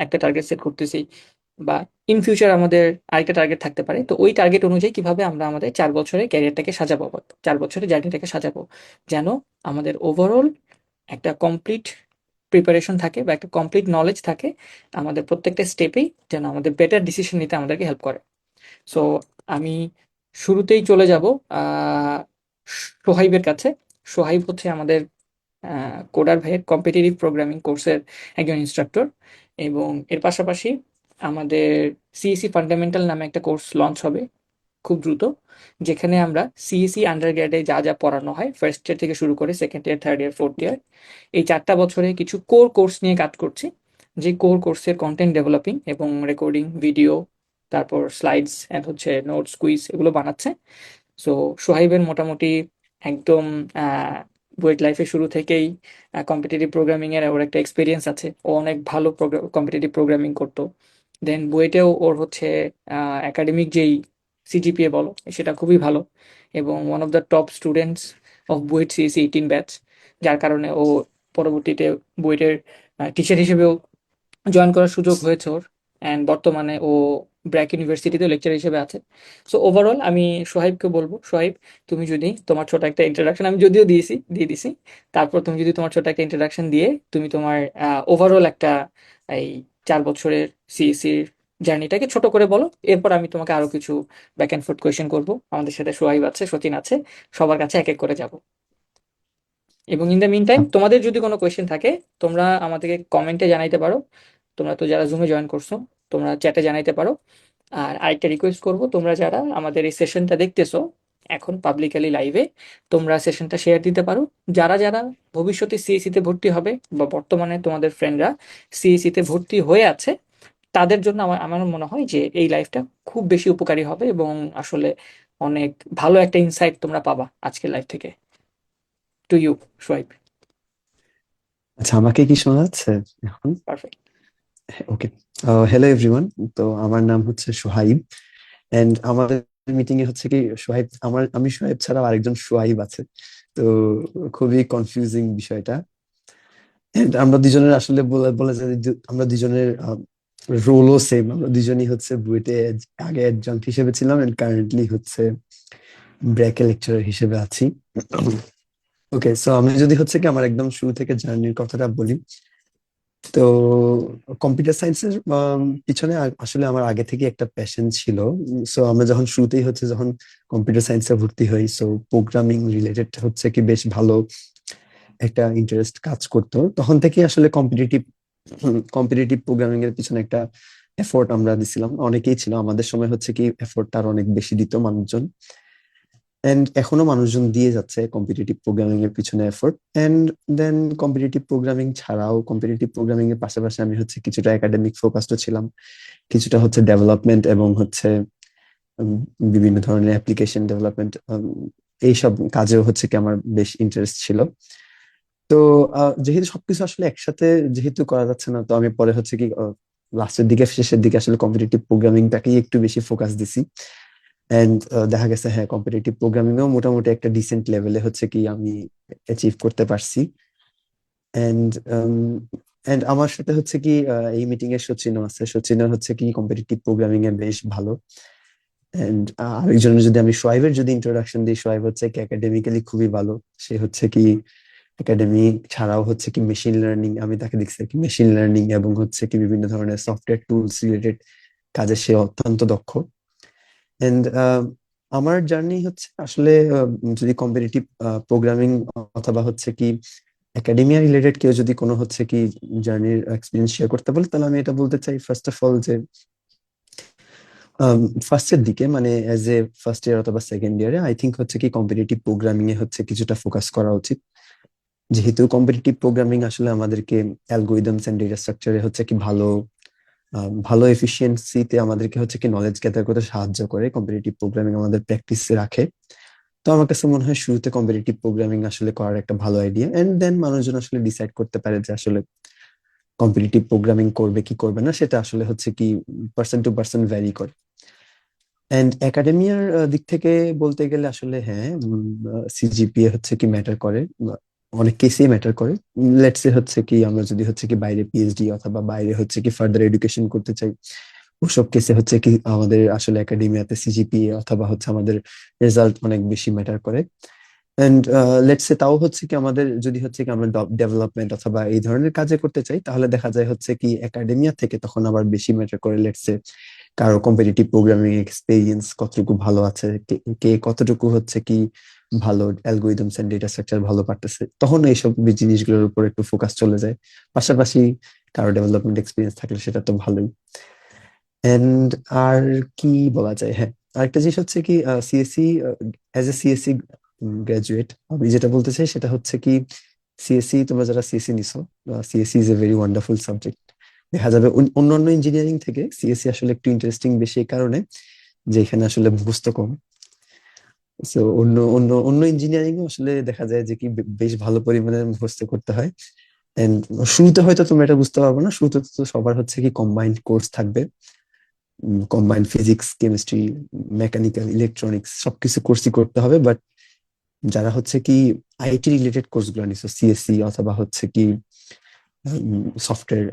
একটা target set করতেছি, বা ইন ফিউচার আমাদের আরেকটা টার্গেট থাকতে পারে। তো ওই টার্গেট অনুযায়ী কিভাবে আমরা আমাদের 4 বছরের ক্যারিয়ারটাকে সাজাবো, বা 4 বছরের জার্নিটাকে সাজাবো, যেন আমাদের ওভারঅল একটা কমপ্লিট প্রিপারেশন থাকে বা একটা কমপ্লিট নলেজ থাকে আমাদের প্রত্যেকটা স্টেপেই, যেন আমাদের বেটার ডিসিশন নিতে আমাদেরকে হেল্প করে। সো আমি শুরুতেই চলে যাব সোহাইবের কাছে। সোহাইব হচ্ছে আমাদের কোডার ভাইয়ের কম্পিটিটিভ প্রোগ্রামিং কোর্সের একজন ইনস্ট্রাক্টর, এবং এর পাশাপাশি আমাদের সিএসি ফান্ডামেন্টাল নামে একটা কোর্স লঞ্চ হবে খুব দ্রুত, যেখানে আমরা সিএসি আন্ডার গ্রেডে যা যা পড়ানো হয় ফার্স্ট ইয়ার থেকে শুরু করে second year, third year, fourth year, এই 4টা বছরে কিছু কোর কোর্স নিয়ে কাজ করছি, যে কোর কোর্সের কন্টেন্ট ডেভেলপিং এবং রেকর্ডিং ভিডিও, তারপর স্লাইডস অ্যান্ড হচ্ছে নোটস কুইজ এগুলো বানাচ্ছে। সো সোহাইবের মোটামুটি একদম বুয়েট লাইফের শুরু থেকেই কম্পিটিটিভ প্রোগ্রামিং এর ওর একটা এক্সপিরিয়েন্স আছে। ও অনেক ভালো কম্পিটিটিভ প্রোগ্রামিং করতো। দেন বুয়েটেও ওর হচ্ছে একাডেমিক যেই সিজিপিএ বলো সেটা খুবই ভালো, এবং one of the top students of BUET CSE 18 batch, যার কারণে ও পরবর্তীতে বুয়েটের টিচার হিসেবেও জয়েন করার সুযোগ হয়েছে ওর। অ্যান্ড বর্তমানে ও ব্র্যাক ইউনিভার্সিটিতেও লেকচার হিসেবে আছে। সো ওভারঅল আমি সোহাইবকে বলবো, সোহাইব তুমি যদি তোমার ছোট একটা ইন্ট্রোডাকশন, আমি যদিও দিয়ে দিছি, তারপর তুমি যদি তোমার ছোট একটা ইন্ট্রোডাকশন দিয়ে তুমি তোমার ওভারঅল একটা এই 4 বছরের সিএসির জার্নিটাকে ছোট করে বলো, এরপর আমি তোমাকে আরো কিছু ব্যাক অ্যান্ড ফোর্থ কোয়েশ্চেন করবো। আমাদের সাথে সোহাইব আছে, সচিন আছে, সবার কাছে এক এক করে যাব। এবং ইন দ্য মিন টাইম তোমাদের যদি কোনো কোয়েশ্চেন থাকে তোমরা আমাদেরকে কমেন্টে জানাইতে পারো। তোমরা তো যারা জুমে জয়েন করছো তোমরা চ্যাটে জানাইতে পারো। আর আরেকটা রিকোয়েস্ট করব, তোমরা যারা আমাদের এই সেশনটা দেখতেছো এখন পাবলিকালি লাইভে, তোমরা সেশনটা শেয়ার দিতে পারো। যারা যারা ভবিষ্যতে সিএসসি তে ভর্তি হবে বা বর্তমানে তোমাদের ফ্রেন্ডরা সিএসসি তে ভর্তি হয়ে আছে, তাদের জন্য আমার আমার মনে হয় যে এই লাইফটা খুব বেশি উপকারী হবে, এবং আসলে অনেক ভালো একটা ইনসাইট তোমরা পাবা আজকের লাইফ থেকে। To you, swipe. আচ্ছা, আমাকে কি শোনা যাচ্ছে এখন? পারফেক্ট। ওকে। Hello everyone. তো আমার নাম হচ্ছে সোহাইব, এন্ড আমাদের মিটিং এ হচ্ছে কি সোহাইব, আমি সোহাইব ছাড়াও আরেকজন সোহাইব আছে। তো খুবই কনফিউজিং বিষয়টা। And আমরা দুজনের আসলে বলা বলা যায় যে আমরা দুজনের রোলও সেম। আমরা দুজনই হচ্ছে বুয়েটে আগে অ্যাডজাঙ্ক্ট হিসেবে ছিলাম, এন্ড কারেন্টলি হচ্ছে ব্র্যাকে লেকচারার হিসেবে আছি। ওকে, সো আমি যদি হচ্ছে কি আমার একদম শুরু থেকে জার্নির কথাটা বলি, তো কম্পিউটার সায়েন্সের পিছনে আসলে আমার আগে থেকে একটা প্যাশন ছিল। সো আমরা যখন শুরুতেই হচ্ছে যখন কম্পিউটার সায়েন্সে ভর্তি হই, সো প্রোগ্রামিং রিলেটেড হচ্ছে কি বেশ ভালো একটা ইন্টারেস্ট কাজ করতো। তখন থেকে আসলে কম্পিটিটিভ কম্পিটিটিভ প্রোগ্রামিং এর পিছনে একটা এফোর্ট আমরা দিছিলাম, অনেকেই ছিল আমাদের সময় হচ্ছে কি এফোর্টটা আরো অনেক বেশি দিত মানুষজন। এন্ড এখনো মানুষজন দিয়ে যাচ্ছে কম্পিটিটিভ প্রোগ্রামিং এর পিছনে effort. And then competitive programming ছাড়াও কম্পিটিটিভ প্রোগ্রামিং এর পাশাপাশি আমি হচ্ছে কিছুটা একাডেমিক ফোকাসড ছিলাম, কিছুটা হচ্ছে ডেভেলপমেন্ট এবং হচ্ছে উম, বিভিন্ন ধরনের অ্যাপ্লিকেশন ডেভেলপমেন্ট, এইসব কাজেও হচ্ছে কি আমার বেশ ইন্টারেস্ট ছিল। তো যেহেতু সবকিছু আসলে একসাথে যেহেতু করা যাচ্ছে না, তো আমি পরে হচ্ছে কি লাস্টের দিকে শেষের দিকে আসলে কম্পিটিটিভ প্রোগ্রামিংটাকেই একটু বেশি ফোকাস দিছি। এন্ড দেখা গেছে হ্যাঁ, কম্পিটিটিভ প্রোগ্রামিং এও মোটামুটি একটা ডিসেন্ট লেভেলে হচ্ছে কি আমি অ্যাচিভ করতে পারছি। এন্ড এন্ড আমার সাথে হচ্ছে কি এই মিটিং এর সচিনও আছে, সচিনও হচ্ছে কি কম্পিটিটিভ প্রোগ্রামিং এ বেশ ভালো। এন্ড আরেকজনের যদি আমি সোয়াইবের যদি ইন্ট্রোডাকশন দিই, সোয়াইব হচ্ছে কি একাডেমিক্যালি খুবই ভালো। সে হচ্ছে কি একাডেমি ছাড়াও হচ্ছে কি মেশিন লার্নিং, আমি তাকে দেখছি কি মেশিন লার্নিং এবং হচ্ছে কি বিভিন্ন ধরনের সফটওয়্যার টুলস রিলেটেড কাজে সে অত্যন্ত দক্ষ। এন্ড আমার জার্নি হচ্ছে আসলে যদি কম্পিটিটিভ প্রোগ্রামিং অথবা হচ্ছে কি একাডেমিয়া রিলেটেড কেউ যদি কোনো হচ্ছে কি জার্নির এক্সপিরিয়েন্স শেয়ার করতে বলে, তাহলে আমি এটা বলতে চাই ফার্স্ট অফ অল যে ফার্স্টের দিকে মানে এজ এ ফার্স্ট ইয়ার অথবা সেকেন্ড ইয়ারে আই থিঙ্ক হচ্ছে কি কম্পিটিটিভ প্রোগ্রামিং এ হচ্ছে কিছুটা ফোকাস করা উচিত। যেহেতু কম্পিটিটিভ প্রোগ্রামিং আসলে আমাদেরকে অ্যালগোরিদমস এন্ড ডেটা স্ট্রাকচারে হচ্ছে কি ভালো এফিসিয়েন্সিতে আমাদেরকে হচ্ছে কি নলেজ গ্যাদার করতে সাহায্য করে, কম্পিটিটিভ প্রোগ্রামিং আমাদের প্র্যাকটিসে রাখে। তো আমার কাছে মনে হয় শুরুতে কম্পিটিটিভ প্রোগ্রামিং আসলে করার একটা ভালো আইডিয়া, এন্ড দেন মানুষজন আসলে ডিসাইড করতে পারে যে আসলে কম্পিটিটিভ প্রোগ্রামিং করবে কি করবে না, সেটা আসলে হচ্ছে কি পার্সন টু পার্সন ভ্যারি করে। এন্ড একাডেমিয়ার দিক থেকে বলতে গেলে আসলে হ্যাঁ, সিজিপিএ হচ্ছে কি ম্যাটার করে। অনেক কেসেই ম্যাটার করে। লেটস সে হচ্ছে কি আমরা যদি হচ্ছে কি বাইরে পিএইচডি অথবা বাইরে হচ্ছে কি ফার্দার এডুকেশন করতে চাই, ওসব কেসে হচ্ছে কি আমাদের আসলে একাডেমিয়াতে সিজিপিএ অথবা হচ্ছে আমাদের রেজাল্ট অনেক বেশি ম্যাটার করে। এন্ড লেটস সে তাও হচ্ছে কি আমাদের যদি হচ্ছে কি আমরা ডেভেলপমেন্ট অথবা এই ধরনের কাজে করতে চাই, তাহলে দেখা যায় হচ্ছে কি একাডেমিয়া থেকে তখন আবার বেশি ম্যাটার করে। লেটস সে কারো কম্পিটিটিভ প্রোগ্রামিং এক্সপিরিয়েন্স কতটুকু ভালো আছে, কে কে কতটুকু হচ্ছে কি ভালো অ্যালগোরিদমস এন্ড ডেটা স্ট্রাকচার ভালো পারতেছে, তখন এইসব জিনিসগুলোর উপর একটু ফোকাস চলে যায়। পাশাপাশি কারো ডেভেলপমেন্ট এক্সপিরিয়েন্স থাকলে সেটা তো ভালোই। এন্ড আর কি বলা যায়, হ্যাঁ আরেকটা জিনিস হচ্ছে কি CSC, as a CSC graduate আমি যেটা বলতে চাই সেটা হচ্ছে কি সিএসসি, তোমরা যারা সিএসসি নিছো, CSC is a very wonderful subject. দেখা যাবে অন্যান্য ইঞ্জিনিয়ারিং থেকে সিএসসি আসলে একটু ইন্টারেস্টিং বেশি এই কারণে যে এখানে আসলে মুখস্থ কম। সো অন্য অন্য অন্য ইঞ্জিনিয়ারিং আসলে দেখা যায় যে কি বেশ ভালো পরিমাণে মুখস্থ করতে হয়। এন্ড শুরুতে হয়তো তুমি এটা বুঝতে পারবে না, শুরুতে তো সবার হচ্ছে কি কম্বাইন্ড কোর্স থাকবে, combined physics chemistry mechanical electronics সবকিছু কোর্সই করতে হবে। বাট যারা হচ্ছে কি আইটি রিলেটেড কোর্স গুলো নিছো, সিএসসি অথবা হচ্ছে কি সফটওয়্যার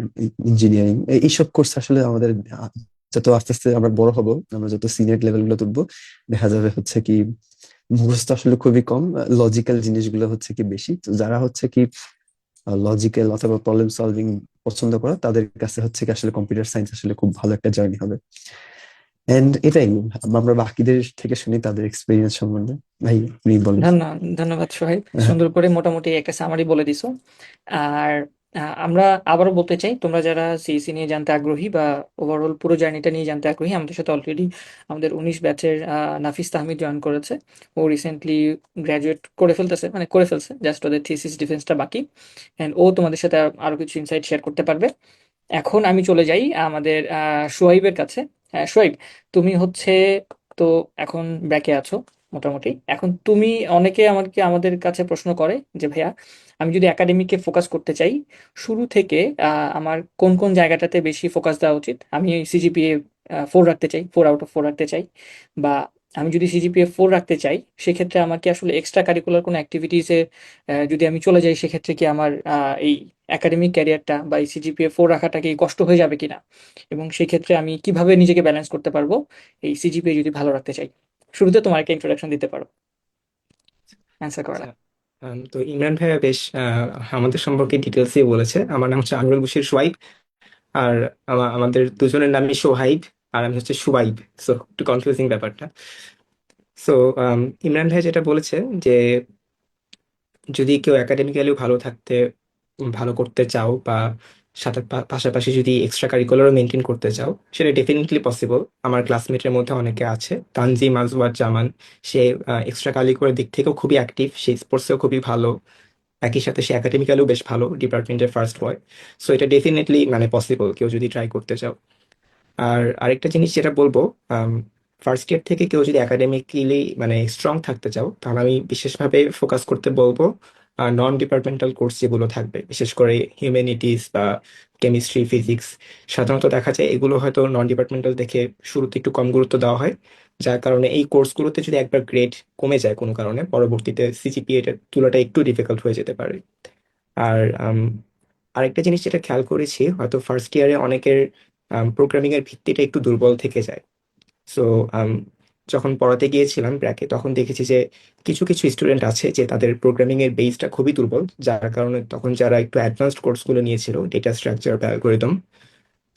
ইঞ্জিনিয়ারিং, এইসব কোর্স আসলে আমাদের যত আস্তে আস্তে আমরা বড় হব, আমরা যত সিনিয়র লেভেল গুলো তুলবো, দেখা যাবে হচ্ছে কি মুখস্থ আসলে খুবই কম, লজিক্যাল জিনিসগুলো হচ্ছে কি বেশি। তো যারা হচ্ছে কি লজিক্যাল অথবা প্রবলেম সলভিং পছন্দ করে, তাদের কাছে হচ্ছে কি আসলে কম্পিউটার সায়েন্স আসলে খুব ভালো একটা জার্নি হবে। এন্ড এটাই আমরা বাকিদের থেকে শুনি তাদের এক্সপিরিয়েন্স সম্বন্ধে। ভাই আপনি বলেন। ধন্যবাদ সোহাইব, হ্যাঁ, সুন্দর করে মোটামুটি একটা সামারি বলে দিছো। আর আমরা আবারও বলতে চাই, তোমরা যারা সিইসি নিয়ে জানতে আগ্রহী বা ওভারঅল পুরো জার্নিটা নিয়ে জানতে আগ্রহী, আমাদের সাথে অলরেডি আমাদের 19 ব্যাচের নাফিস তাহমিদ জয়েন করেছে। ও রিসেন্টলি গ্র্যাজুয়েট করে ফেলছে, জাস্ট ওদের থিসিস ডিফেন্সটা বাকি। অ্যান্ড ও তোমাদের সাথে আরো কিছু ইনসাইট শেয়ার করতে পারবে। এখন আমি চলে যাই আমাদের সোহাইবের কাছে। সোহাইব, তুমি হচ্ছে, তো এখন ব্যাকে আছো মোটামুটি। এখন তুমি, অনেকে আমাদের কাছে প্রশ্ন করে যে ভাইয়া, আমি যদি একাডেমিকে ফোকাস করতে চাই, শুরু থেকে আমার কোন কোন জায়গাটাতে বেশি ফোকাস দেওয়া উচিত? আমি সিজিপিএ 4 রাখতে চাই, 4 আউট অফ 4 রাখতে চাই, বা আমি যদি সিজিপিএ 4 রাখতে চাই, সেক্ষেত্রে আমাকে আসলে এক্সট্রা কারিকুলার কোনো অ্যাক্টিভিটিসে যদি আমি চলে যাই, সেক্ষেত্রে কি আমার এই একাডেমিক ক্যারিয়ারটা বা এই সিজিপিএ 4 রাখাটা কি কষ্ট হয়ে যাবে কিনা, এবং সেই ক্ষেত্রে আমি কিভাবে নিজেকে ব্যালেন্স করতে পারবো এই সিজিপিএ যদি ভালো রাখতে চাই? শুরুতে তোমার একটা ইন্ট্রোডাকশন দিতে পারো অ্যান্সার করার আচ্ছা। আগে। তো ইমরান ভাইয়া বেশ আমাদের সম্পর্কে ডিটেলসই বলেছে। আমার নাম হচ্ছে আমিরুল বশির সোহাইব। আর আমাদের দুজনের নামই সোহাইব, আর আমি হচ্ছে সুবাইব। সো একটু কনফিউজিং ব্যাপারটা। সো ইমরান ভাই যেটা বলেছে যে যদি কেউ একাডেমিক্যালি ভালো করতে চাও, বা সাথে পাশাপাশি যদি এক্সট্রা কারিকুলারও মেনটেন করতে চাও, সেটা ডেফিনেটলি পসিবল। আমার ক্লাসমেটের মধ্যে অনেকে আছে, তানজিম, আজওয়ার জামান। সে এক্সট্রা কারিকুলার দিক থেকেও খুবই অ্যাক্টিভ, সে স্পোর্টসেও খুবই ভালো, একই সাথে সে একাডেমিক্যালেও বেশ ভালো, ডিপার্টমেন্টের ফার্স্ট বয়। সো এটা ডেফিনেটলি মানে পসিবল কেউ যদি ট্রাই করতে চাও। আর আরেকটা জিনিস যেটা বলবো, ফার্স্ট ইয়ার থেকে কেউ যদি একাডেমিক্যালি মানে স্ট্রং থাকতে চাও, তাহলে আমি বিশেষভাবে ফোকাস করতে বলবো নন ডিপার্টমেন্টাল কোর্স যেগুলো থাকবে, বিশেষ করে হিউম্যানিটিস বা কেমিস্ট্রি, ফিজিক্স। সাধারণত দেখা যায় এগুলো হয়তো নন ডিপার্টমেন্টাল দেখে শুরুতে একটু কম গুরুত্ব দেওয়া হয়, যার কারণে এই কোর্সগুলোতে যদি একবার গ্রেড কমে যায় কোনো কারণে, পরবর্তীতে সিজিপিএ তোলাটা একটু ডিফিকাল্ট হয়ে যেতে পারে। আর আরেকটা জিনিস যেটা খেয়াল করেছি, হয়তো ফার্স্ট ইয়ারে অনেকের প্রোগ্রামিং এর ভিত্তিটা একটু দুর্বল থেকে যায়। সো যখন পড়াতে গিয়েছিলাম ব্র্যাকে, তখন দেখেছি যে কিছু কিছু স্টুডেন্ট আছে যে তাদের প্রোগ্রামিং এর বেসটা খুবই দুর্বল, যার কারণে তখন যারা একটু অ্যাডভান্সড কোর্সগুলো নিয়েছিল, ডেটা স্ট্রাকচার বা অ্যালগোরিদম,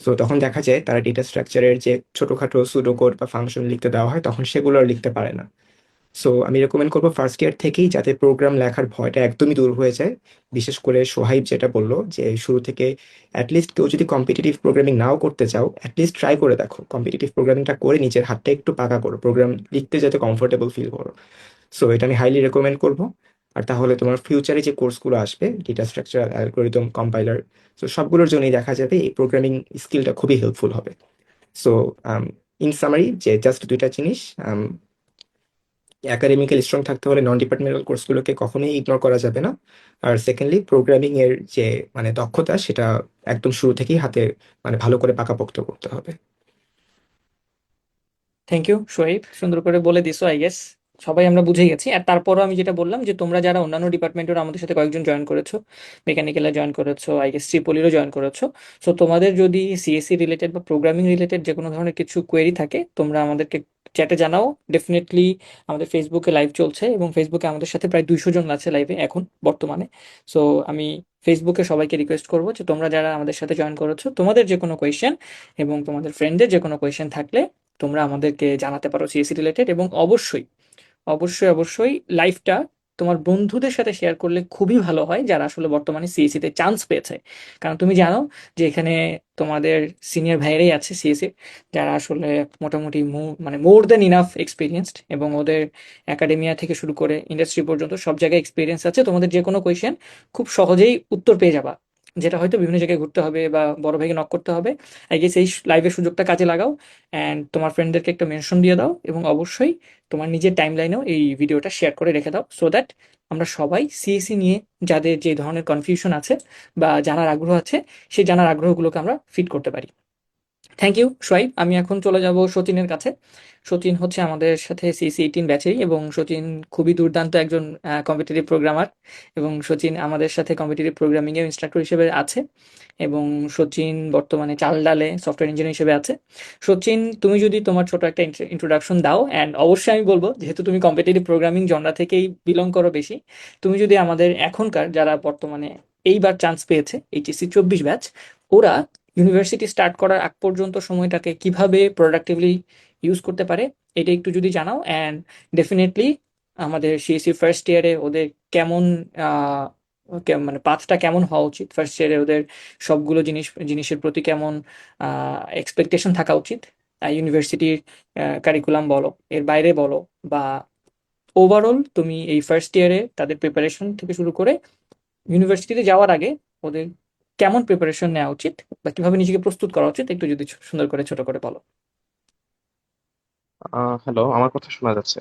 সো তখন দেখা যায় তারা ডেটা স্ট্রাকচারের যে ছোটখাটো সুডো কোড বা ফাংশন লিখতে দেওয়া হয়, তখন সেগুলো আর লিখতে পারে না। সো আমি রেকমেন্ড করবো ফার্স্ট ইয়ার থেকেই যাতে প্রোগ্রাম লেখার ভয়টা একদমই দূর হয়ে যায়। বিশেষ করে সোহাইব যেটা বললো যে শুরু থেকে অ্যাটলিস্ট কেউ যদি কম্পিটিটিভ প্রোগ্রামিং নাও করতে চাও, অ্যাটলিস্ট ট্রাই করে দেখো, কম্পিটিটিভ প্রোগ্রামিংটা করে নিজের হাতটা একটু পাকা করো, প্রোগ্রাম লিখতে যাতে কমফোর্টেবল ফিল করো। সো এটা আমি হাইলি রেকমেন্ড করবো। আর তাহলে তোমার ফিউচারে যে কোর্সগুলো আসবে, data structure, algorithm, compiler, so সবগুলোর জন্যই দেখা যাবে এই প্রোগ্রামিং স্কিলটা খুবই হেল্পফুল হবে। সো ইন সামারি, যে জাস্ট দুইটা জিনিস, একাডেমিক্যাল স্ট্রং থাকতে হলে নন ডিপার্টমেন্টাল কোর্সগুলোকে কখনোই ইগনোর করা যাবে না। আর সেকেন্ডলি, প্রোগ্রামিং এর যে মানে দক্ষতা, সেটা একদম শুরু থেকেই হাতে মানে ভালো করে পাকাপোক্ত করতে হবে। থ্যাংক ইউ সোহাইব, সুন্দর করে বলে দিছো আই গেস। সবাই আমরা বুঝেই গেছি। আর তারপরও আমি যেটা বললাম যে তোমরা যারা অন্যান্য ডিপার্টমেন্টের আমাদের সাথে কয়েকজন জয়েন করেছো, মেকানিক্যালে জয়েন করেছো, আই গেস ট্রিপলিরও জয়েন করেছো। সো তোমাদের যদি সিএসসি রিলেটেড বা প্রোগ্রামিং রিলেটেড যে কোনো ধরনের কিছু কোয়েরি থাকে, তোমরা আমাদেরকে চ্যাটে জানাও। ডেফিনেটলি আমাদের ফেসবুকে লাইভ চলছে এবং ফেসবুকে আমাদের সাথে প্রায় 200 জন আছে লাইভে এখন বর্তমানে। সো আমি ফেসবুকে সবাইকে রিকোয়েস্ট করবো যে তোমরা যারা আমাদের সাথে জয়েন করেছো, তোমাদের যে কোনো কোয়েশ্চেন এবং তোমাদের ফ্রেন্ডদের যে কোনো কোয়েশ্চেন থাকলে তোমরা আমাদেরকে জানাতে পারো সিএসসি রিলেটেড। এবং অবশ্যই অবশ্যই অবশ্যই লাইভটা তোমার বন্ধুদের সাথে শেয়ার করলে খুবই ভালো হয়, যারা আসলে বর্তমানে সিএসসি তে চান্স পেয়েছে। কারণ তুমি জানো যে এখানে তোমাদের সিনিয়র ভাইয়েরাই আছে সিএসসি, যারা আসলে মোটামুটি মানে মোর দ্যান ইনাফ এক্সপিরিয়েন্সড, এবং ওদের একাডেমিয়া থেকে শুরু করে ইন্ডাস্ট্রি পর্যন্ত সব জায়গায় এক্সপিরিয়েন্স আছে। তোমাদের যে কোনো কোয়েশ্চেন খুব সহজেই উত্তর পেয়ে যাবা, যেটা হয়তো বিভিন্ন জায়গায় ঘুরতে হবে বা বড় ভাইকে নক করতে হবে। আই গেস এই লাইভের সুযোগটা কাজে লাগাও অ্যান্ড তোমার ফ্রেন্ডদেরকে একটা মেনশন দিয়ে দাও, এবং অবশ্যই তোমার নিজের টাইমলাইনেও এই ভিডিওটা শেয়ার করে রেখে দাও, সো দ্যাট আমরা সবাই সিএসসি নিয়ে যাদের যে ধরনের কনফিউশন আছে বা জানার আগ্রহ আছে, সেই জানার আগ্রহগুলোকে আমরা ফিট করতে পারি। Thank you Shoaib. আমি এখন চলে যাব সচিনের কাছে। সচিন হচ্ছে আমাদের সাথে সিএসসি 18 ব্যাচেরই, এবং সচিন খুবই দুর্দান্ত একজন কম্পিটিটিভ প্রোগ্রামার, এবং সচিন আমাদের সাথে কম্পিটিটিভ প্রোগ্রামিংয়ের ইনস্ট্রাক্টর হিসেবে আছে, এবং সচিন বর্তমানে চালডালে সফটওয়্যার ইঞ্জিনিয়ার হিসেবে আছে। সচিন, তুমি যদি তোমার ছোট একটা ইন্ট্রোডাকশন দাও, অ্যান্ড অবশ্যই আমি বলবো যেহেতু তুমি কম্পিটিটিভ প্রোগ্রামিং জনরা থেকেই বিলং করো বেশি, তুমি যদি আমাদের এখনকার যারা বর্তমানে এইবার চান্স পেয়েছে এইচএসসি 24 ব্যাচ, ওরা ইউনিভার্সিটি স্টার্ট করার আগ পর্যন্ত সময়টাকে কিভাবে প্রোডাক্টিভলি ইউজ করতে পারে, এটা একটু যদি জানাও। অ্যান্ড ডেফিনেটলি আমাদের সিএসসি ফার্স্ট ইয়ারে ওদের কেমন মানে পাথটা কেমন হওয়া উচিত, ফার্স্ট ইয়ারে ওদের সবগুলো জিনিসের প্রতি কেমন এক্সপেকটেশন থাকা উচিত, ইউনিভার্সিটির কারিকুলাম বলো, এর বাইরে বলো, বা ওভারঅল তুমি এই ফার্স্ট ইয়ারে তাদের প্রিপারেশন থেকে শুরু করে ইউনিভার্সিটিতে যাওয়ার আগে ওদের কেমন প্রিপারেশন নেওয়া উচিত বা কিভাবে নিজেকে প্রস্তুত করা উচিত, একটু যদি সুন্দর করে ছোট করে বলো। হ্যালো, আমার কথা শোনা যাচ্ছে?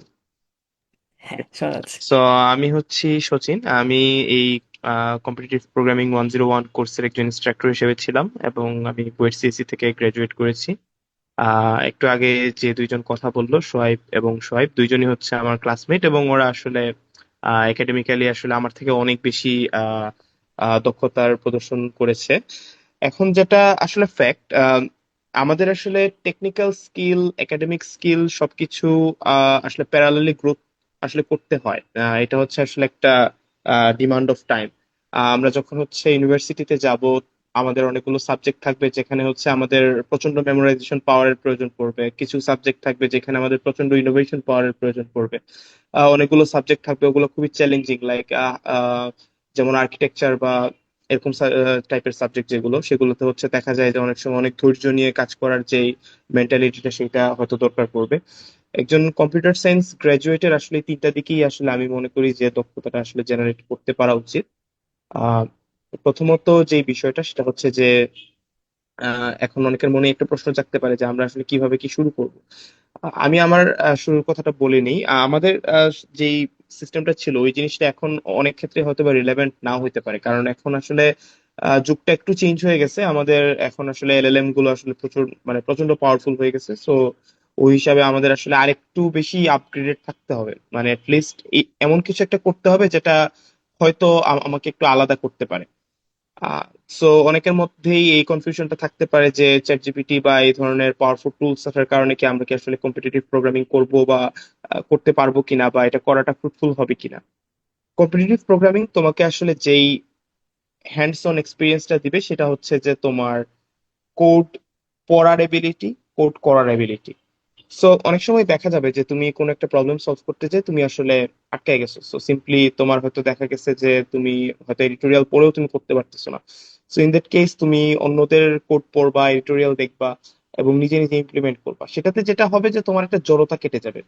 হ্যাঁ, শোনা যাচ্ছে। সো আমি হচ্ছি সচিন। আমি এই কম্পিটিটিভ প্রোগ্রামিং 101 কোর্সের একজন ইনস্ট্রাক্টর হিসেবে ছিলাম এবং আমি বুয়েট সিএসসি থেকে গ্রাজুয়েট করেছি। একটু আগে যে দুইজন কথা বললো, সোহাইব দুইজনই হচ্ছে আমার ক্লাসমেট এবং ওরা আসলে একাডেমিক্যালি আসলে আমার থেকে অনেক বেশি আহ, দক্ষতার প্রদর্শন করেছে। এখন যেটা আসলে ফ্যাক্ট, আমাদের আসলে টেকনিক্যাল স্কিল, একাডেমিক স্কিল সবকিছু আসলে প্যারালালি গ্রোথ আসলে করতে হয়। এটা হচ্ছে আসলে একটা ডিমান্ড অফ টাইম। আমরা যখন হচ্ছে ইউনিভার্সিটিতে যাব, আমাদের অনেকগুলো সাবজেক্ট থাকবে যেখানে হচ্ছে আমাদের প্রচন্ড মেমোরাইজেশন পাওয়ারের প্রয়োজন পড়বে, কিছু সাবজেক্ট থাকবে যেখানে আমাদের প্রচন্ড ইনোভেশন পাওয়ারের প্রয়োজন পড়বে, অনেকগুলো সাবজেক্ট থাকবে ওগুলো খুবই চ্যালেঞ্জিং, লাইক যেমন আর্কিটেকচার বা এরকম টাইপের সাবজেক্ট যেগুলো, সেগুলোতে হচ্ছে দেখা যায় যে অনেক সময় অনেক ধৈর্য নিয়ে কাজ করার যে মেন্টালিটিটা সেটা হয়তো দরকার পড়বে। একজন কম্পিউটার সায়েন্স গ্রাজুয়েটের আসলে এই তিনটা দিকেই আসলে আমি মনে করি যে দক্ষতাটা আসলে জেনারেট করতে পারা উচিত। আহ প্রথমত যে বিষয়টা সেটা হচ্ছে যে এখন অনেকের মনে একটা প্রশ্ন জাগতে পারে যে আমরা আসলে কিভাবে কি শুরু করব। আমি আমার শুরুর কথাটা বলে নিই। আমাদের যেই সিস্টেমটা ছিল ওই জিনিসটা এখন অনেক ক্ষেত্রে হয়তো বা রিলেভেন্ট নাও হইতে পারে, কারণ এখন আসলে যুগটা একটু চেঞ্জ হয়ে গেছে। আমাদের এখন আসলে এলএলএম গুলো আসলে প্রচুর মানে প্রচন্ড পাওয়ারফুল হয়ে গেছে। সো ওই হিসাবে আমাদের আসলে আরেকটু বেশি আপগ্রেডেড থাকতে হবে, মানে লিস্ট এমন কিছু একটা করতে হবে যেটা হয়তো আমাকে একটু আলাদা করতে পারে। সো অনেকের মধ্যেই এই কনফিউশনটা থাকতে পারে যে চ্যাট জিপিটি বা এই ধরনের পাওয়ারফুল টুলস আসার কারণে কি আমরা কি আসলে কম্পিটিটিভ প্রোগ্রামিং করব বা করতে পারবো কিনা, বা এটা করাটা ফ্রুটফুল হবে কিনা। কম্পিটিটিভ প্রোগ্রামিং তোমাকে আসলে যেই হ্যান্ডস অন এক্সপিরিয়েন্সটা দিবে সেটা হচ্ছে যে তোমার কোড পড়ার এবিলিটি, কোড করার এবিলিটি। সো অনেক সময় দেখা যাবে যে তুমি কোনো একটা প্রবলেম সলভ করতে যে তুমি আসলে আটকে গেছো, সো সিম্পলি তোমার হয়তো দেখা গেছে যে তুমি হয়তো এডিটোরিয়াল পড়েও তুমি করতে পারতেছো না। সো ইন দ্যাট কেস তুমি অন্যদের কোড পড়বা, এডিটোরিয়াল দেখবা এবং নিজে নিজে ইমপ্লিমেন্ট করবা। সেটাতে যেটা হবে যে তোমার একটা জড়তা কেটে যাবে।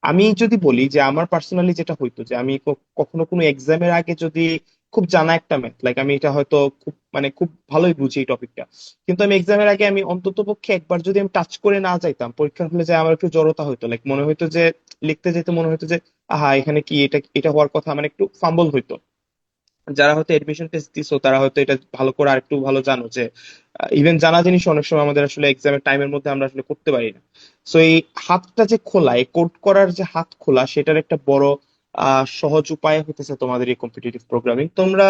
আমি যদি বলি যে আমার পার্সোনালি যেটা হইতো যে আমি কখনো কোনো এক্সামের আগে যদি খুব জানা একটা ম্যাথ, লাইক আমি এটা হয়তো খুব মানে খুব ভালোই বুঝি এই টপিকটা, কিন্তু আমি এক্সামের আগে আমি অন্তত পক্ষে একবার যদি আমি টাচ করে না যাইতাম, পরীক্ষার হলে যে আমার একটু জড়তা হইতো, লাইক মনে হইতো যে লিখতে যেতে মনে হইতো যে আহা এখানে কি এটা এটা হওয়ার কথা, মানে একটু ফাম্বল হইতো। যারা হয়তো এডমিশন টেস্ট দিছো তারা হয়তো এটা ভালো করে আরেকটু ভালো জানো যে ইভেন জানা জিনিস অনেক সময় আমাদের আসলে এক্সামের টাইমের মধ্যে আমরা আসলে করতে পারি না। সো এই হাতটা যে খোলা, এই কোড করার যে হাত খোলা, সেটার একটা বড় সহজ উপায় হতেছে তোমাদের এই কম্পিটিটিভ প্রোগ্রামিং। তোমরা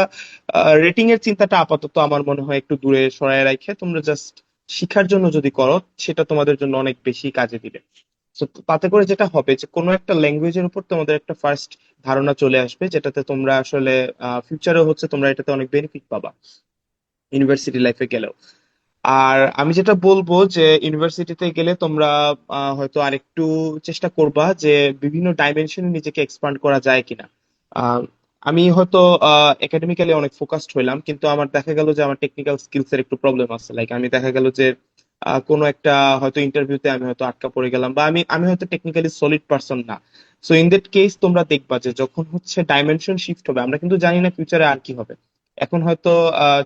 রেটিং এর চিন্তাটা আপাতত আমার মনে হয় একটু দূরে সরায় রাখে তোমরা জাস্ট শিখার জন্য যদি করো, সেটা তোমাদের জন্য অনেক বেশি কাজে দিবে। তো তাতে করে যেটা হবে যে কোনো একটা ল্যাঙ্গুয়েজের উপর তোমাদের একটা ফার্স্ট ধারণা চলে আসবে, যেটাতে তোমরা আসলে ফিউচারে হচ্ছে তোমরা এটাতে অনেক বেনিফিট পাবা ইউনিভার্সিটি লাইফে গেলেও। আর আমি যেটা বলবো যে ইউনিভার্সিটিতে গেলে তোমরা হয়তো আরেকটু চেষ্টা করবা যে বিভিন্ন ডাইমেনশনে নিজেকে এক্সপান্ড করা যায় কিনা। আহ, আমি হয়তো একাডেমিক্যালি অনেক ফোকাসড হইলাম, কিন্তু আমার দেখা গেল যে আমার টেকনিক্যাল স্কিলস এর একটু প্রবলেম আছে। লাইক আমি দেখা গেল যে কোনো একটা হয়তো ইন্টারভিউতে আমি হয়তো আটকা পড়ে গেলাম, বা আমি আমি হয়তো টেকনিক্যালি সলিড পারসন না। সো ইন দ্যাট কেস তোমরা দেখবা যে যখন হচ্ছে ডাইমেনশন শিফট হবে, আমরা কিন্তু জানি না ফিউচারে আর কি হবে। এখন হয়তো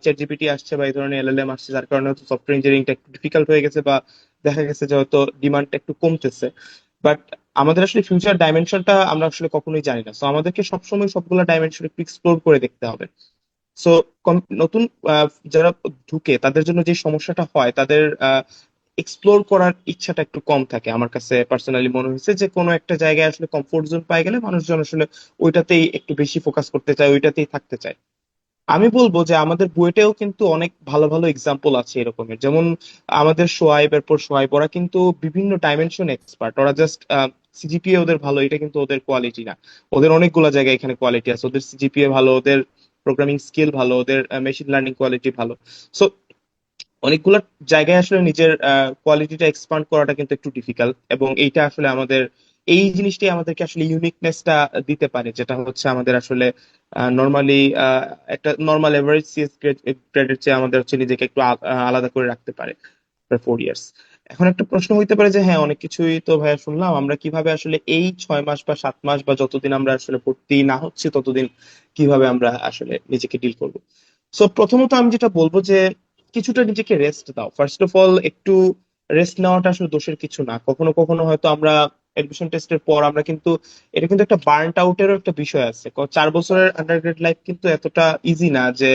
চ্যাট জিপিটি আসছে বা এই ধরনের এলএলএম আসছে, যার কারণে হয়তো সফটওয়্যার ইঞ্জিনিয়ারিংটা একটু ডিফিকাল্ট হয়ে গেছে, বা দেখা গেছে যে হয়তো ডিমান্ডটা একটু কমতেছে। বাট আমাদের আসলে ফিউচার ডাইমেনশনটা আমরা আসলে কখনোই জানি না। সো আমাদেরকে সবসময় সবগুলো ডাইমেনশন একটু এক্সপ্লোর করে দেখতে হবে। সো নতুন যারা ঢুকে তাদের জন্য যে সমস্যাটা হয়, তাদের এক্সপ্লোর করার ইচ্ছাটা একটু কম থাকে। আমার কাছে পার্সোনালি মনে হয়েছে যে কোনো একটা জায়গায় আসলে কমফোর্ট জোন পাই গেলে মানুষজন আসলে ওইটাতেই একটু বেশি ফোকাস করতে চায়, ওইটাতেই থাকতে চায়। আমি বলবো যে আমাদের বুয়েটেও কিন্তু অনেক ভালো ভালো এক্সাম্পল আছে এরকমের, যেমন আমাদের সোহাইব, এরপর সোহাইব, ওরা কিন্তু বিভিন্ন ডাইমেনশন এক্সপার্ট। ওরা জাস্ট সিজিপিএ ওদের ভালো, এটা কিন্তু ওদের কোয়ালিটি না। ওদের অনেকগুলো জায়গায় এখানে কোয়ালিটি আছে। ওদের সিজিপিএ ভালো, ওদের প্রোগ্রামিং স্কিল ভালো, ওদের মেশিন লার্নিং কোয়ালিটি ভালো। সো অনেকগুলো জায়গায় আসলে নিজের কোয়ালিটিটা এক্সপান্ড করাটা কিন্তু একটু ডিফিকাল্ট, এবং এইটা আসলে আমাদের এই জিনিসটাই আমাদেরকে আসলে ইউনিকনেসটা দিতে পারে, যেটা হচ্ছে আমাদের আসলে নর্মালি একটা নর্মাল এভারেজ সিএস গ্রেডের চেয়ে আমাদের হচ্ছে নিজেকে একটু আলাদা করে রাখতে পারে 4 ইয়ার্স। এখন একটা প্রশ্ন হইতে পারে যে হ্যাঁ, অনেক কিছুই তো ভাইয়া শুনলাম, আমরা কিভাবে আসলে এই 6 মাস বা 7 মাস বা যতদিন আমরা আসলে ভর্তি না হচ্ছে ততদিন কিভাবে আমরা আসলে নিজেকে ডিল করবো? সো প্রথমত আমি যেটা বলবো যে কিছুটা নিজেকে রেস্ট দাও। ফার্স্ট অফ অল একটু রেস্ট নেওয়াটা আসলে দোষের কিছু না। কখনো কখনো হয়তো আমরা এডমিশন টেস্টের পর আমরা কিন্তু, এটা কিন্তু একটা বার্নড আউটেরও একটা বিষয় আছে। 4 বছরের আন্ডারগ্রেড লাইফ কিন্তু এতটা ইজি না যে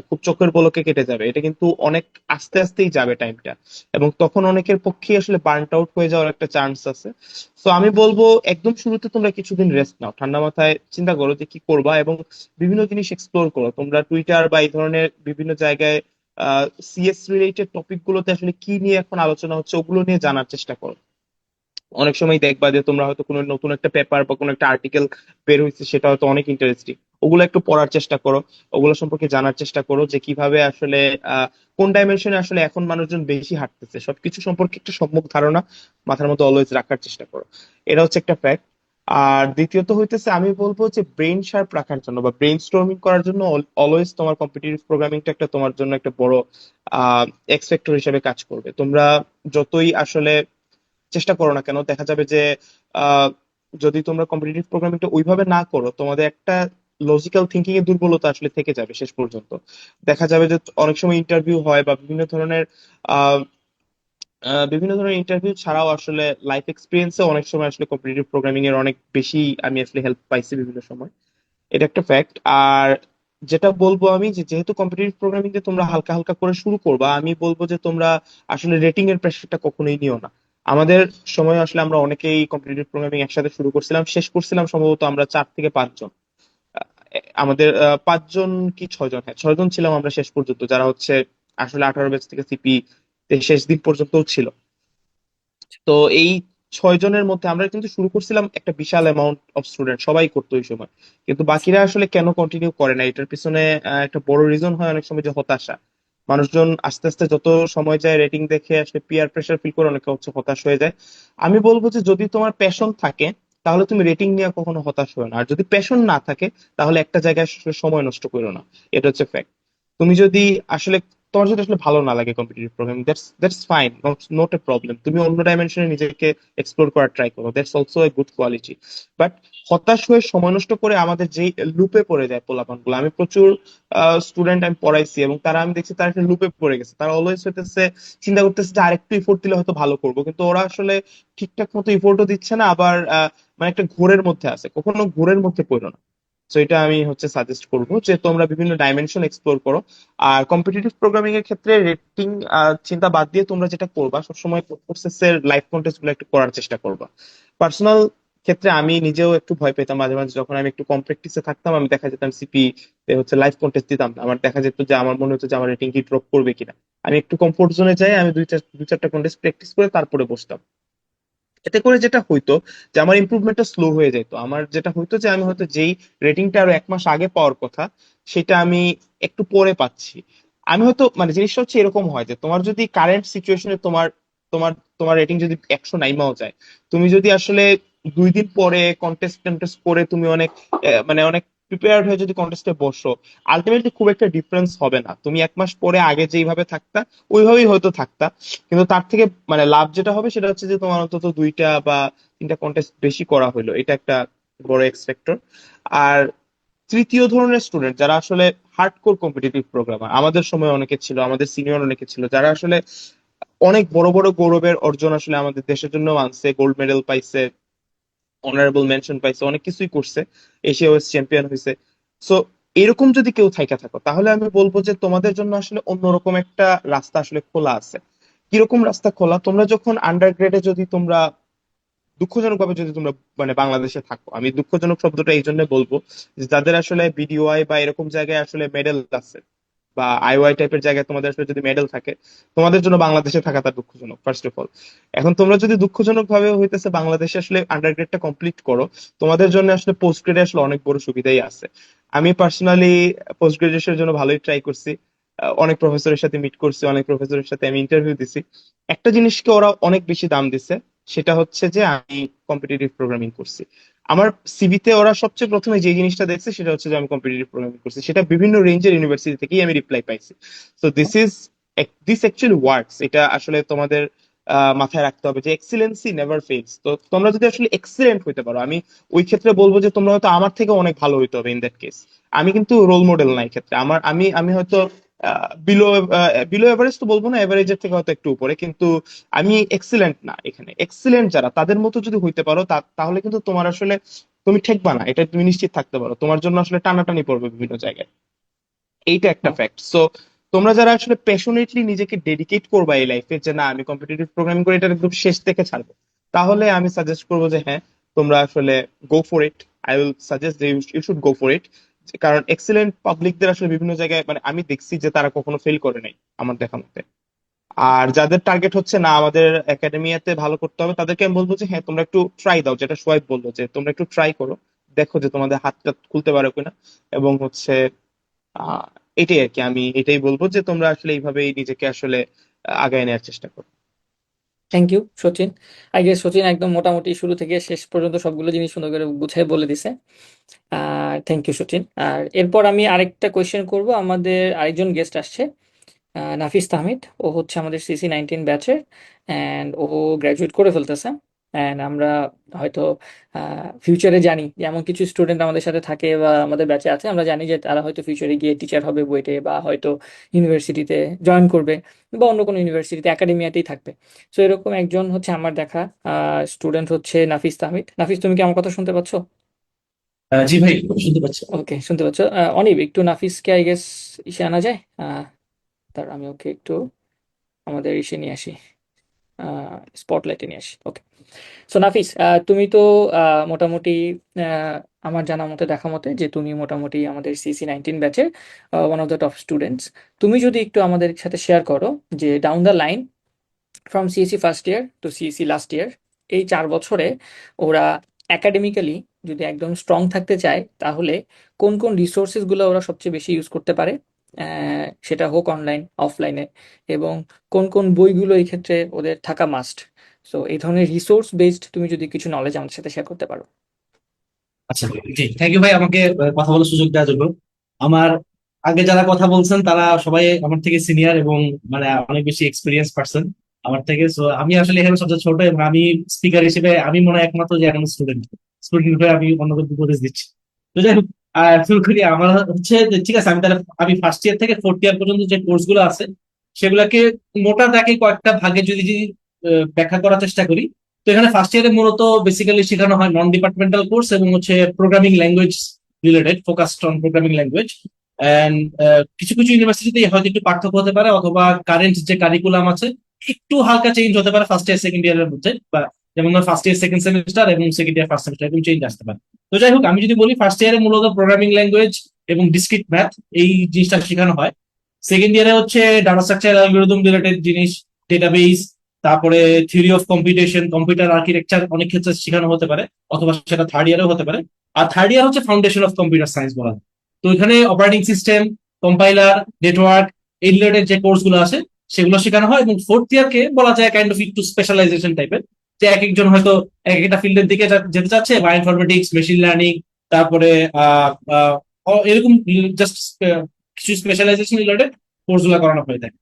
খুব চোখের পলকে কেটে যাবে। এটা কিন্তু অনেক আস্তে আস্তেই যাবে টাইমটা, এবং তখন অনেকের পক্ষেই আসলে বার্নড আউট হয়ে যাওয়ার একটা চান্স আছে। তো আমি বলবো একদম শুরুতে তোমরা কিছুদিন রেস্ট নাও, ঠান্ডা মাথায় চিন্তা করো যে কি করবা, এবং বিভিন্ন জিনিস এক্সপ্লোর করো। তোমরা টুইটার বা এই ধরনের বিভিন্ন জায়গায় সিএস রিলেটেড টপিক গুলোতে আসলে কি নিয়ে এখন আলোচনা হচ্ছে ওগুলো নিয়ে জানার চেষ্টা করো। অনেক সময় দেখবা যে তোমরা হয়তো কোনো নতুন একটা পেপার বা কোনো একটা আর্টিকেল বের হয়েছে, সেটা হয়তো অনেক ইন্টারেস্টিং। ওগুলো একটু পড়ার চেষ্টা করো, ওগুলো সম্পর্কে জানার চেষ্টা করো যে কিভাবে আসলে আহ কোন ডাইমেনশনে আসলে এখন মানুষজন বেশি হাঁটতেছে, সবকিছু সম্পর্কে একটা সম্যক ধারণা মাথার মধ্যে অলওয়েজ রাখার চেষ্টা করো। এটা হচ্ছে একটা ফ্যাক্ট। আর দ্বিতীয়ত হইতেছে আমি বলবো যে ব্রেন শার্প রাখার জন্য বা ব্রেন স্টর্মিং করার জন্য অলওয়েজ তোমার কম্পিটিটিভ প্রোগ্রামিংটা একটা তোমার জন্য একটা বড় এক্স ফ্যাক্টর হিসেবে কাজ করবে। তোমরা যতই আসলে চেষ্টা করো না কেন, দেখা যাবে যে আহ, যদি তোমরা কম্পিটিটিভ প্রোগ্রামিংটা ওইভাবে না করো, তোমাদের একটা লজিক্যাল থিঙ্কিং এর দুর্বলতা আসলে থেকে যাবে শেষ পর্যন্ত। দেখা যাবে যে অনেক সময় ইন্টারভিউ হয় বা আহ বিভিন্ন ধরনের ইন্টারভিউ ছাড়াও আসলে লাইফ এক্সপিরিয়েন্সে অনেক সময় আসলে কম্পিটিটিভ প্রোগ্রামিং এর অনেক বেশি আমি আসলে হেল্প পাইছি বিভিন্ন সময়। এটা একটা ফ্যাক্ট। আর যেটা বলবো আমি যে যেহেতু কম্পিটিটিভ প্রোগ্রামিং এ তোমরা হালকা হালকা করে শুরু করবা, আমি বলবো যে তোমরা আসলে রেটিং এর প্রেশারটা কখনোই নিও না। আমাদের সময় আসলে আমরা অনেকেই কম্পিটিটিভ প্রোগ্রামিং একসাথে শুরু করছিলাম, শেষ করছিলাম সম্ভবত আমরা 4 থেকে 5 জন। আমাদের 5 জন কি 6 জন, হ্যাঁ 6 জন ছিলাম আমরা শেষ পর্যন্ত, যারা হচ্ছে আসলে 18 ব্যাচ থেকে সিপি শেষ দিন পর্যন্ত ছিল। তো এই 6 জনের মধ্যে আমরা কিন্তু শুরু করছিলাম একটা বিশাল অ্যামাউন্ট অফ স্টুডেন্ট, সবাই করতো ওই সময়। কিন্তু বাকিরা আসলে কেন কন্টিনিউ করে না, এটার পিছনে একটা বড় রিজন হয় অনেক সময় যে হতাশা। মানুষজন আস্তে আস্তে যত সময় যায় রেটিং দেখে আসলে পিয়ার প্রেশার ফিল করে অনেকে হচ্ছে হতাশ হয়ে যায়। আমি বলবো যে যদি তোমার প্যাশন থাকে তাহলে তুমি রেটিং নিয়ে কখনো হতাশ হবে না, আর যদি প্যাশন না থাকে তাহলে একটা জায়গায় আসলে সময় নষ্ট করো না। এটা হচ্ছে ফ্যাক্ট। তুমি যদি আসলে, তোমার যদি আসলে ভালো না লাগে competitive programming, that's fine, not a problem. তুমি অন্য ডাইমেনশনে নিজেকে এক্সপ্লোর করার ট্রাই করো, that's also a good quality. But হতাশ হয়ে সময় নষ্ট করে আমাদের যেই লুপে পড়ে যায় পোলাপান গুলো, আমি প্রচুর স্টুডেন্ট আমি পড়াইছি এবং তারা, আমি দেখছি তারা একটা লুপে পড়ে গেছে। তারা অলওয়েজ হইতেছে চিন্তা করতেছে যে আরেকটু ইফোর্ট দিলে হয়তো ভালো করবো, কিন্তু ওরা আসলে ঠিকঠাক মতো ইফোর্টও দিচ্ছে না, আবার মানে একটা ঘোরের মধ্যে আছে। কখনো ঘোরের মধ্যে পড়ো না। সো এটা আমি হচ্ছে সাজেস্ট করবো যে তোমরা বিভিন্ন ডাইমেনশন এক্সপ্লোর করো। আর কম্পিটিটিভ প্রোগ্রামিং এর ক্ষেত্রে রেটিং চিন্তা বাদ দিয়ে তোমরা যেটা করবা সবসময় কোর্সেসের লাইভ কন্টেস্ট গুলো একটু করার চেষ্টা করবা। পার্সোনাল ক্ষেত্রে আমি নিজেও একটু ভয় পেতাম মাঝে মাঝে, যখন আমি একটু কম প্র্যাকটিসে থাকতাম আমি দেখা যেতাম সিপি তে হচ্ছে লাইভ কন্টেস্ট দিতাম না। আমার দেখা যেত যে আমার মনে হতো যে আমার রেটিং কি ড্রপ করবে কিনা। আমি একটু কমফোর্ট জোনে যাই, আমি দুই চারটা কন্টেস্ট প্র্যাকটিস করে তারপরে বসতাম। এতে করে যেটা হইতো যে আমার ইমপ্রুভমেন্টটা স্লো হয়ে যেত। আমার যেটা হইতো যে আমি হয়তো যেই রেটিংটা আরো 1 মাস আগে পাওয়ার কথা সেটা আমি একটু পরে পাচ্ছি। আমি হয়তো মানে জিনিসটা হচ্ছে এরকম হয় যে তোমার যদি কারেন্ট সিচুয়েশনে তোমার তোমার তোমার রেটিং যদি 100 নাইমাও যায়, তুমি যদি আসলে 2 দিন পরে কন্টেস্ট করে তুমি অনেক মানে অনেক প্রিপেয়ার্ড হয়ে যদি কন্টেস্টে বসো, আলটিমেটলি খুব একটা ডিফারেন্স হবে না। তুমি 1 মাস পরে আগে যেইভাবে থাকতা ওইভাবেই হয়তো থাকতা, কিন্তু তার থেকে মানে লাভ যেটা হবে সেটা হচ্ছে যে তোমার অন্তত 2টা বা 3টা কন্টেস্ট বেশি করা হলো, এটা একটা বড় এক্স ফ্যাক্টর। আর তৃতীয় ধরনের স্টুডেন্ট যারা আসলে হার্ডকোর কম্পিটিটিভ প্রোগ্রামার, আমাদের সময় অনেকে ছিল, আমাদের সিনিয়র অনেকে ছিল যারা আসলে অনেক বড় বড় গৌরবের অর্জন আসলে আমাদের দেশের জন্য আনছে, গোল্ড মেডেল পাইছে, অনারেবল মেনশন পাইছে, অনেক কিছুই করছে, এশিয়া ওয়েস্ট চ্যাম্পিয়ন হয়েছে। সো এরকম যদি কেউ থাইকা থাকো তাহলে আমি বলবো যে তোমাদের জন্য আসলে অন্যরকম একটা রাস্তা আসলে খোলা আছে। কিরকম রাস্তা খোলা, তোমরা যখন আন্ডার গ্রেডে যদি তোমরা দুঃখজনক ভাবে যদি তোমরা মানে বাংলাদেশে থাকো, আমি দুঃখজনক শব্দটা এই জন্য বলবো যে যাদের আসলে বিডিওআই বা এরকম জায়গায় আসলে মেডেল আছে বা আইওআই টাইপের জায়গায় তোমাদের আসলে যদি মেডেল থাকে, তোমাদের জন্য বাংলাদেশে থাকাটা দুঃখজনক ফার্স্ট অফ অল। এখন তোমরা যদি দুঃখজনক ভাবে হইতেছে বাংলাদেশে আসলে আন্ডার গ্রেডটা কমপ্লিট করো, তোমাদের জন্য আসলে পোস্ট গ্রেডে আসলে অনেক বড় সুবিধাই আছে। আমি পার্সোনালি পোস্ট গ্রাজুয়েশনের জন্য ভালোই ট্রাই করছি, অনেক প্রফেসরের সাথে মিট করছি, অনেক প্রফেসরের সাথে আমি ইন্টারভিউ দিছি। একটা জিনিসকে ওরা অনেক বেশি দাম দিছে, সেটা হচ্ছে যে আমি কম্পিটিটিভ প্রোগ্রামিং করছি। আমার সিভিতে ওরা সবচেয়ে প্রথমে যে জিনিসটা দেখছে সেটা হচ্ছে যে আমি কম্পিটিটিভ প্রোগ্রামিং করছি, সেটা বিভিন্ন রেঞ্জের ইউনিভার্সিটি থেকেই আমি রিপ্লাই পাইছি। তো দিস অ্যাকচুয়ালি ওয়ার্কস। এটা আসলে তোমাদের মাথায় রাখতে হবে যে এক্সিলেন্সি নেভার ফেলস। তো তোমরা যদি আসলে এক্সিলেন্ট হইতে পারো, আমি ওই ক্ষেত্রে বলবো যে তোমরা হয়তো আমার থেকে অনেক ভালো হইতে হবে ইন দ্যাট কেস। আমি কিন্তু রোল মডেল না এই ক্ষেত্রে। আমি হয়তো বিলো বিলো এভারেজ তো বলবো না, এভারেজের থেকে হয়তো একটু উপরে, কিন্তু আমি এক্সিলেন্ট না। এখানে এক্সিলেন্ট যারা তাদের মতো যদি হইতে পারো তাহলে কিন্তু তোমার আসলে তুমি ঠেকবা না, এটা তুমি নিশ্চিত থাকতে পারো। তোমার জন্য আসলে টানাটানি পড়বে বিভিন্ন জায়গায়, এইটা একটা ফ্যাক্ট। সো তোমরা যারা আসলে প্যাশনেটলি নিজেকে ডেডিকেট করবা এই লাইফে যে না আমি কম্পিটিটিভ প্রোগ্রামিং করে এটা একদম শেষ থেকে ছাড়বো, তাহলে আমি সাজেস্ট করবো যে হ্যাঁ তোমরা আসলে go for it. I will suggest যে you should go for it. কারণ এক্সিলেন্ট পাবলিকদের আসলে বিভিন্ন জায়গায় মানে আমি দেখছি যে তারা কখনো ফেল করে নাই আমার দেখা মতে। আর যাদের টার্গেট হচ্ছে না আমাদের একাডেমিয়াতে ভালো করতে হবে, তাদেরকে আমি বলবো যে হ্যাঁ তোমরা একটু ট্রাই দাও, যেটা সোয়াইব বললো যে তোমরা একটু ট্রাই করো, দেখো যে তোমাদের হাতটা খুলতে পারো কিনা। এবং হচ্ছে আহ এটাই আর কি, আমি এটাই বলবো যে তোমরা আসলে এইভাবেই নিজেকে আসলে আগায় নেওয়ার চেষ্টা করো। Thank you Sachin. I guess Sachin একদম মোটামুটি শুরু থেকে শেষ পর্যন্ত সবগুলো জিনিস সুন্দর করে গুছিয়ে বলে দিছে। Thank you Sachin. আর এরপর আমি আরেকটা কোয়েশ্চেন করব, আমাদের আরেকজন গেস্ট আসছে, নাফিস তাহমিদ। ও হচ্ছে আমাদের CC-19 ব্যাচের, অ্যান্ড ও গ্র্যাজুয়েট করে ফেলতেছে। অ্যান্ড আমরা হয়তো ফিউচারে জানি যে এমন কিছু স্টুডেন্ট আমাদের সাথে থাকে বা আমাদের ব্যাচে আছে, আমরা জানি যে তারা হয়তো ফিউচারে গিয়ে টিচার হবে বুয়েটে, বা হয়তো ইউনিভার্সিটিতে জয়েন করবে, বা অন্য কোনো ইউনিভার্সিটিতে একাডেমিয়াতেই থাকবে। সো এরকম একজন হচ্ছে আমার দেখা স্টুডেন্ট হচ্ছে নাফিস তাহমিদ। নাফিস, তুমি কি আমার কথা শুনতে পাচ্ছ? জি ভাই, শুনতে পাচ্ছি। ওকে, শুনতে পাচ্ছ। অনিব, একটু নাফিসকে আই গেস ইসে আনা যায়। তার আমি ওকে একটু আমাদের ইসে নিয়ে আসি, স্পটলাইটে নিয়ে আসি। ওকে। সো নাফিস, তুমি তো মোটামুটি আহ, আমার জানা মতে দেখা মতে যে তুমি মোটামুটি আমাদের CC-19 ব্যাচের one of the top students. তুমি যদি একটু আমাদের সাথে শেয়ার করো যে down the line from CSE first year to CSE last year, এই 4 বছরে ওরা একাডেমিক্যালি যদি একদম স্ট্রং থাকতে চায় তাহলে কোন কোন রিসোর্সেসগুলো ওরা সবচেয়ে বেশি ইউজ করতে পারে, সেটা হোক অনলাইন অফলাইনে, এবং কোন কোন বইগুলো এই ক্ষেত্রে ওদের থাকা মাস্ট। সো এই ধরনের রিসোর্স বেসড তুমি যদি কিছু নলেজ আমাদের সাথে শেয়ার করতে পারো। আচ্ছা, জি, থ্যাংক ইউ ভাই আমাকে কথা বলার সুযোগ দেওয়ার জন্য। আমার আগে যারা কথা বলছেন তারা সবাই আমার থেকে সিনিয়র এবং মানে অনেক বেশি এক্সপিরিয়েন্স পারসন আমার থেকে। সো আমি আসলে এখানে সবচেয়ে ছোট এবং আমি স্পিকার হিসেবে আমি মনে হয় একমাত্র যে এখন স্টুডেন্ট স্টুডেন্ট হয়ে আমি অন্যদের উপদেশ দিচ্ছি। তো যাই হোক, শুরু করি। আমার হচ্ছে যে, ঠিক আছে, আমি ফার্স্ট ইয়ার থেকে ফোর্থ ইয়ার পর্যন্ত যে কোর্স গুলো আছে সেগুলাকে মোটা দাগে কয়েকটা ভাগে যদি ব্যাখ্যা করার চেষ্টা করি। তো এখানে ফার্স্ট ইয়ারে মূলত বেসিক্যালি শেখানো হয় নন ডিপার্টমেন্টাল কোর্স এবং হচ্ছে programming language related, focused on programming language. And কিছু কিছু ইউনিভার্সিটিতে হয়তো একটু পার্থক্য হতে পারে, অথবা কারেন্ট যে কারিকুলাম আছে একটু হালকা চেঞ্জ হতে পারে ফার্স্ট ইয়ার সেকেন্ড ইয়ারের মধ্যে, বা যেমন ফার্স্ট ইয়ার সেকেন্ড সেমিস্টার এবং সেকেন্ড ইয়ার ফার্স্ট সেমিস্টার এরকম চেঞ্জ আসতে পারে। তো যাই হোক, আমি যদি বলি ফার্স্ট ইয়ারে মূলত প্রোগ্রামিং ল্যাঙ্গুয়েজ এবং ডিসক্রিট ম্যাথ এই জিনিসটা শেখানো হয়। সেকেন্ড ইয়ারে হচ্ছে ডাটা স্ট্রাকচার অ্যালগরিদম রিলেটেড জিনিস, ডেটাবেস, তারপরে theory of computation, computer architecture অনেক ক্ষেত্রে শেখানো হতে পারে, অথবা সেটা থার্ড ইয়ারেও হতে পারে। আর থার্ড ইয়ার হচ্ছে ফাউন্ডেশন অফ কম্পিউটার সায়েন্স বলা হয়। তো এখানে অপারেটিং সিস্টেম, কম্পাইলার, নেটওয়ার্ক এই রিলেটেড যে কোর্স গুলো আছে সেগুলো শেখানো হয়। এবং ফোর্থ ইয়ারকে বলা যায় কাইন্ড অফ একটু স্পেশালাইজেশন টাইপের, যে এক একজন হয়তো এক একটা ফিল্ডের দিকে যেতে চাচ্ছে, বায়োইনফরমেটিক্স, মেশিন লার্নিং, তারপরে এরকম জাস্ট কিছু স্পেশালাইজেশন রিলেটেড কোর্স গুলো করানো হয়ে থাকে।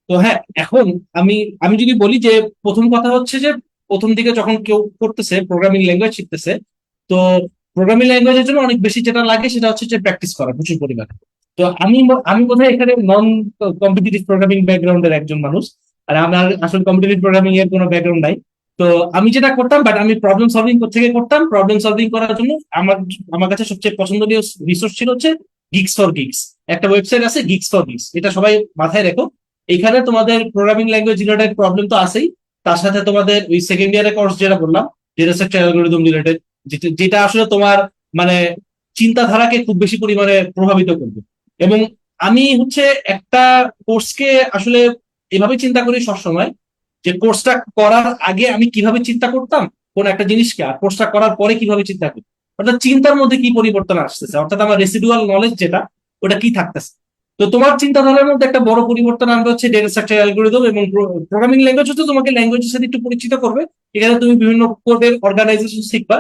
তো হ্যাঁ, এখন আমি আমি যদি বলি যে প্রথম কথা হচ্ছে যে প্রথম দিকে যখন কেউ করতেছে প্রোগ্রামিং ল্যাঙ্গুয়েজ শিখতেছে, তো প্রোগ্রামিং ল্যাঙ্গুয়েজের জন্য অনেক বেশি যেটা লাগে সেটা হচ্ছে যে প্র্যাকটিস করা প্রচুর পরিমাণে। তো আমি বোধহয় এখানে নন কম্পিটিটিভ প্রোগ্রামিং ব্যাকগ্রাউন্ডের একজন মানুষ, আর আমার আসলে কম্পিটিটিভ প্রোগ্রামিং এর কোনো ব্যাকগ্রাউন্ড নাই। তো আমি যেটা করতাম, বাট আমি প্রবলেম সলভিং থেকে করতাম। প্রবলেম সলভিং করার জন্য আমার আমার কাছে সবচেয়ে পছন্দনীয় রিসোর্স ছিল হচ্ছে গিগস ফর গিগস। একটা ওয়েবসাইট আছে গিগস ফর গিগস, এটা সবাই মাথায় রেখো। এখানে তোমাদের প্রোগ্রামিং ল্যাঙ্গুয়েজ রিলেটেড প্রবলেম তো আছেই, তার সাথে তোমাদের ওই সেকেন্ড ইয়ারের কোর্স যেটা বললাম ডেটা স্ট্রাকচার অ্যালগরিদম রিলেটেড, যেটা আসলে তোমার মানে চিন্তাধারাকে খুব বেশি পরিমাণে প্রভাবিত করবে। এবং আমি হচ্ছে একটা কোর্সকে আসলে এভাবে চিন্তা করি সবসময়, যে কোর্সটা করার আগে আমি কিভাবে চিন্তা করতাম কোন একটা জিনিসকে, আর কোর্সটা করার পরে কিভাবে চিন্তা করি, অর্থাৎ চিন্তার মধ্যে কি পরিবর্তন আসতেছে, অর্থাৎ আমার রেসিডুয়াল নলেজ যেটা ওটা কি থাকতেছে। তো তোমার চিন্তাধারার মধ্যে একটা বড় পরিবর্তন আনবে হচ্ছে ডেটা স্ট্রাকচার অ্যালগরিদম এবং প্রোগ্রামিং ল্যাঙ্গুয়েজ হচ্ছে তোমাকে ল্যাঙ্গুয়েজের সাথে একটু পরিচিত করবে। এখানে তুমি বিভিন্ন কোডের অর্গানাইজেশন শিখবা।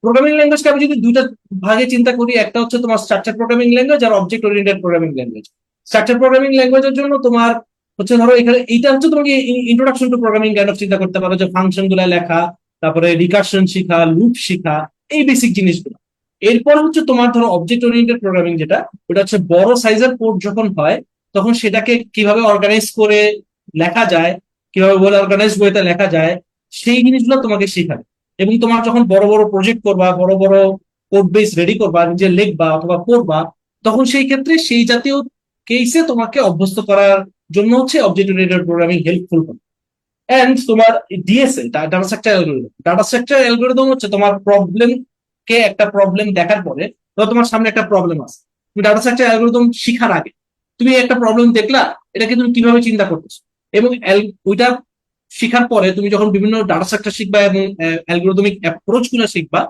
প্রোগ্রামিং ল্যাঙ্গুয়েজকে আমি যদি দুইটা ভাগে চিন্তা করি, একটা হচ্ছে তোমার স্ট্রাকচার প্রোগ্রামিং ল্যাঙ্গুয়েজ আর object oriented programming language. Structure programming ল্যাঙ্গুয়েজের জন্য তোমার হচ্ছে ধরো এখানে এইটা হচ্ছে তোমাকে introduction to programming kind of চিন্তা করতে পারো, যে ফাংশন গুলা লেখা, তারপরে রিকারশন শিখা, লুপ শিখা, এই বেসিক জিনিসগুলো। এরপর হচ্ছে তোমার ধরো অবজেক্ট ওরিয়েন্টেড প্রোগ্রামিং, যেটা ওটা হচ্ছে বড় সাইজের কোড যখন হয় তখন সেটাকে কিভাবে অর্গানাইজ করে লেখা যায়, কিভাবে ওয়েল অর্গানাইজ ওয়েতে লেখা যায়, সেই জিনিসগুলো তোমাকে শেখাবে। এবং তোমার যখন বড় বড় প্রজেক্ট করবা, বড় বড় কোড বেস রেডি করবা, নিজে লিখবা অথবা পড়বা, তখন সেই ক্ষেত্রে সেই জাতীয় কেসে তোমাকে অভ্যস্ত করার জন্য হচ্ছে অবজেক্ট ওরিয়েন্টেড প্রোগ্রামিং হেল্পফুল হবে। এন্ড তোমার DSL, data structure algorithm, data structure algorithm হচ্ছে তোমার প্রবলেম কে একটা প্রবলেম দেখার পরে, ধরো তোমার সামনে একটা প্রবলেম আছে, তুমি ডাটা স্ট্রাকচার অ্যালগরিদম শিখার আগে তুমি একটা প্রবলেম দেখলা, এটাকে তুমি কিভাবে চিন্তা করতেছো, এবং ওইটা শিখার পরে তুমি যখন বিভিন্ন ডাটা স্ট্রাকচার শিখবা এবং অ্যালগরিদমিক অ্যাপ্রোচ গুলো শিখবা,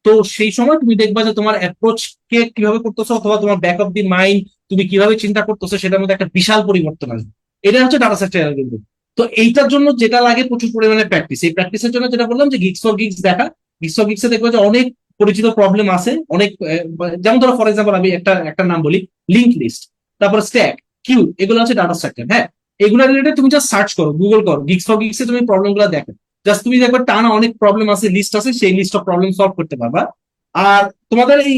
তো সেই সময় তুমি দেখবা যে তোমার অ্যাপ্রোচ কে কিভাবে করতেছো অথবা তোমার ব্যাক অফ দি মাইন্ড তুমি কিভাবে চিন্তা করতেছো সেটার মধ্যে একটা বিশাল পরিবর্তন আসবে। এটা হচ্ছে ডাটা স্ট্রাকচার অ্যালগরিদম। তো এইটার জন্য যেটা লাগে প্রচুর পরিমাণে প্র্যাকটিস। এই প্র্যাকটিসের জন্য যেটা বললাম যে গিগস ফর গিগস দেখা, গিগস ফর গিগসে দেখবে যে অনেক পরিচিত প্রবলেম আছে, অনেক যেমন ধরো ফর এক্সাম্পল আমি একটা নাম বলি, লিঙ্ক লিস্ট, তারপর স্ট্যাক, কিউ, এগুলো হচ্ছে ডাটা স্ট্রাকচার। হ্যাঁ, এগুলো রিলেটেড তুমি জাস্ট সার্চ করো, গুগল করো, গিগস ফর গিগসে তুমি প্রবলেম গুলো দেখো, জাস্ট তুমি দেখবে টানা অনেক প্রবলেম আছে, লিস্ট আছে, সেই লিস্ট অফ প্রবলেম সলভ করতে পারবা। আর তোমাদের এই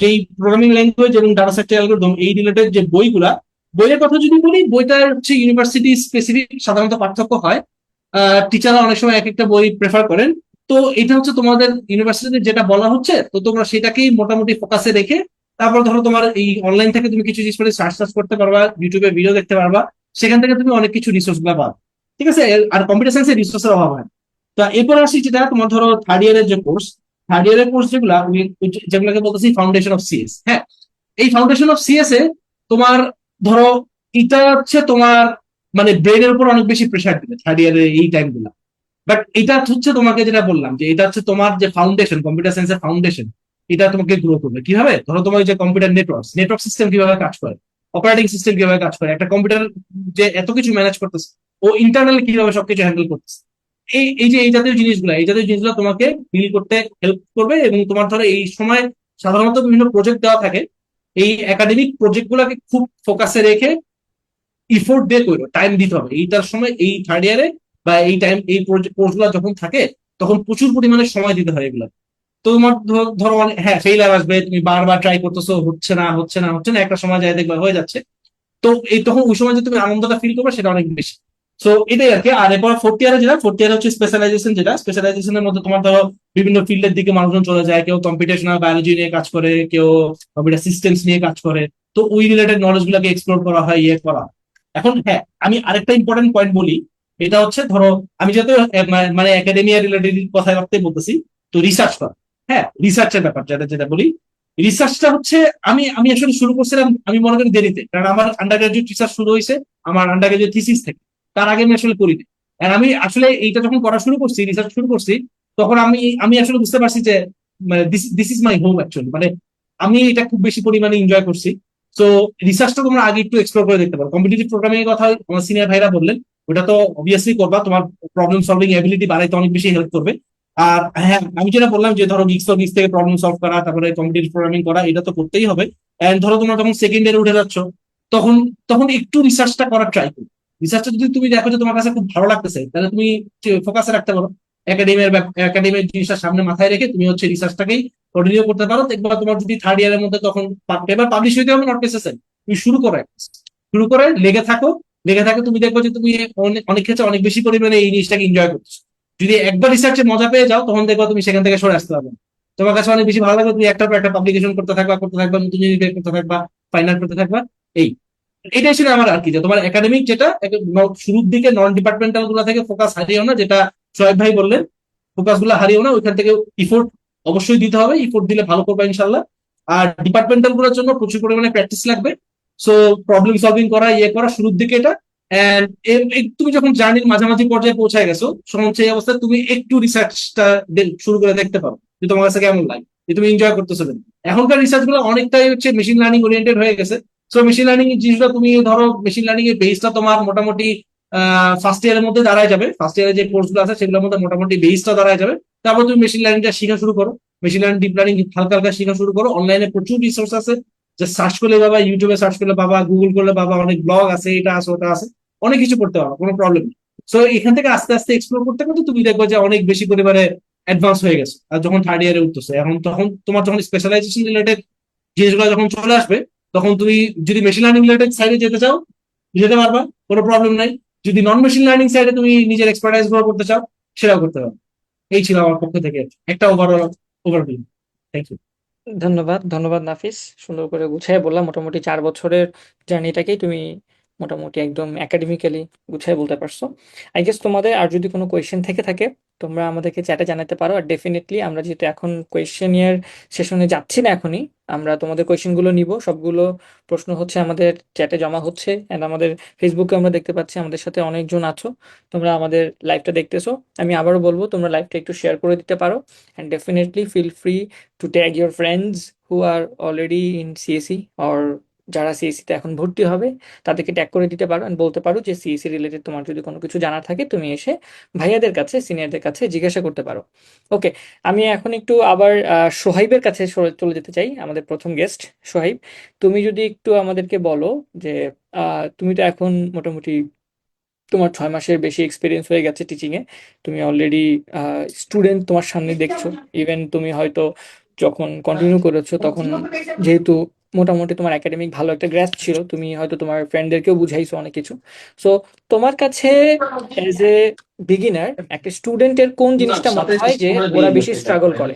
যেই প্রোগ্রামিং ল্যাঙ্গুয়েজ এবং ডাটা স্ট্রাকচার অ্যালগরিদম এই রিলেটেড যে বইগুলা, বইয়ের কথা যদি বলি, বইটার হচ্ছে ইউনিভার্সিটি স্পেসিফিক সাধারণত পার্থক্য হয়। টিচাররা অনেক সময় এক একটা বই প্রেফার করেন। তো এটা হচ্ছে তোমাদের ইউনিভার্সিটিতে যেটা বলা হচ্ছে, তো তোমরা সেটাকেই মোটামুটি ফোকাসে রেখে তারপর ধরো তোমার এই অনলাইন থেকে তুমি কিছু জিনিস সার্চ করতে পারবা, ইউটিউবে ভিডিও দেখতে পারবা, সেখান থেকে তুমি অনেক কিছু রিসোর্স গুলা পাবা। ঠিক আছে, আর কম্পিউটার সায়েন্সের রিসোর্সের অভাব হয় না। তো এরপর আসি যেটা তোমার ধরো থার্ড ইয়ারের যে কোর্স, থার্ড ইয়ারের কোর্স যেগুলোকে বলতেছি ফাউন্ডেশন অফ সিএস। হ্যাঁ, এই ফাউন্ডেশন অফ সিএস এ তোমার ধরো এটা হচ্ছে তোমার মানে ব্রেনের উপর অনেক বেশি প্রেশার দিবে থার্ড ইয়ারের এই টাইম গুলা। বাট এটা হচ্ছে তোমাকে যেটা বললাম যে এটা হচ্ছে তোমার যে ফাউন্ডেশন, কম্পিউটার সায়েন্সের ফাউন্ডেশন, এটা তোমাকে গ্রো করবে কিভাবে। ধরো তোমার যে কম্পিউটার নেটওয়ার্ক সিস্টেম কিভাবে কাজ করে, অপারেটিং সিস্টেম কিভাবে কাজ করে, একটা কম্পিউটার যে এত কিছু ম্যানেজ করতেছে, ও ইন্টারনালি কিভাবে সবকিছু হ্যান্ডেল করতেছে, এই জাতীয় জিনিসগুলো তোমাকে ডিল করতে হেল্প করবে। এবং তোমার ধরো এই সময় সাধারণত বিভিন্ন প্রজেক্ট দেওয়া থাকে, এই একাডেমিক প্রজেক্ট গুলাকে খুব ফোকাসে রেখে ইফোর্ট দিয়ে করো, টাইম দিতে হবে এইটার সময়। এই থার্ড ইয়ারে বা এই টাইম এই কোর্স গুলো যখন থাকে তখন প্রচুর পরিমাণে সময় দিতে হয় এগুলো। তো তোমার ধরো হ্যাঁ ফেইলার আসবে, তুমি বারবার ট্রাই করতেছো, হচ্ছে না, একটা সময় যায় দেখবে হয়ে যাচ্ছে। তো এই তখন ওই সময় যে তুমি আনন্দটা ফিল করবে সেটা অনেক বেশি। সো এটাই আর কি। আর এরপর ফোর্থ ইয়ারে হচ্ছে স্পেশালাইজেশন, যেটা স্পেশালাইজেশনের মধ্যে তোমার ধরো বিভিন্ন ফিল্ডের দিকে মানুষজন চলে যায়, কেউ কম্পিউটেশনাল বায়োলজি নিয়ে কাজ করে, কেউ কম্পিউটার সিস্টেমস নিয়ে কাজ করে। তো ওই রিলেটেড নলেজ গুলোকে এক্সপ্লোর করা হয়, ইয়ে করা হয়। এখন হ্যাঁ, আমি আরেকটা ইম্পর্টেন্ট পয়েন্ট বলি। এটা হচ্ছে ধরো, আমি যেহেতু মানে একাডেমিয়া রিলেটেড কথা রাখতে বলতেছি, তো রিসার্চ করা, হ্যাঁ রিসার্চের ব্যাপার যেটা যেটা বলি, রিসার্চটা হচ্ছে আমি আমি আসলে শুরু করছিলাম, আমি মনে করি দেরিতে, কারণ আমার আন্ডার গ্রাজুয়েট রিসার্চ শুরু হয়েছে আমার আন্ডার গ্রাজুয়েট থিসিস থেকে। তার আগে আমি আসলে করিনি। আর আমি আসলে এইটা যখন করা শুরু করছি, রিসার্চ শুরু করছি, তখন আমি আমি আসলে বুঝতে পারছি যে মানে this is my home actually. মানে আমি এটা খুব বেশি পরিমাণে এনজয় করছি। তো রিসার্চটা তোমরা আগে একটু এক্সপ্লোর করে দেখতে পারো। কম্পিটিটিভ প্রোগ্রামিং এর কথা আমার সিনিয়র ভাইরা বললেন, ওটা তো অবভিয়াসলি করবা, তোমার প্রবলেম সলভিং এবিলিটি বাড়াইতে অনেক বেশি হেল্প করবে। আর হ্যাঁ, আমি যেটা বললাম যে ধরো গিক্স থেকে প্রবলেম সলভ করা, তারপরে কম্পিটিটিভ প্রোগ্রামিং করা, এটা তো করতেই হবে। এন্ড ধরো তোমরা যখন সেকেন্ড ইয়ারে উঠে যাচ্ছ, তখন তখন একটু রিসার্চটা করার ট্রাই করো। রিসার্চটা যদি তুমি দেখো যে তোমার কাছে খুব ভালো লাগতেছে, তাহলে তুমি ফোকাসে রাখতে পারো। একাডেমির জিনিসটা সামনে মাথায় রেখে তুমি হচ্ছে রিসার্চটাকেই কন্টিনিউ করতে পারো। দেখবা তোমার যদি থার্ড ইয়ারের মধ্যে তখন পেপার পাবলিশ হইতে হবে, নট নেসেসারি, তুমি শুরু করো শুরু করে লেগে থাকো। লেগে থাকে তুমি দেখবো যে তুমি অনেক অনেক ক্ষেত্রে অনেক বেশি পরিমাণে এই জিনিসটাকে এনজয় করছো। যদি একবার রিসার্চে মজা পেয়ে যাও, তখন দেখবা তুমি সেখান থেকে সরে আসতে পারবে না। তোমার কাছে অনেক বেশি ভালো লাগবে, তুমি একটার পর একটা পাবলিকেশন করতে থাকবা, নতুন জিনিস বের করতে থাকবা, ফাইনাল করতে থাকবা। এই এটাই ছিল আমার আর কি, যে তোমার একাডেমিক যেটা শুরুর দিকে নন ডিপার্টমেন্টাল গুলা থেকে ফোকাস হারিয়েও না, যেটা সোহেব ভাই বললেন, ফোকাস গুলা হারিয়েও না, ওইখান থেকে ইফোর্ট অবশ্যই দিতে হবে, ইফোর্ট দিলে ভালো করবে ইনশাল্লাহ। আর ডিপার্টমেন্টাল গুলোর জন্য প্রচুর পরিমাণে প্র্যাকটিস লাগবে। সো প্রবলেম সলভিং করা, ইয়ে করা শুরুর দিকে এটা। এন্ড তুমি যখন জার্নির মাঝামাঝি পর্যায়ে পৌঁছায় গেছো, তখন সেই অবস্থায় তুমি একটু রিসার্চটা শুরু করে দেখতে পারো যে তোমার কাছে কেমন লাগে, যে তুমি এনজয় করতেছো কিনা। এখনকার রিসার্চ গুলো অনেকটাই হচ্ছে মেশিন লার্নিং ওরিয়েন্টেড হয়ে গেছে। সো মেশিন লার্নিং এর জিনিসটা তুমি ধরো, মেশিন লার্নিং এর বেসটা তোমার মোটামুটি ফার্স্ট ইয়ারের মধ্যে দাঁড়ায় যাবে। ফার্স্ট ইয়ারে যে কোর্স গুলো আছে সেগুলোর মধ্যে মোটামুটি বেসটা দাঁড়ায় যাবে। তারপর তুমি মেশিন লার্নিংটা শেখা শুরু করো। মেশিন লার্নিং, ডিপ লার্নিং হালকা হালকা শেখা শুরু করো। অনলাইনে প্রচুর রিসোর্স আছে, যে সার্চ করলে বাবা, ইউটিউবে সার্চ করলে বাবা, গুগল করলে বাবা, অনেক ব্লগ আছে, এটা আছে ওটা আছে, অনেক কিছু পড়তে পারো, কোনো প্রবলেম নেই। সো এখান থেকে আস্তে আস্তে এক্সপ্লোর করতে করতে তুমি দেখবে যে অনেক বেশি পরিমাণে অ্যাডভান্স হয়ে গেছে। আর যখন থার্ড ইয়ারে উঠতেছে, এখন তখন তোমার যখন স্পেশালাইজেশন রিলেটেড জিনিসগুলো যখন চলে আসবে, তখন তুমি যদি মেশিন লার্নিং রিলেটেড সাইডে যেতে চাও, যেতে পারবা, কোনো প্রবলেম নাই। যদি নন মেশিন লার্নিং সাইডে তুমি নিজের এক্সপার্টাইজ গ্রো করতে চাও, সেটাও করতে পারো। এই ছিল আমার পক্ষ থেকে একটা ওভারঅল ওভারভিউ। Thank you. ধন্যবাদ, ধন্যবাদ নাফিস। সুন্দর করে গুছিয়ে বললাম। মোটামুটি ৪ বছরের জার্নিটাকেই তুমি মোটামুটি একদম একাডেমিক্যালি গুছিয়ে বলতে পারছো। আই গেস তোমাদের আর যদি কোনো কোয়েশ্চেন থেকে থাকে, তোমরা আমাদেরকে চ্যাটে জানাতে পারো। আর ডেফিনিটলি আমরা যেহেতু এখন কোয়েশ্চেনিয়ার সেশনে যাচ্ছি না এখনই, আমরা তোমাদের কোয়েশ্চেনগুলো নিব। সবগুলো প্রশ্ন হচ্ছে আমাদের চ্যাটে জমা হচ্ছে, অ্যান্ড আমাদের ফেসবুকে আমরা দেখতে পাচ্ছি আমাদের সাথে অনেকজন আছো। তোমরা আমাদের লাইভটা দেখতেছো। আমি আবারও বলবো, তোমরা লাইভটা একটু শেয়ার করে দিতে পারো, and definitely feel free to tag your friends who are already in CSE, or যারা সিএসসি তে এখন ভর্তি হবে তাদেরকে ট্যাগ করে দিতে পারো, and বলতে পারো যে সিএসসি রিলেটেড তোমার যদি কোনো কিছু জানার থাকে তুমি এসে ভাইয়াদের কাছে, সিনিয়রদের কাছে জিজ্ঞাসা করতে পারো। ওকে, আমি এখন একটু আবার সোহাইবের কাছে চলে যেতে চাই, আমাদের প্রথম গেস্ট। সোহাইব, তুমি যদি একটু আমাদেরকে বলো যে তুমি তো এখন মোটামুটি তোমার 6 মাসের বেশি এক্সপিরিয়েন্স হয়ে গেছে টিচিংয়ে। তুমি অলরেডি স্টুডেন্ট তোমার সামনে দেখছো। ইভেন তুমি হয়তো যখন কন্টিনিউ করেছো তখন যেহেতু মোটামুটি তোমার একাডেমিক ভালো একটা গ্র্যাস্প ছিল, তুমি হয়তো তোমার ফ্রেন্ডদেরকেও বুঝাইছো অনেক কিছু। সো তোমার কাছে অ্যাজ এ বিগিনার একটা স্টুডেন্টের কোন জিনিসটা মনে হয় যে ওরা বেশি স্ট্রাগল করে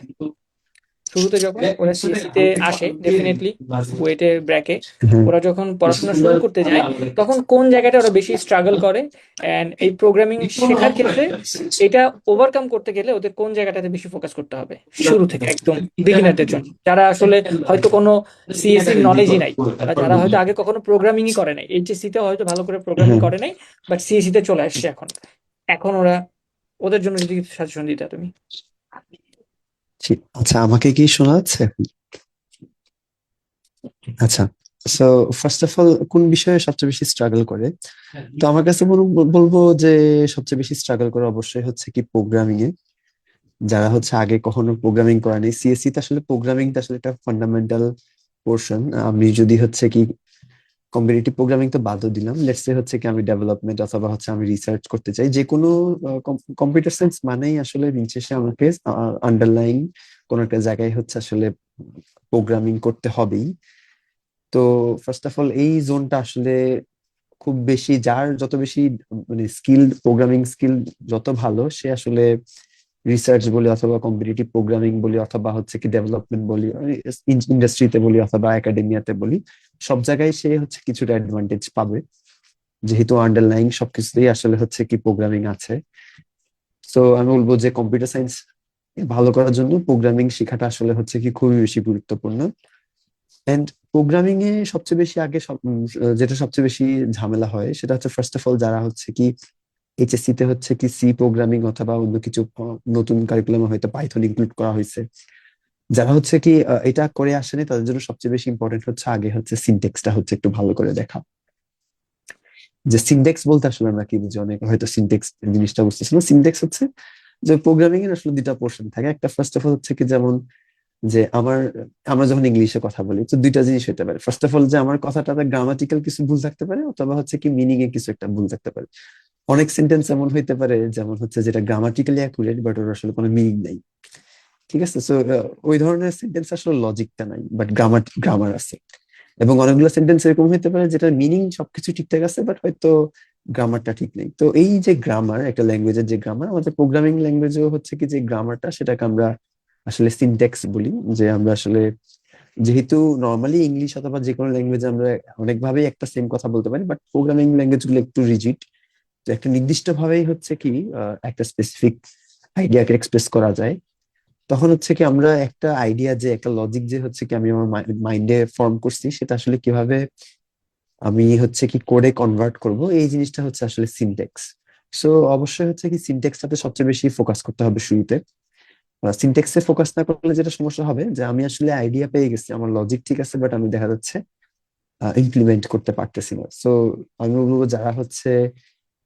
শুরুতে যখন ওরা সিএসসি তে আসে? ডেফিনেটলি বুয়েটের ব্র্যাকে হ্যাঁ, ওরা যখন পড়াশোনা শুরু করতে যায়, তখন কোন জায়গাটা ওরা বেশি স্ট্রাগল করে, অ্যান্ড এই প্রোগ্রামিং শেখার ক্ষেত্রে এটা ওভারকাম করতে গেলে ওদের কোন জায়গাটাতে বেশি ফোকাস করতে হবে শুরু থেকে, একদম বিগিনারদের জন্য, যারা আসলে হয়তো কোনো সিএসসি নলেজই নাই, বা যারা হয়তো আগে কখনো প্রোগ্রামিংই করে নাই, এইচএসসি তে হয়তো ভালো করে প্রোগ্রামিং হ্যাঁ, করে নাই, বাট সিএসসি তে চলে আসছে এখন। এখন ওরা, ওদের জন্য যদি কিছু সাজেশন দিতে তুমি। আচ্ছা, আমাকে কি শোনা যাচ্ছে? আচ্ছা, সো ফার্স্ট অফ অল কোন বিষয়ে সবচেয়ে বেশি স্ট্রাগল করে? তো আমার কাছে বলবো যে সবচেয়ে বেশি স্ট্রাগল করে অবশ্যই হচ্ছে কি প্রোগ্রামিং এ। যারা হচ্ছে আগে কখনো প্রোগ্রামিং করেনি, সিএসসি তে আসলে প্রোগ্রামিংটা আসলে একটা ফান্ডামেন্টাল পোর্শন। আমি যদি হচ্ছে কি কম্পিটিটিভ প্রোগ্রামিং তো বাদও দিলাম, লেটস সে হচ্ছে কি আমি ডেভেলপমেন্ট অথবা হচ্ছে আমি রিসার্চ করতে চাই, যে কোনো কম্পিউটার সায়েন্স মানেই আসলে দিন শেষে আমাকে আন্ডারলাইন কোন একটা জায়গায় হচ্ছে আসলে প্রোগ্রামিং করতে হবেই। তো ফার্স্ট অফ অল এই জোনটা আসলে খুব বেশি যার যত বেশি মানে স্কিল, প্রোগ্রামিং স্কিল যত ভালো, সে আসলে রিসার্চ বলি অথবা কম্পিটিটিভ প্রোগ্রামিং বলি অথবা হচ্ছে কি ডেভেলপমেন্ট বলি, ইন্ডাস্ট্রিতে বলি অথবা একাডেমিয়াতে বলি, সব জায়গায় সে হচ্ছে কিছুটা অ্যাডভান্টেজ পাবে, যেহেতু আন্ডারলাইং সবকিছুতেই আসলে হচ্ছে কি প্রোগ্রামিং আছে। তো আমি বলবো যে কম্পিউটার সায়েন্স ভালো করার জন্য প্রোগ্রামিং শেখাটা আসলে হচ্ছে কি খুবই বেশি গুরুত্বপূর্ণ। এন্ড প্রোগ্রামিং এ সবচেয়ে বেশি আগে যেটা সবচেয়ে বেশি ঝামেলা হয় সেটা হচ্ছে ফার্স্ট অফ অল যারা হচ্ছে কি এইচএসসি তে হচ্ছে কি সি প্রোগ্রামিং অথবা অন্য কিছু নতুন কারিকুলামে হয়তো পাইথন ইনক্লুড করা হয়েছে, যারা হচ্ছে কি এটা করে আসেনি, তাদের জন্য সবচেয়ে বেশি ইম্পর্টেন্ট হচ্ছে আগে হচ্ছে সিনটেক্সটা হচ্ছে একটু ভালো করে দেখা। যে সিনটেক্স বলতে আসলে আমরা কি বুঝি, অনেকে হয়তো সিনটেক্স জিনিসটা বুঝতেছে না। সিনটেক্স হচ্ছে যে প্রোগ্রামিং এর আসলে দুইটা পোর্শন থাকে। একটা ফার্স্ট অফ অল হচ্ছে কি যেমন যে আমরা যখন ইংলিশে কথা বলি তো দুইটা জিনিস হতে পারে। ফার্স্ট অফ অল যে আমার কথাটাতে গ্রামাটিক্যাল কিছু ভুল থাকতে পারে অথবা হচ্ছে কি মিনিং এ কিছু একটা ভুল থাকতে পারে। অনেক সেন্টেন্স এমন হইতে পারে যেমন হচ্ছে যেটা গ্রামাটিক্যালি অ্যাকুরেট বাট ওর আসলে কোনো মিনিং নাই। ঠিক আছে, সো ওই ধরনের সেন্টেন্স আসলে লজিকটা নাই বাট গ্রামার আছে। এবং অনেকগুলো সেন্টেন্স এরকম হইতে পারে যেটার মিনিং সবকিছু ঠিকঠাক আছে বাট হয়তো গ্রামারটা ঠিক নেই। তো এই যে গ্রামার, একটা ল্যাঙ্গুয়েজের যে গ্রামার, আমাদের প্রোগ্রামিং ল্যাঙ্গুয়েজেও হচ্ছে কি যে গ্রামারটা, সেটাকে আমরা আসলে সিনট্যাক্স বলি। যে আমরা আসলে যেহেতু নর্মালি ইংলিশ অথবা যে কোনো ল্যাঙ্গুয়েজে আমরা অনেকভাবেই একটা সেম কথা বলতে পারি, বাট প্রোগ্রামিং ল্যাঙ্গুয়েজ গুলো একটু রিজিড। তো একটা নির্দিষ্ট ভাবেই হচ্ছে কি একটা স্পেসিফিক আইডিয়াকে এক্সপ্রেস করা যায়। তখন হচ্ছে কি আমরা একটা আইডিয়া, যে একটা লজিক যে হচ্ছে কি আমি আমার মাইন্ডে ফর্ম করছি, সেটা আসলে কিভাবে আমি হচ্ছে কি কোডে কনভার্ট করব, এই জিনিসটা হচ্ছে আসলে সিনট্যাক্স। সো অবশ্যই হচ্ছে কি সিনট্যাক্সটাতে সবচেয়ে বেশি ফোকাস করতে হবে শুরুতে। সিনট্যাক্সে ফোকাস না করলে যেটা সমস্যা হবে যে আমি আসলে আইডিয়া পেয়ে গেছি, আমার লজিক ঠিক আছে, বাট আমি দেখা যাচ্ছে ইমপ্লিমেন্ট করতে পারতেছি না। সো আমি বলবো যারা হচ্ছে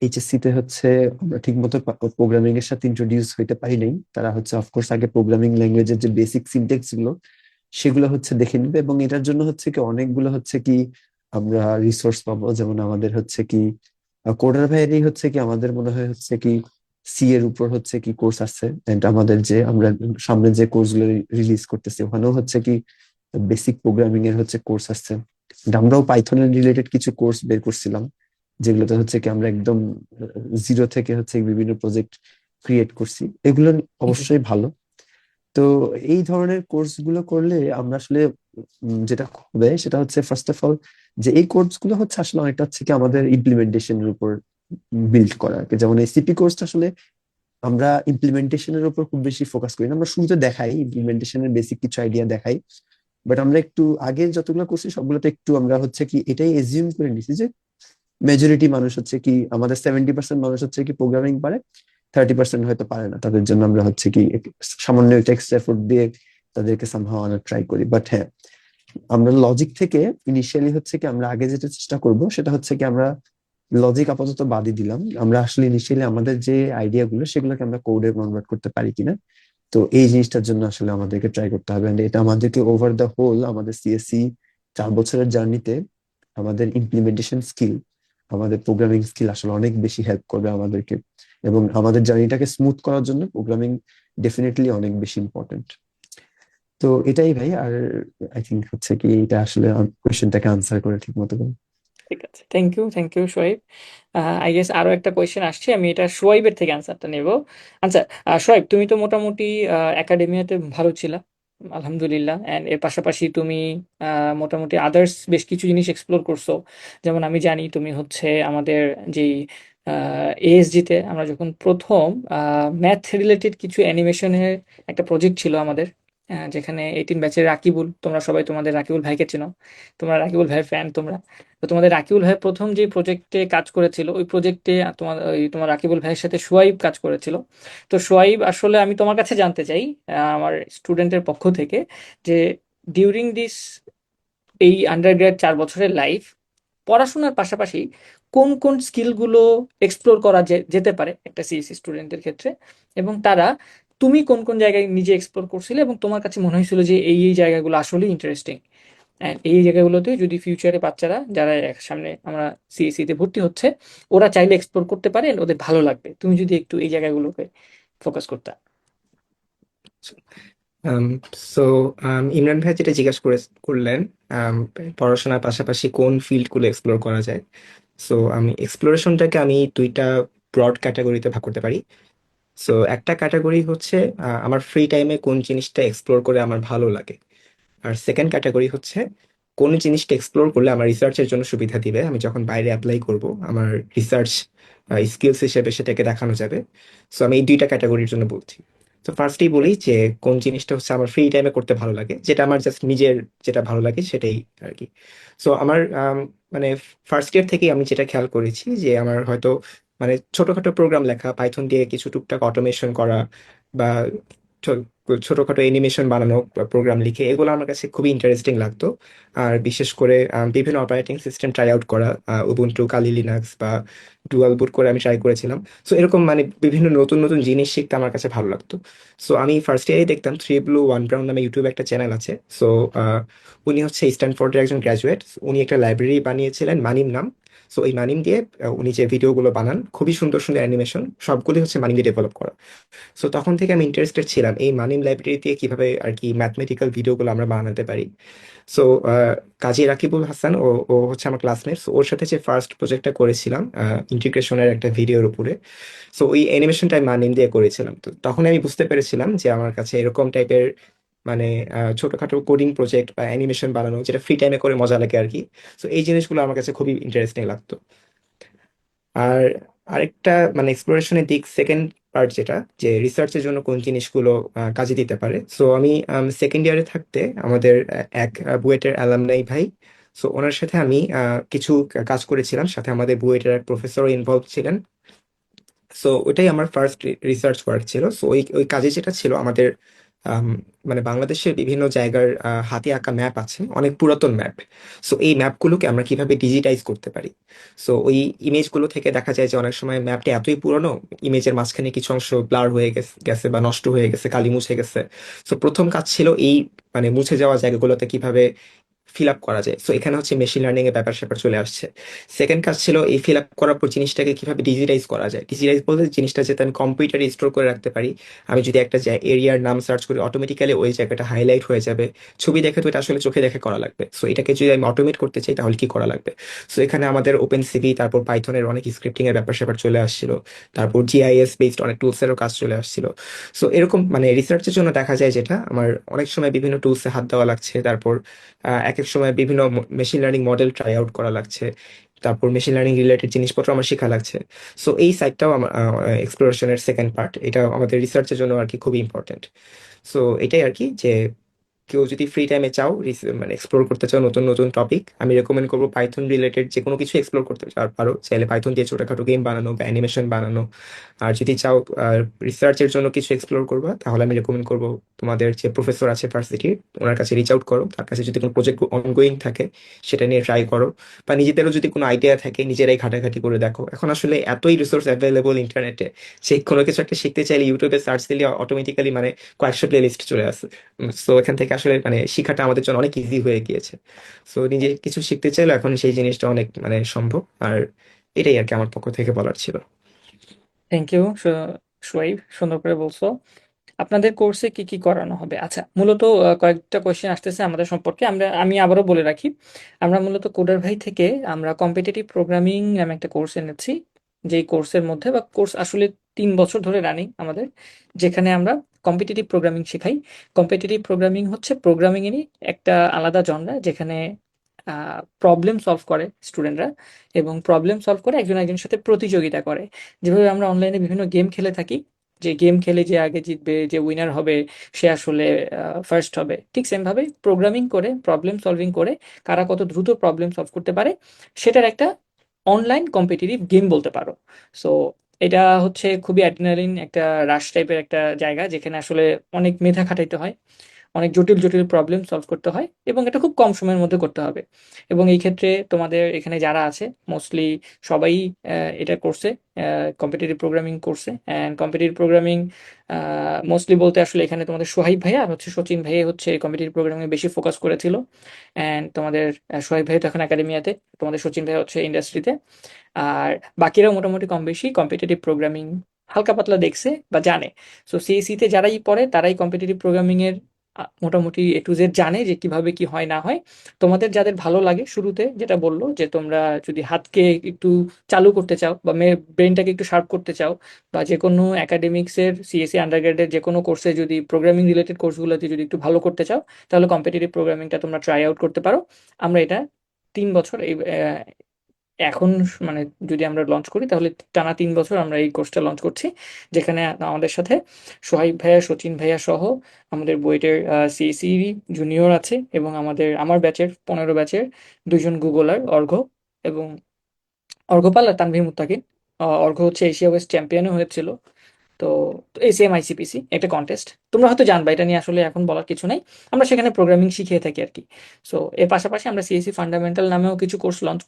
এইচএসসি তে হচ্ছে আমরা ঠিক মতো প্রোগ্রামিং এর সাথে ইন্ট্রোডিউস হইতে পারি নাই, তারা হচ্ছে অফকোর্স আগে প্রোগ্রামিং ল্যাঙ্গুয়েজের যে বেসিক সিনট্যাক্স গুলো সেগুলো হচ্ছে দেখে নিবে। এবং এটার জন্য হচ্ছে কি অনেকগুলো হচ্ছে কি আমরা রিসোর্স পাবো। যেমন আমাদের হচ্ছে কি কোডার ভাইয়েরই হচ্ছে কি আমাদের মনে হয় হচ্ছে কি সি এর উপর হচ্ছে কি কোর্স আছে, এন্ড আমাদের যে আমরা সামনে যে কোর্স গুলো রিলিজ করতেছি ওখানেও হচ্ছে কি বেসিক প্রোগ্রামিং এর হচ্ছে কোর্স আছে। And আমরাও পাইথনের রিলেটেড কিছু কোর্স বের করছিলাম, যেগুলোতে হচ্ছে কি আমরা একদম জিরো থেকে হচ্ছে বিভিন্ন প্রজেক্ট ক্রিয়েট করছি। এগুলো অবশ্যই ভালো। তো এই ধরনের কোর্স গুলো করলে আমরা আসলে যেটা হবে সেটা হচ্ছে ফার্স্ট অফ অল যে এই কোর্স গুলো হচ্ছে আসলে অনেকটা হচ্ছে কি আমাদের ইমপ্লিমেন্টেশনের উপর বিল্ড করা আর কি। যেমন এই সিপি কোর্সটা আসলে আমরা ইমপ্লিমেন্টেশনের উপর খুব বেশি ফোকাস করি না। আমরা শুরুতে দেখাই ইমপ্লিমেন্টেশনের বেসিক কিছু আইডিয়া দেখাই, বাট আমরা একটু আগে যতগুলো করছি সবগুলোতে একটু আমরা হচ্ছে কি এটাই এজিউম করে নিছি যে মেজরিটি মানুষ হচ্ছে কি আমাদের 70% মানুষ হচ্ছে কি প্রোগ্রামিং পারে, 30% হয়তো পারে না। তাদের জন্য আমরা হচ্ছে কি সামান্য একটা এক্সট্রা এফোর্ট দিয়ে তাদেরকে সামহাও আনার ট্রাই করি। বাট হ্যাঁ, আমরা লজিক থেকে ইনিশিয়ালি হচ্ছে কি আমরা আগে যেটা চেষ্টা করব সেটা হচ্ছে কি আমরা লজিক আপাতত বাদই দিলাম। আমরা আসলে ইনিশিয়ালি আমাদের যে আইডিয়া গুলো সেগুলোকে আমরা কোডে কনভার্ট করতে পারি কিনা, তো এই জিনিসটার জন্য আসলে আমাদেরকে ট্রাই করতে হবে। And এটা আমাদেরকে ওভার দ্য হোল আমাদের সিএসসি 4 বছরের জার্নিতে আমাদের ইমপ্লিমেন্টেশন স্কিল, আমাদের প্রোগ্রামিং স্কিল আসলে অনেক বেশি হেল্প করবে আমাদেরকে। এবং আমাদের জার্নিটাকে স্মুথ করার জন্য প্রোগ্রামিং ডেফিনেটলি অনেক বেশি ইম্পর্টেন্ট। তো এটাই ভাই। আর আই থিঙ্ক হচ্ছে কি এটা আসলে কোয়েশ্চেনটাকে আনসার করে ঠিক মতো করে। ঠিক আছে, thank you Sohaib. I guess আরো একটা কোয়েশ্চেন আসছে, আমি এটা সোহাইবের থেকে আনসারটা নেব। আচ্ছা, সোহাইব, তুমি তো মোটামুটি একাডেমিয়াতে ভালো ছিলা, আলহামদুলিল্লাহ, এন্ড এর পাশাপাশি তুমি মোটামুটি আদার্স বেশ কিছু জিনিস এক্সপ্লোর করছো। যেমন আমি জানি তুমি হচ্ছে আমাদের যেই এএসজি তে আমরা যখন প্রথম ম্যাথ রিলেটেড কিছু অ্যানিমেশনের একটা প্রজেক্ট ছিল আমাদের, যেখানে 18 ব্যাচের রাকিবুল, তোমরা সবাই তোমাদের রাকিবুল ভাইকে চেনো, তোমরা রাকিবুল ভাইয়ের ফ্যান তোমরা। তো তোমাদের রাকিবুল ভাই প্রথম যে প্রজেক্টে কাজ করেছিল, ওই প্রজেক্টে তোমার রাকিবুল ভাইয়ের সাথে সোয়াইব কাজ করেছিল। তো সোয়াইব, আসলে আমি তোমার কাছে জানতে চাই আমার স্টুডেন্টের পক্ষ থেকে, যে ডিউরিং দিস এই আন্ডারগ্রেড 4 বছরের লাইফ, পড়াশোনার পাশাপাশি কোন কোন স্কিলগুলো এক্সপ্লোর করা যেতে পারে একটা সিএসসি স্টুডেন্টের ক্ষেত্রে, এবং তারা তুমি কোন কোন জায়গায় নিজে এক্সপ্লোর করছিলে এবং তোমার কাছে মনে হয়েছিল যে এই জায়গাগুলো আসলে ইন্টারেস্টিং, এই জায়গাগুলোতে যদি ফিউচারে বাচ্চারা যারা সামনে আমরা সিএসসি তে ভর্তি হচ্ছে, ওরা চাইলে এক্সপ্লোর করতে পারে and ওদের ভালো লাগবে, তুমি যদি একটু এই জায়গাগুলোকে ফোকাস করতে। সো ইমরান ভাই যেটা জিজ্ঞাসা করলেন, um, পড়াশোনার পাশাপাশি কোন ফিল্ড গুলো এক্সপ্লোর করা যায়। সো আমি এক্সপ্লোরেশনটাকে আমি দুইটা ব্রড ক্যাটাগরিতে ভাগ করতে পারি। সো একটা ক্যাটাগরি হচ্ছে আমার ফ্রি টাইমে কোন জিনিসটা এক্সপ্লোর করে আমার ভালো লাগে, আর সেকেন্ড ক্যাটাগরি হচ্ছে কোন জিনিসটা এক্সপ্লোর করলে আমার রিসার্চের জন্য সুবিধা দিবে, আমি যখন বাইরে অ্যাপ্লাই করব আমার রিসার্চ স্কিলস হিসেবে সেটাকে দেখানো যাবে। সো আমি এই দুইটা ক্যাটাগরির জন্য বলছি। তো ফার্স্টেই বলি যে কোন জিনিসটা হচ্ছে আমার ফ্রি টাইমে করতে ভালো লাগে, যেটা আমার জাস্ট নিজের যেটা ভালো লাগে সেটাই আর কি। সো আমার মানে ফার্স্ট ইয়ার থেকেই আমি যেটা খেয়াল করেছি যে আমার হয়তো মানে ছোটখাটো প্রোগ্রাম লেখা, পাইথন দিয়ে কিছু টুকটাক অটোমেশন করা বা ছোটখাটো অ্যানিমেশন বানানো, প্রোগ্রাম লিখে, এগুলো আমার কাছে খুবই ইন্টারেস্টিং লাগতো। আর বিশেষ করে বিভিন্ন অপারেটিং সিস্টেম ট্রাই আউট করা, উবুন্টু, কালি লিনাক্স বা ডুয়াল বুট করে আমি ট্রাই করেছিলাম। সো এরকম মানে বিভিন্ন নতুন নতুন জিনিস শিখতে আমার কাছে ভালো লাগতো। সো আমি ফার্স্ট ইয়ারে দেখতাম থ্রি ব্লু ওয়ান ব্রাউন নামে ইউটিউবে একটা চ্যানেল আছে। সো উনি হচ্ছে স্ট্যানফোর্ডের একজন গ্র্যাজুয়েট। উনি একটা লাইব্রেরি বানিয়েছিলেন মানিম নাম। সো এই মানিম দিয়ে উনি যে ভিডিওগুলো বানান, খুবই সুন্দর সুন্দর অ্যানিমেশন, সবগুলি হচ্ছে মানিম দিয়ে ডেভেলপ করা। সো তখন থেকে আমি ইন্টারেস্টেড ছিলাম এই মানিম লাইব্রেরি দিয়ে কিভাবে আর কি ম্যাথমেটিক্যাল ভিডিওগুলো আমরা বানাতে পারি। সো কাজী রাকিবুল হাসান, ও ও হচ্ছে আমার ক্লাসমেট। ওর সাথে যে ফার্স্ট প্রজেক্টটা করেছিলাম ইন্টিগ্রেশনের একটা ভিডিওর উপরে, সো ওই অ্যানিমেশনটা আমি মানিম দিয়ে করেছিলাম। তো তখন আমি বুঝতে পেরেছিলাম যে আমার কাছে এরকম টাইপের মানে ছোটখাটো কোডিং প্রজেক্ট বা অ্যানিমেশন বানানো, যেটা ফ্রি টাইমে করে মজা লাগে আর কি। সো এই জিনিসগুলো আমার কাছে খুবই ইন্টারেস্টিং লাগতো। আর আরেকটা মানে এক্সপ্লোরেশনের দিক, সেকেন্ড পার্ট যেটা, যে রিসার্চের জন্য কোন জিনিসগুলো কাজে দিতে পারে। সো আমি সেকেন্ড ইয়ারে থাকতে আমাদের এক বুয়েটের অ্যালামনাই ভাই, সো ওনার সাথে আমি কিছু কাজ করেছিলাম, সাথে আমাদের বুয়েটের এক প্রফেসরও ইনভলভ ছিলেন। সো ওইটাই আমার ফার্স্ট রিসার্চ ওয়ার্ক ছিল। সো ওই ওই কাজে যেটা ছিল আমাদের আম, মানে বাংলাদেশের বিভিন্ন জায়গার হাতে আঁকা ম্যাপ আছে, অনেক পুরাতন ম্যাপ। সো এই ম্যাপগুলোকে আমরা কিভাবে ডিজিটাইজ করতে পারি। সো ওই ইমেজগুলো থেকে দেখা যায় যে অনেক সময় ম্যাপটা এতই পুরনো, ইমেজের মাঝখানে কিছু অংশ ব্লার হয়ে গেছে গেছে বা নষ্ট হয়ে গেছে, কালি মুছে গেছে। সো প্রথম কাজ ছিল এই মানে মুছে যাওয়া জায়গাগুলোতে কিভাবে ফিল আপ করা যায়। সো এখানে হচ্ছে মেশিন লার্নিং এর ব্যাপার স্যাপার চলে আসছে। সেকেন্ড কাজ ছিল এই ফিল আপ করার পর জিনিসটাকে কিভাবে ডিজিটাইজ করা যায়। ডিজিটাইজ বলতে জিনিসটা যাতে আমি কম্পিউটারে স্টোর করে রাখতে পারি। আমি যদি একটা এরিয়ার নাম সার্চ করি, অটোমেটিক্যালি ওই জায়গাটা হাইলাইট হয়ে যাবে। ছবি দেখে তো এটা আসলে চোখে দেখে করা লাগবে। সো এটাকে যদি আমি অটোমেট করতে চাই তাহলে কি করা লাগবে। সো এখানে আমাদের ওপেন সিভি, তারপর পাইথনের অনেক স্ক্রিপ্টিং এর ব্যাপার স্যাপার চলে আসছিল। তারপর জিআইএস বেসড অনেক টুলস এরও কাজ চলে আসছিল। সো এরকম মানে রিসার্চের জন্য দেখা যায় যেটা আমার অনেক সময় বিভিন্ন টুলসে হাত দেওয়া লাগছে। তারপর এক এক সময় বিভিন্ন machine learning model try out করা লাগছে। তারপর মেশিন লার্নিং রিলেটেড জিনিসপত্র আমার শেখা লাগছে। সো এই সাইডটাও আমার এক্সপ্লোরেশনের সেকেন্ড পার্ট, এটা আমাদের রিসার্চের জন্য আর কি খুবই ইম্পর্টেন্ট। সো এটাই আর কি, যে কেউ যদি ফ্রি টাইমে চাও মানে এক্সপ্লোর করতে চাও নতুন নতুন টপিক, আমি রেকমেন্ড করবো পাইথন রিলেটেড যে কোনো কিছু এক্সপ্লোর করতে পারো। চাইলে পাইথন দিয়ে ছোটখাটো গেম বানানো বা অ্যানিমেশন বানানো। আর যদি চাও রিসার্চের জন্য কিছু এক্সপ্লোর করবা, তাহলে আমি রেকমেন্ড করবো তোমাদের যে প্রফেসর আছে ভার্সিটির, ওনার কাছে রিচ আউট করো। তার কাছে যদি কোনো প্রজেক্ট অনগোয়িং থাকে সেটা নিয়ে ট্রাই করো। বা নিজেদেরও যদি কোনো আইডিয়া থাকে নিজেরাই ঘাটাঘাটি করে দেখো। এখন আসলে এতই রিসোর্স অ্যাভেলেবল ইন্টারনেটে, যে কোনো কিছু একটা শিখতে চাইলে ইউটিউবে সার্চ দিলে অটোমেটিক্যালি মানে কয়েকশো প্লে লিস্ট চলে আসে। সো এখান থেকে আসলে মানে শেখাটা আমাদের জন্য অনেক ইজি হয়ে গিয়েছে। সো নিজে কিছু শিখতে চাইলে এখন সেই জিনিসটা অনেক মানে সম্ভব। আর এটাই আর কি আমার পক্ষ থেকে বলার ছিল। থ্যাংক ইউ সোয়াইব, সুন্দর করে বলছো। আপনাদের কোর্সে কি কি করানো হবে? আচ্ছা, মূলত কয়েকটা কোয়েশ্চেন আসতেছে আমাদের সম্পর্কে, আমি আবারও বলে রাখি। আমরা মূলত কোডার ভাই থেকে আমরা কম্পিটিটিভ প্রোগ্রামিং নামে একটা কোর্স এনেছি। যেই কোর্সের মধ্যে বা কোর্স আসলে 3 বছর ধরে রানিং আমাদের, যেখানে আমরা কম্পিটিটিভ প্রোগ্রামিং শেখাই। কম্পিটিটিভ প্রোগ্রামিং হচ্ছে প্রোগ্রামিং এরই একটা আলাদা জনরা, যেখানে প্রবলেম সলভ করে স্টুডেন্টরা, এবং প্রবলেম সলভ করে একজন একজনের সাথে প্রতিযোগিতা করে। যেভাবে আমরা অনলাইনে বিভিন্ন গেম খেলে থাকি, যে গেম খেলে যে আগে জিতবে, যে উইনার হবে, সে আসলে ফার্স্ট হবে, ঠিক সেম ভাবে প্রোগ্রামিং করে, প্রবলেম সলভিং করে কারা কত দ্রুত প্রবলেম সলভ করতে পারে, সেটার একটা অনলাইন কম্পিটিটিভ গেম বলতে পারো। সো এটা হচ্ছে খুবই অ্যাড্রিনালিন একটা রাশ টাইপের একটা জায়গা, যেখানে আসলে অনেক মেধা খাটাইতে হয়, অনেক জটিল জটিল প্রবলেম সলভ করতে হয়, এবং এটা খুব কম সময়ের মধ্যে করতে হবে। এবং এই ক্ষেত্রে তোমাদের এখানে যারা আছে মোস্টলি সবাই এটা করছে, কম্পিটিটিভ প্রোগ্রামিং করছে। অ্যান্ড কম্পিটিটিভ প্রোগ্রামিং মোস্টলি বলতে আসলে এখানে তোমাদের সোহাইব ভাইয়া আর হচ্ছে সচিন ভাইয়া হচ্ছে কম্পিটিটিভ প্রোগ্রামিং বেশি ফোকাস করেছিল। অ্যান্ড তোমাদের সোহাইব ভাই তো এখন একাডেমিয়াতে, তোমাদের সচিন ভাই হচ্ছে ইন্ডাস্ট্রিতে। আর বাকিরাও মোটামুটি কম বেশি কম্পিটিটিভ প্রোগ্রামিং হালকা পাতলা দেখছে বা জানে। সো সিএসসি তে যারাই পড়ে তারাই কম্পিটিটিভ প্রোগ্রামিং এর মোটামুটি এ টু জেড জানে যে কিভাবে কি হয় না হয়। তোমাদের যাদের ভালো লাগে শুরুতে যেটা বললো যে তোমরা যদি হাতকে একটু চালু করতে চাও বা ব্রেনটাকে একটু শার্প করতে চাও বা যে কোনো একাডেমিক্সের সিএসসি আন্ডারগ্রেডের যে কোনো কোর্সে যদি প্রোগ্রামিং রিলেটেড কোর্সগুলোতে যদি একটু ভালো করতে চাও তাহলে কম্পিটিটিভ প্রোগ্রামিংটা তোমরা ট্রাই আউট করতে পারো। আমরা এটা 3 বছর এই এখন মানে যদি আমরা লঞ্চ করি তাহলে টানা 3 বছর আমরা এই কোর্সটা লঞ্চ করছি, যেখানে আমাদের সাথে সোহাইব ভাইয়া, সচিন ভাইয়া সহ আমাদের বুয়েটের সিএসি জুনিয়র আছে এবং আমার ব্যাচের 15 ব্যাচের 2জন গুগলার অর্ঘ্য এবং অর্ঘ্যপাল আর তানভীর মুত্তাকিন। অর্ঘ্য হচ্ছে এশিয়া ওয়েস্ট চ্যাম্পিয়নও হয়েছিল। তো এসিএম আইসিপিসি একটা কন্টেস্ট, তোমরা হয়তো জানবা, এটা নিয়ে আসলে এখন বলার কিছু নাই। আমরা সেখানে প্রোগ্রামিং শিখিয়ে থাকি আর কি। সো এর পাশাপাশি আমরা সিএসসি ফান্ডামেন্টাল নামেও কিছু কোর্স লঞ্চ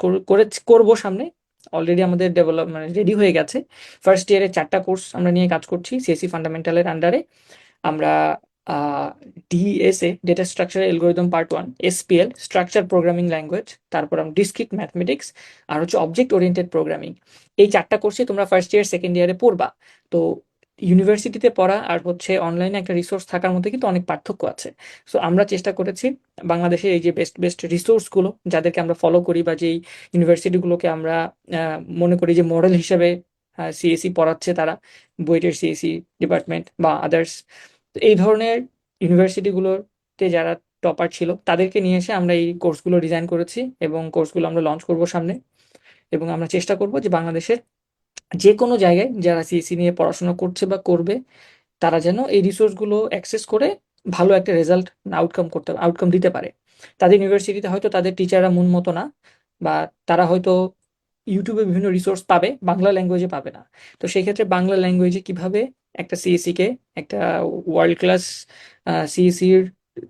করবো সামনে। অলরেডি আমাদের ডেভেলপ মানে রেডি হয়ে গেছে। ফার্স্ট ইয়ারে 4টা কোর্স আমরা নিয়ে কাজ করছি সিএসসি ফান্ডামেন্টালের আন্ডারে। আমরা DSA, data structure algorithm part 1, SPL structure programming language, তারপর আমরা ডিসক্রিট ম্যাথমেটিক্স আর হচ্ছে অবজেক্ট ওরিয়েন্টেড প্রোগ্রামিং। এই 4টা কোর্সে তোমরা ফার্স্ট ইয়ার সেকেন্ড ইয়ারে পড়বা। তো ইউনিভার্সিটিতে পড়া আর হচ্ছে অনলাইনে একটা রিসোর্স থাকার মধ্যে কিন্তু অনেক পার্থক্য আছে। সো আমরা চেষ্টা করেছি বাংলাদেশের এই যে বেস্ট বেস্ট রিসোর্সগুলো যাদেরকে আমরা ফলো করি বা যেই ইউনিভার্সিটিগুলোকে আমরা মনে করি যে মডেল হিসেবে সিএসি পড়াচ্ছে তারা, বুয়েটের সিএসি ডিপার্টমেন্ট বা আদার্স, তো এই ধরনের ইউনিভার্সিটিগুলোতে যারা টপার ছিল তাদেরকে নিয়ে এসে আমরা এই কোর্সগুলো ডিজাইন করেছি এবং কোর্সগুলো আমরা লঞ্চ করব সামনে। এবং আমরা চেষ্টা করব যে বাংলাদেশের যে কোনো জায়গায় যারা সিএসি নিয়ে পড়াশোনা করছে বা করবে তারা যেন এই রিসোর্সগুলো অ্যাক্সেস করে ভালো একটা রেজাল্ট আউটকাম দিতে পারে। তাদের ইউনিভার্সিটিতে হয়তো তাদের টিচাররা মন মতো না, বা তারা হয়তো ইউটিউবে বিভিন্ন রিসোর্স পাবে, বাংলা ল্যাঙ্গুয়েজে পাবে না। তো সেই ক্ষেত্রে বাংলা ল্যাঙ্গুয়েজে কিভাবে একটা সিএসসি কে, একটা ওয়ার্ল্ড ক্লাস সিএসসির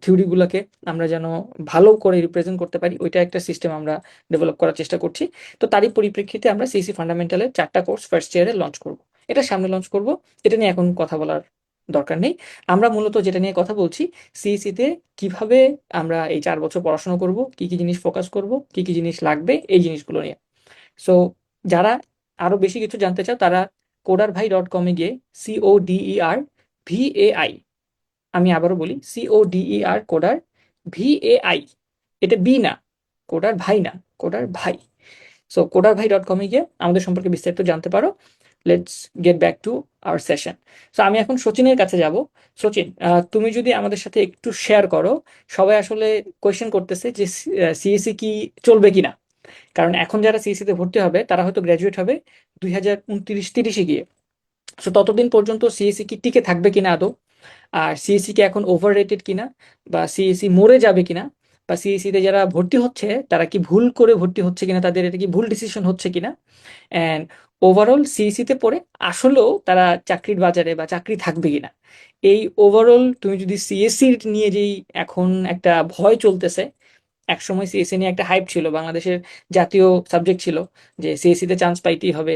থিওরিগুলোকে আমরা যেন ভালো করে রিপ্রেজেন্ট করতে পারি, ওইটা একটা সিস্টেম আমরা ডেভেলপ করার চেষ্টা করছি। তো তারই পরিপ্রেক্ষিতে আমরা সিএসসি ফান্ডামেন্টালের 4টা কোর্স ফার্স্ট ইয়ারে লঞ্চ করব। এটা সামনে লঞ্চ করব, এটা নিয়ে এখন কথা বলার দরকার নেই। আমরা মূলত যেটা নিয়ে কথা বলছি, সিইসিতে কিভাবে আমরা এই 4 বছর পড়াশোনা করব, কি কি জিনিস ফোকাস করব, কি কি জিনিস লাগবে, এই জিনিসগুলো নিয়ে। সো যারা আরো বেশি কিছু জানতে চাও তারা codarbhai.com এ গিয়ে CODER VAI, আমি আবারও বলি CODER কোডার VAI, এটা বি না, কোডার ভাই না, কোডার ভাই। সো codarbhai.com এ গিয়ে আমাদের সম্পর্কে বিস্তারিত জানতে পারো। Let's get back to our session. So আমি এখন সচিনের কাছে যাব। সচিন, তুমি যদি আমাদের সাথে একটু শেয়ার করো, সবাই আসলে কোয়েশ্চেন করতেছে যে সিএসসি কি চলবে কিনা, কারণ এখন যারা সিএসসি তে ভর্তি হবে তারা হয়তো গ্র্যাজুয়েট হবে 2029-30 গিয়ে। সো ততদিন পর্যন্ত সিএসসি কি টিকে থাকবে কিনা আদৌ, আর সিএসসি কি এখন ওভার রেটেড কিনা, বা সিএসসি মরে যাবে কিনা, বা সিএসসি তে যারা ভর্তি হচ্ছে তারা কি ভুল করে ভর্তি হচ্ছে কিনা, তাদের এটা কি ভুল ডিসিশন হচ্ছে কিনা, অ্যান্ড ওভারঅল সিএসসি তে পড়ে আসলেও তারা চাকরির বাজারে বা চাকরি থাকবে কিনা। এই ওভারঅল তুমি যদি সিএসসি নিয়ে যেই এখন একটা ভয় চলতেছে, একসময় সিএসসি নিয়ে একটা হাইপ ছিল, বাংলাদেশের জাতীয় সাবজেক্ট ছিল যে সিএসসি তে চান্স পাইতেই হবে।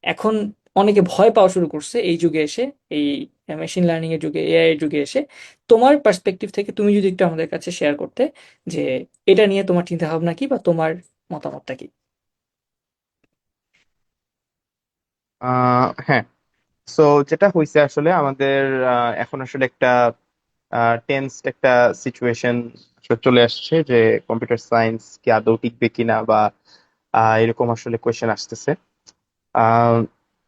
এখন অনেকে ভয় পাওয়া শুরু করছে এই যুগে এসে, এই মেশিন লার্নিং এর যুগে, এআই এর যুগে এসে। তোমার পার্সপেক্টিভ থেকে তুমি যদি একটু আমাদের কাছে শেয়ার করতে যে এটা নিয়ে তোমার চিন্তা ভাবনা কি বা তোমার মতামতটা কি। হ্যাঁ, সো যেটা হয়েছে আসলে আমাদের এখন আসলে একটা টেন্সড একটা সিচুয়েশন চলে আসছে যে কম্পিউটার সায়েন্স কি আদৌ টিকবে কিনা বা এরকম আসলে কোয়েশ্চেন আসতেছে। আহ,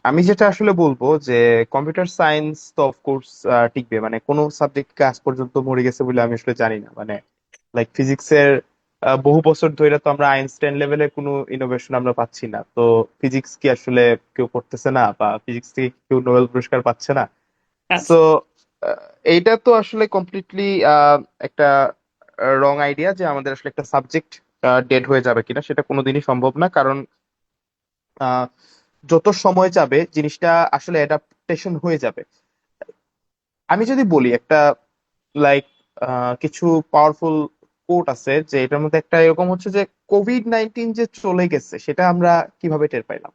আমি যেটা আসলে বলবো যে কম্পিউটার সায়েন্স তো অফকোর্স টিকবে, মানে কোনো সাবজেক্ট আজ পর্যন্ত মরে গেছে বলে আমি আসলে জানি না। মানে লাইক ফিজিক্সের বহু বছর ধরে তো আমরা আইনস্টাইন লেভেলের কোনো ইনোভেশন আমরা পাচ্ছি না, তো ফিজিক্স কি আসলে কেউ পড়তেছে না বা ফিজিক্স থেকে কেউ নোবেল পুরস্কার পাচ্ছে না? সো আচ্ছা, এইটা তো আসলে কমপ্লিটলি একটা রং আইডিয়া যে আমাদের আসলে একটা সাবজেক্ট ডেড হয়ে যাবে কিনা, সেটা কোনোদিনই সম্ভব না। কারণ আহ, যত সময় যাবে জিনিসটা আসলে অ্যাডাপ্টেশন হয়ে যাবে। আমি যদি বলি একটা লাইক কিছু পাওয়ারফুল কোট আছে যে এটার মধ্যে একটা এরকম হচ্ছে যে কোভিড-19 যে চলে গেছে সেটা আমরা কিভাবে টের পাইলাম?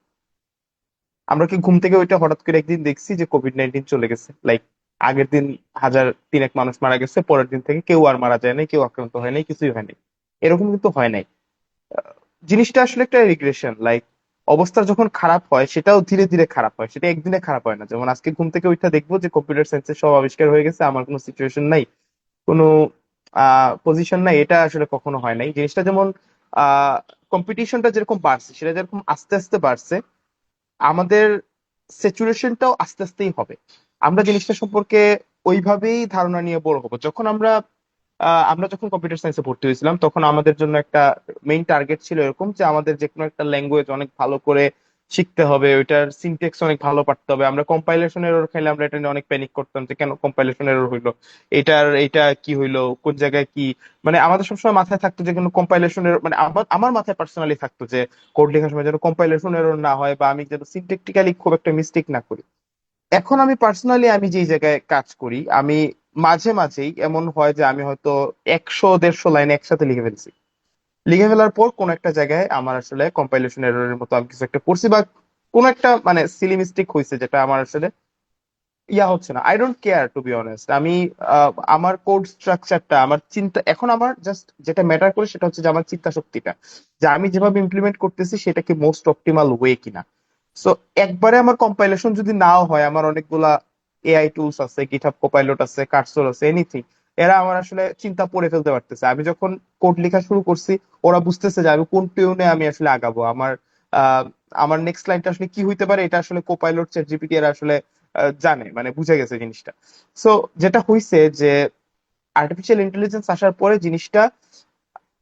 আমরা কি ঘুম থেকে ওইটা হঠাৎ করে একদিন দেখছি যে কোভিড-19 চলে গেছে? লাইক আগের দিন হাজার তিনেক মানুষ মারা গেছে, পরের দিন থেকে কেউ আর মারা যায় নাই, কেউ আক্রান্ত হয় নাই, কিছুই হয় নাই, এরকম কিন্তু হয় নাই। আহ, জিনিসটা আসলে একটা রিগ্রেশন। লাইক অবস্থা যখন খারাপ হয় সেটাও ধীরে ধীরে খারাপ হয়, সেটা একদিনে খারাপ হয় না। যেমন আজকে ঘুম থেকে ওইটা দেখবো যে কম্পিউটার সায়েন্সের সব আবিষ্কার হয়ে গেছে, আমার কোনো সিচুয়েশন নাই, কোনো পজিশন নাই, এটা আসলে কখনো হয় নাই। জিনিসটা যেমন কম্পিটিশনটা যেরকম বাড়ছে, সেটা যেরকম আস্তে আস্তে বাড়ছে, আমাদের স্যাচুরেশনটাও আস্তে আস্তেই হবে। আমরা জিনিসটা সম্পর্কে ওইভাবেই ধারণা নিয়ে বড় হবো। যখন আমরা যখন কম্পিউটার সায়েন্সে ভর্তি হয়েছিলাম, তখন আমাদের জন্য একটা মেইন টার্গেট ছিল এরকম যে আমাদের যে কোনো একটা ল্যাঙ্গুয়েজ অনেক ভালো করে শিখতে হবে, ওইটার সিনটেক্স অনেক ভালো পারতে হবে। আমরা কম্পাইলেশন এরর খাইলে আমরা এটা নিয়ে অনেক প্যানিক করতাম যে কেন কম্পাইলেশন এরর হইলো, এটা কি হইলো, কোন জায়গায় কি। মানে আমাদের সবসময় মাথায় থাকতো যে কোনো কম্পাইলেশন এরর, মানে আমার মাথায় পার্সোনালি থাকতো যে কোড লেখার সময় যেন কম্পাইলেশন এরর না হয়, বা আমি যেন সিনটেকটিক্যালি খুব একটা মিস্টেক না করি। এখন আমি পার্সোনালি আমি যেই জায়গায় কাজ করি, আমি মাঝে মাঝেই এমন হয় যে আমি হয়তো 100-150 লাইন একসাথে লিখে ফেলছি। লিখে ফেলার পর কোন একটা জায়গায় আমার আসলে কম্পাইলেশন এররের মতো আমি কিছু একটা করছি, বা কোন একটা মানে সিলি মিস্টেক হয়েছে যেটা আমার আসলে হচ্ছে না। I don't care, to be honest. আমি আমার কোড স্ট্রাকচারটা, আমার চিন্তা, এখন আমার জাস্ট যেটা ম্যাটার করে সেটা হচ্ছে যে আমার চিন্তা শক্তিটা, যে আমি যেভাবে ইমপ্লিমেন্ট করতেছি সেটা কি মোস্ট অপটিমাল ওয়ে কিনা। সো একবারে আমার কম্পাইলেশন যদি নাও হয়, আমার অনেকগুলা এআই টুলস আছে, গিটহাব কোপাইলট আছে, কার্সর আছে, এনিথিং। এরা আমার আসলে চিন্তা পড়ে ফেলতে পারতেছে। আমি যখন কোড লেখা শুরু করছি, ওরা বুঝতেছে যে আমি কোন টিউনে আমি আসলে আগাবো, আহ, আমার নেক্সট লাইনটা আসলে কি হইতে পারে, এটা আসলে কোপাইলট, চ্যাট জিপিটি এরা আসলে জানে, মানে বুঝে গেছে জিনিসটা। সো যেটা হইছে যে আর্টিফিশিয়াল ইন্টেলিজেন্স আসার পরে জিনিসটা,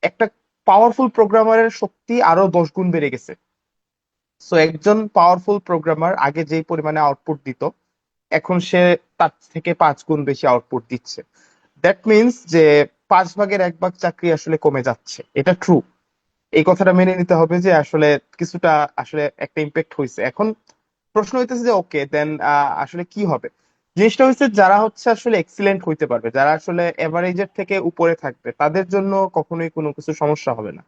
একটা পাওয়ারফুল প্রোগ্রামারের শক্তি আরো 10 গুণ বেড়ে গেছে। সো একজন পাওয়ারফুল প্রোগ্রামার আগে যেই পরিমাণে আউটপুট দিত, এখন সে তার থেকে 5 গুণ বেশি আউটপুট দিচ্ছে। দ্যাট মিনস যে 5 ভাগের 1 ভাগ চাকরি আসলে কমে যাচ্ছে, এটা ট্রু। এই কথাটা মেনে নিতে হবে যে আসলে কিছুটা আসলে একটা ইম্প্যাক্ট হয়েছে। এখন প্রশ্ন হইতেছে যে ওকে দেন আসলে কি হবে। জিনিসটা হচ্ছে যারা হচ্ছে আসলে এক্সিলেন্ট হইতে পারবে, যারা আসলে এভারেজের থেকে উপরে থাকবে, তাদের জন্য কখনোই কোনো কিছু সমস্যা হবে না।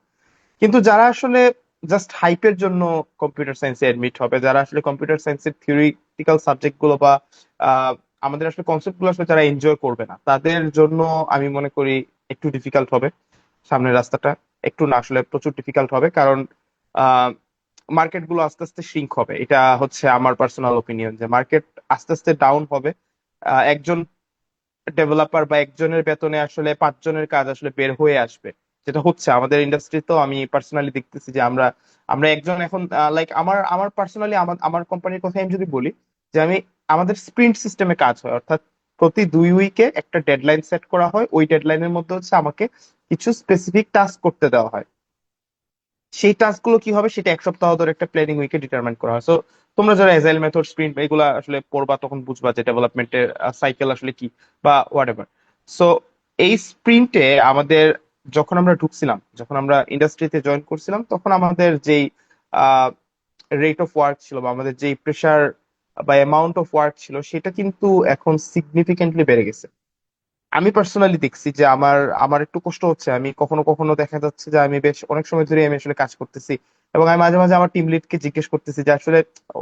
কিন্তু যারা আসলে জাস্ট হাইপের জন্য কম্পিউটার সায়েন্সে এডমিট হবে, যারা আসলে কম্পিউটার সায়েন্সের থিওরিটিক্যাল সাবজেক্ট গুলো বা আহ, আমাদের আসলে কনসেপ্ট গুলো আসলে যারা এনজয় করবে না, তাদের জন্য আমি মনে করি একটু ডিফিকাল্ট হবে সামনের রাস্তাটা। একটু না, আসলে প্রচুর ডিফিকাল্ট হবে, কারণ মার্কেট গুলো আস্তে আস্তে শ্রিঙ্ক হবে। এটা হচ্ছে আমার পার্সোনাল ওপিনিয়ন, যে মার্কেট আস্তে আস্তে ডাউন হবে। একজন ডেভেলপার বা একজনের বেতনে আসলে 5 জনের কাজ আসলে বের হয়ে আসবে, যেটা হচ্ছে আমাদের ইন্ডাস্ট্রি। তো আমি পার্সোনালি দেখতেছি যে আমরা আমরা একজন এখন, লাইক আমার আমার পার্সোনালি আমার আমার কোম্পানির কথা আমি যদি বলি, যে আমাদের স্প্রিন্ট সিস্টেমে কাজ হয়, অর্থাৎ প্রতি 2 উইকে একটা ডেডলাইন সেট করা হয়। ওই ডেডলাইনের মধ্যে হচ্ছে আমাকে কিছু স্পেসিফিক টাস্ক করতে দেওয়া হয়। সেই টাস্ক গুলো কি হবে সেটা 1 সপ্তাহ ধরে একটা প্ল্যানিং উইকে ডিটারমাইন করা হয়। সো তোমরা যারা এজাইল মেথড, স্প্রিন্ট এগুলা আসলে পড়বা, তখন বুঝবা যে ডেভেলপমেন্টের সাইকেল আসলে কি, বা হোয়াট এভার। সো এই স্প্রিন্টে আমাদের, যখন আমরা ইন্ডাস্ট্রিতে জয়েন করছিলাম, তখন আমাদের যেই রেট অফ ওয়ার্ক ছিল, বা আমাদের যেই প্রেশার বা অ্যামাউন্ট অফ ওয়ার্ক ছিল, সেটা কিন্তু এখন সিগনিফিকেন্টলি বেড়ে গেছে। আমি পার্সোনালি দেখছি যে আমার আমার একটু কষ্ট হচ্ছে। আমি কখনো কখনো দেখা যাচ্ছে যে আমি বেশ অনেক সময় ধরে আমি আসলে কাজ করতেছি, এবং আমি মাঝে মাঝে আমার টিম লিডকে জিজ্ঞেস করতেছি যে আসলে